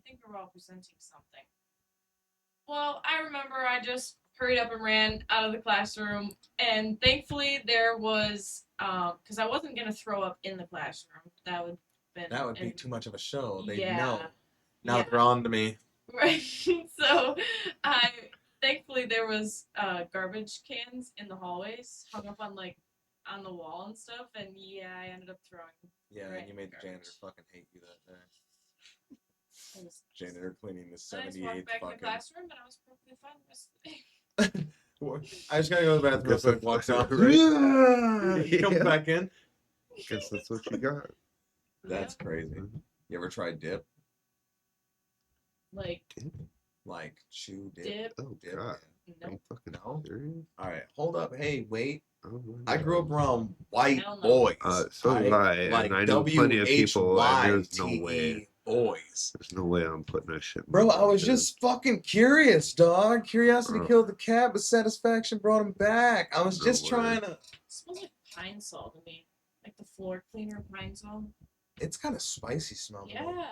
think we were all presenting something. Well, I remember I just hurried up and ran out of the classroom, and thankfully there was, because I wasn't gonna throw up in the classroom. That would be too much of a show. They yeah, know. Now yeah. they're on to me. Right. So, I thankfully there was garbage cans in the hallways hung up on the wall and stuff, and yeah, I ended up throwing. Yeah, right and you made the garbage. janitor fucking hate you that day. It was- Janitor cleaning the Then I just 78th walked back in the fucking. classroom, and I was perfectly fine the rest of the day. I just gotta go to the bathroom real Guess quick. that's Walks what- out. right? Yeah. Comes Yeah. back in. Guess that's what you got. That's crazy. You ever tried dip? Like Like chew dip? dip. Oh Dip? God. Are No. you fucking No? serious? All right, hold up. Hey, wait. Oh my I grew up God. around white Hell no. boys. So did I, Like and I know plenty of people, and there's no WHYTE way. boys. There's no way I'm putting that shit. in Bro, my I mouth, was dude. just fucking curious, dog. Curiosity Bro. killed the cat, but satisfaction brought him back. I was No just way. trying to. It smells like pine sol to me, like the floor cleaner pine sol. It's kind of spicy smell. Yeah,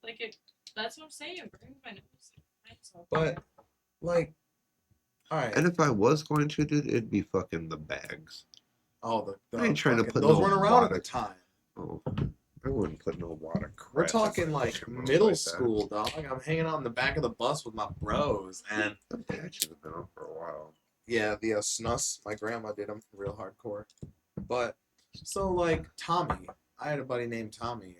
like it. That's what I'm saying. Bring my nose like pine sol. But, like, all right. And if I was going to, dude, it'd be fucking the bags. Oh, I ain't trying to fucking, put those no weren't around at water. the time. Oh, I wouldn't put no water crap. We're in talking my like fucking mouth middle like that. school, dog. I'm hanging out in the back of the bus with my bros, and Them patches have been on for a while. yeah, the snus. My grandma did them real hardcore. But so like Tommy, I had a buddy named Tommy.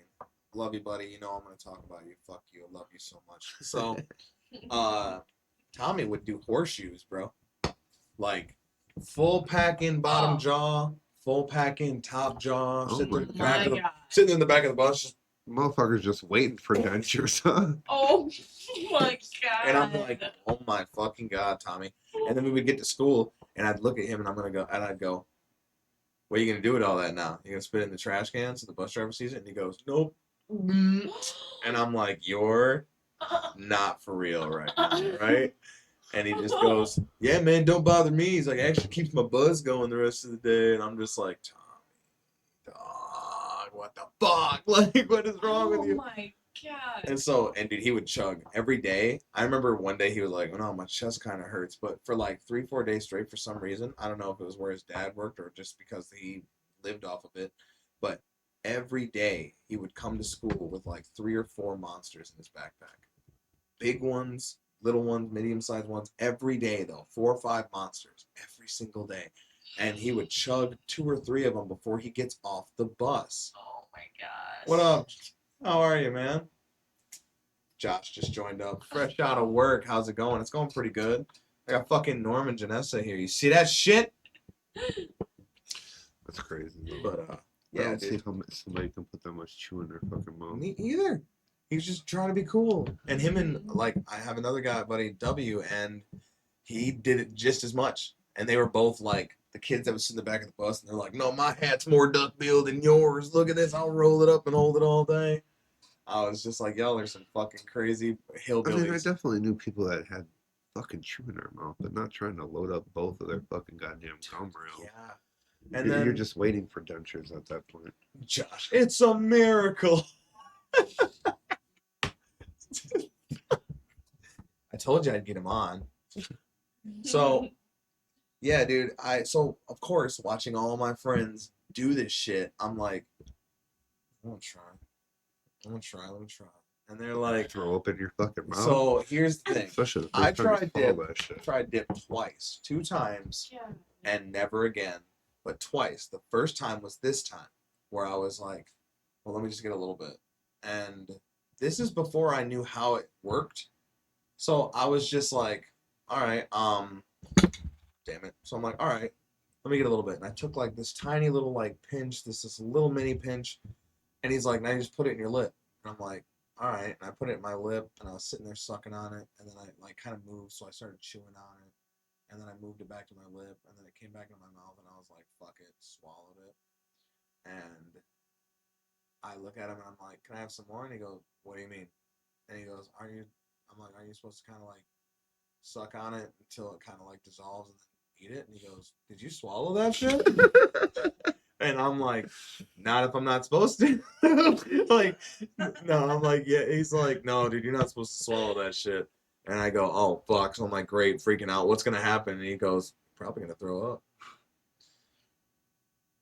Love you, buddy. You know I'm gonna talk about you. Fuck you. I love you so much. So, Tommy would do horseshoes, bro. Like full pack in bottom Oh. jaw, full pack in top jaw. Oh Sitting in the my back My of the God. sitting in the back of the bus, just, Motherfuckers just waiting for dentures, huh? Oh my God. and I'm like, oh my fucking god, Tommy. And then we would get to school, and I'd look at him, and I'd go, what are you gonna do with all that now? You gonna spit it in the trash can so the bus driver sees it? And he goes, nope. And I'm like, you're not for real right now, right? And he just goes, yeah, man, don't bother me. He's like, actually keeps my buzz going the rest of the day. And I'm just like, Tommy, dog, what the fuck? Like, what is wrong with you? Oh my God. And so, and dude, he would chug every day. I remember one day he was like, oh, no, my chest kind of hurts. But for like 3, 4 days straight, for some reason, I don't know if it was where his dad worked or just because he lived off of it. But every day he would come to school with like 3 or 4 monsters in his backpack. Big ones, little ones, medium-sized ones. Every day, though, 4 or 5 monsters every single day. And he would chug 2 or 3 of them before he gets off the bus. Oh my gosh. What up? How are you, man? Josh just joined up. Fresh out of work. How's it going? It's going pretty good. I got fucking Norm and Janessa here. You see that shit? That's crazy. But I yeah, don't see dude. how somebody can put that much chew in their fucking mouth. Me either. He's just trying to be cool. And him and like I have another guy, buddy W, and he did it just as much. And they were both like the kids that would sit in the back of the bus, and they're like, "No, my hat's more duck-billed than yours. Look at this. I'll roll it up and hold it all day." I was just like, "Y'all are some fucking crazy I mean, I hillbillies." definitely knew people that had fucking chew in their mouth, but not trying to load up both of their fucking goddamn gum rails. Yeah. And You're then just waiting for dentures at that point. Josh, it's a miracle. I told you I'd get him on. So, yeah, dude. So of course, watching all my friends do this shit, I'm like, I'm gonna try. Let me try. And they're like, Throw up in your fucking mouth. so here's the thing. Especially the I first time you tried swallow dip. that shit. Tried dip twice, 2 times, Yeah. and never again. But twice. The first time was this time, where I was like, well, let me just get a little bit. And this is before I knew how it worked. So I was just like, all right, damn it. So I'm like, all right, let me get a little bit. And I took like this tiny little like pinch, this little mini pinch, and he's like, now you just put it in your lip. And I'm like, all right. And I put it in my lip, and I was sitting there sucking on it, and then I like kind of moved, so I started chewing on it, and then I moved it back to my lip, and then it came back in my mouth, and I was like, fuck it, swallowed it. And I look at him, and I'm like, can I have some more? And he goes, what do you mean? And he goes, aren't you? I'm like, aren't you supposed to kind of like suck on it until it kind of like dissolves and then eat it? And he goes, did you swallow that shit? And I'm like, not if I'm not supposed to. Like, no, I'm like, yeah. He's like, no, dude, you're not supposed to swallow that shit. And I go, oh, fuck. So I'm like, great, freaking out. What's going to happen? And he goes, probably going to throw up.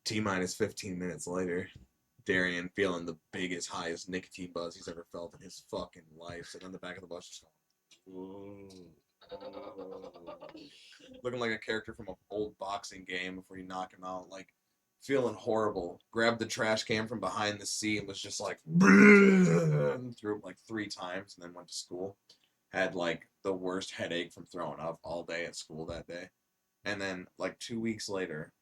T-minus 15 minutes later, Darian feeling the biggest, highest nicotine buzz he's ever felt in his fucking life. Sitting on the back of the bus just going, looking like a character from an old boxing game before you knock him out, like feeling horrible. Grabbed the trash can from behind the seat and was just like, threw it like 3 times, and then went to school. Had like the worst headache from throwing up all day at school that day. And then like 2 weeks later,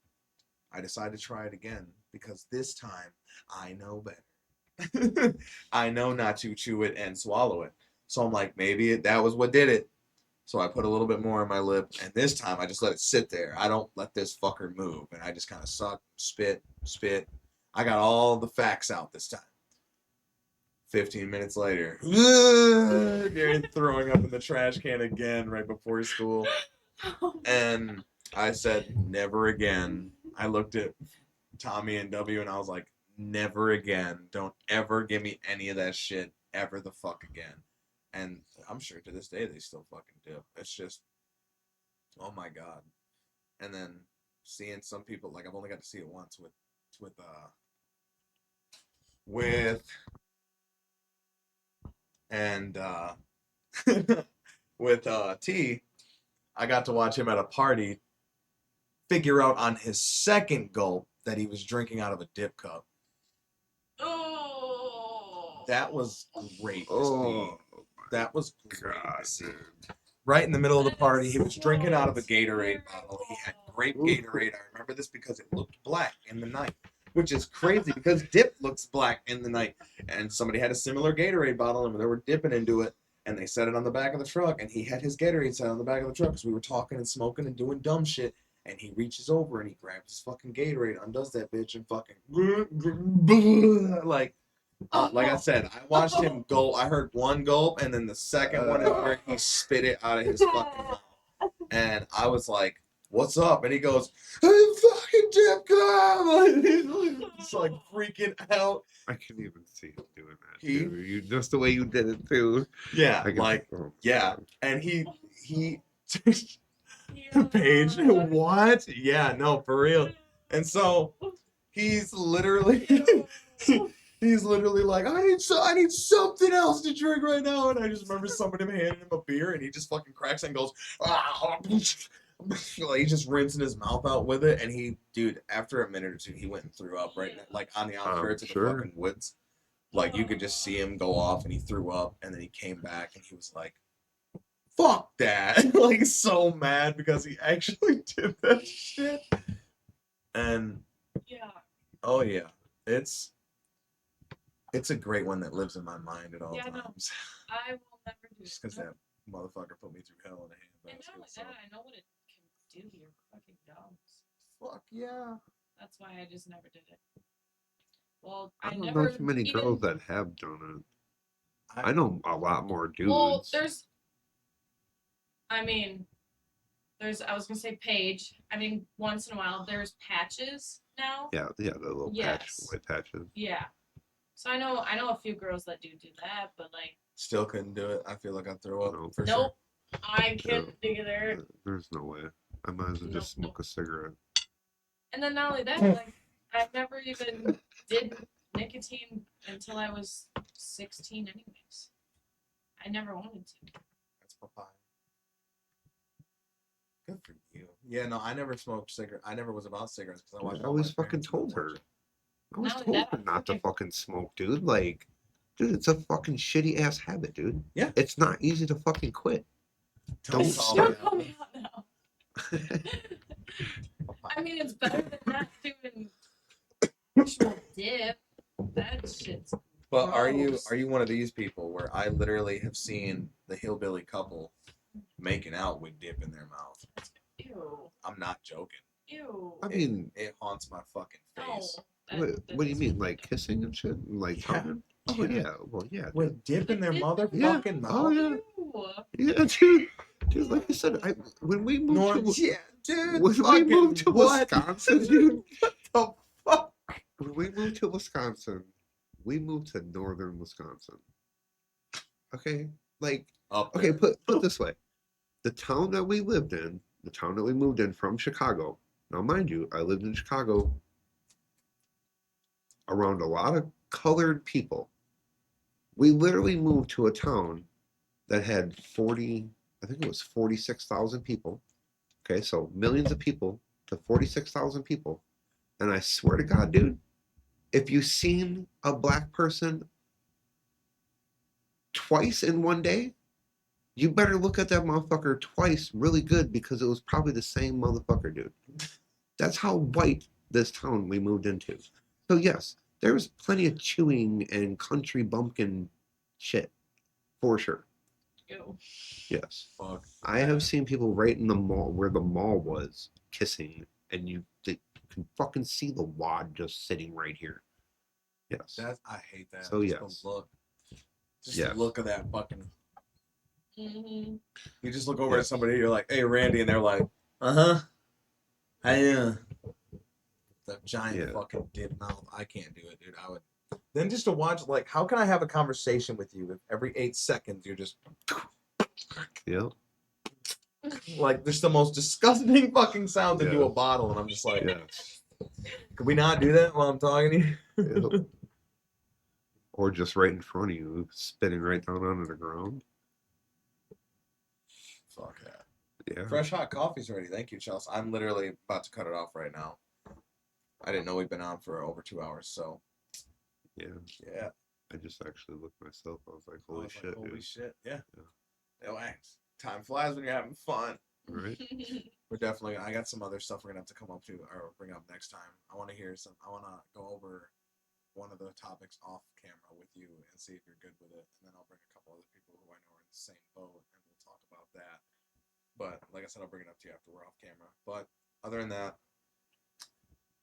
I decided to try it again because this time I know better. I know not to chew it and swallow it. So I'm like, maybe that was what did it. So I put a little bit more in my lip, and this time I just let it sit there. I don't let this fucker move, and I just kind of suck, spit, spit. I got all the facts out this time. 15 minutes later, Darren throwing up in the trash can again right before school. And I said, never again. I looked at Tommy and W, and I was like, never again. Don't ever give me any of that shit ever the fuck again. And I'm sure to this day they still fucking do. It's just, oh my god. And then seeing some people, like I've only got to see it once with and with T. I got to watch him at a party figure out on his second gulp that he was drinking out of a dip cup. Oh. That was great to see. Oh, That was great God, to see. man. Right in the middle of the That party, is he was so drinking out of a Gatorade bottle. He had grape Ooh. Gatorade. I remember this because it looked black in the night, which is crazy because dip looks black in the night. And somebody had a similar Gatorade bottle and they were dipping into it, and they set it on the back of the truck, and he had his Gatorade set on the back of the truck because we were talking and smoking and doing dumb shit. And he reaches over and he grabs his fucking Gatorade, undoes that bitch, and fucking like I said, I watched him go. I heard one gulp, and then the second one is where he spit it out of his fucking mouth. And I was like, "What's up?" And he goes, "Hey, fucking dip club!" He's like freaking out. I can't even see him doing that. He- Dude. You just the way you did it too. Yeah, I can, like oh, yeah, God. and he Yeah. Paige, what? Yeah, no, for real. And so he's literally he's literally like, I need something else to drink right now. And I just remember somebody handing him a beer, and he just fucking cracks and goes, ah. Like, he's just rinsing his mouth out with it. And dude, after a minute or two, he went and threw up right now, like on the outskirts of the sure. fucking woods. Like you could just see him go off, and he threw up, and then he came back, and he was like, fuck that. Like so mad because he actually did that shit. And Yeah. oh yeah, it's a great one that lives in my mind at all Yeah, no. times. I will never do Just it. because that motherfucker put me through hell in a And not only handbasket. that, I know what it can do to your fucking gums. Fuck yeah. That's why I just never did it. Well, I don't never know too many even, girls that have done it. I know a lot more dudes. Well, I was gonna say Paige. I mean, once in a while, there's patches now. yeah, the little Yes. white patches. Yeah. So I know a few girls that do that, but like, Still couldn't do it. I feel like I'd throw up Nope. for nope, I couldn't either. There's no way. I might as well just Nope, smoke a cigarette. And then not only that, like, I've never even did nicotine until I was 16 anyways. I never wanted to. sure. That's papaya. Good for you. Yeah, no, I never smoked cigarettes. I never was about cigarettes because I watched. I all my always fucking parents when I was told her. watching. I always Not only told that, her not to fucking- fucking smoke, dude. Like, dude, it's a fucking shitty ass habit, dude. Yeah. It's not easy to fucking quit. Don't It's stop. still coming out now. I mean, it's better than not doing actual dip. That shit's. But are you gross. one of these people where I literally have seen the hillbilly couple making out with dip in their mouth? Ew. I'm not joking. Ew. I mean, it haunts my fucking No. face. what do you mean, like kissing and shit, like Yeah. tonguing? Oh yeah, well yeah. Dude. With dip in their Yeah. motherfucking mouth? Oh yeah, Ew. yeah, dude. Dude, like I said, when we moved to Yeah, dude. when we fucking moved to what? Wisconsin, dude. What the fuck? When we moved to Wisconsin, we moved to northern Wisconsin. Okay, like Up okay, there. put this way, the town that we lived in, the town that we moved in from Chicago. Now, mind you, I lived in Chicago around a lot of colored people. We literally moved to a town that had 40, I think it was 46,000 people. Okay, so millions of people to 46,000 people. And I swear to God, dude, if you've seen a black person twice in one day, you better look at that motherfucker twice really good because it was probably the same motherfucker, dude. That's how white this town we moved into. So yes, there was plenty of chewing and country bumpkin shit, for sure. Ew. Yes. Fuck. I have seen people right in the mall where the mall was kissing, and they can fucking see the wad just sitting right here. Yes. I hate that. So, Just yes. the look. Just Yes. the look of that fucking. Mm-hmm. You just look over Yes. at somebody, you're like, "Hey, Randy," and they're like, "Uh-huh. Hey, the giant fucking dip mouth. I can't do it, dude. I would. Then just to watch, like, how can I have a conversation with you if every 8 seconds you're just Yep. Like, there's the most disgusting fucking sounds into a Yes. bottle, and I'm just like, Yes. could we not do that while I'm talking to you? Yep. Or just right in front of you, spinning right down onto the ground. Fuck that. Yeah. Fresh hot coffee's ready. Thank you, Chelsea. I'm literally about to cut it off right now. I didn't know we'd been on for over 2 hours, so Yeah. yeah. I just actually looked myself. I was like, I holy was like, shit, holy dude. shit. Yeah. Yeah. Relax. Time flies when you're having fun. Right? We're definitely. I got some other stuff we're gonna have to come up to or bring up next time. I want to hear some. I want to go over one of the topics off camera with you and see if you're good with it, and then I'll bring a couple other people who I know are in the same boat, and we'll talk about that. But like I said, I'll bring it up to you after we're off camera. But other than that,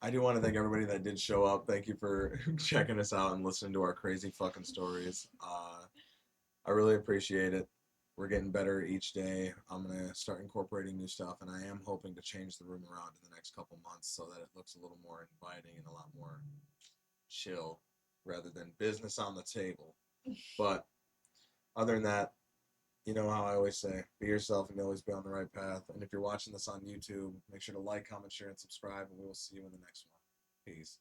I do want to thank everybody that did show up. Thank you for checking us out and listening to our crazy fucking stories. I really appreciate it. We're getting better each day. I'm gonna start incorporating new stuff, and I am hoping to change the room around in the next couple months so that it looks a little more inviting and a lot more chill, rather than business on the table. But other than that, you know how I always say, be yourself and you'll always be on the right path. And if you're watching this on YouTube, make sure to like, comment, share, and subscribe, and we will see you in the next one. Peace.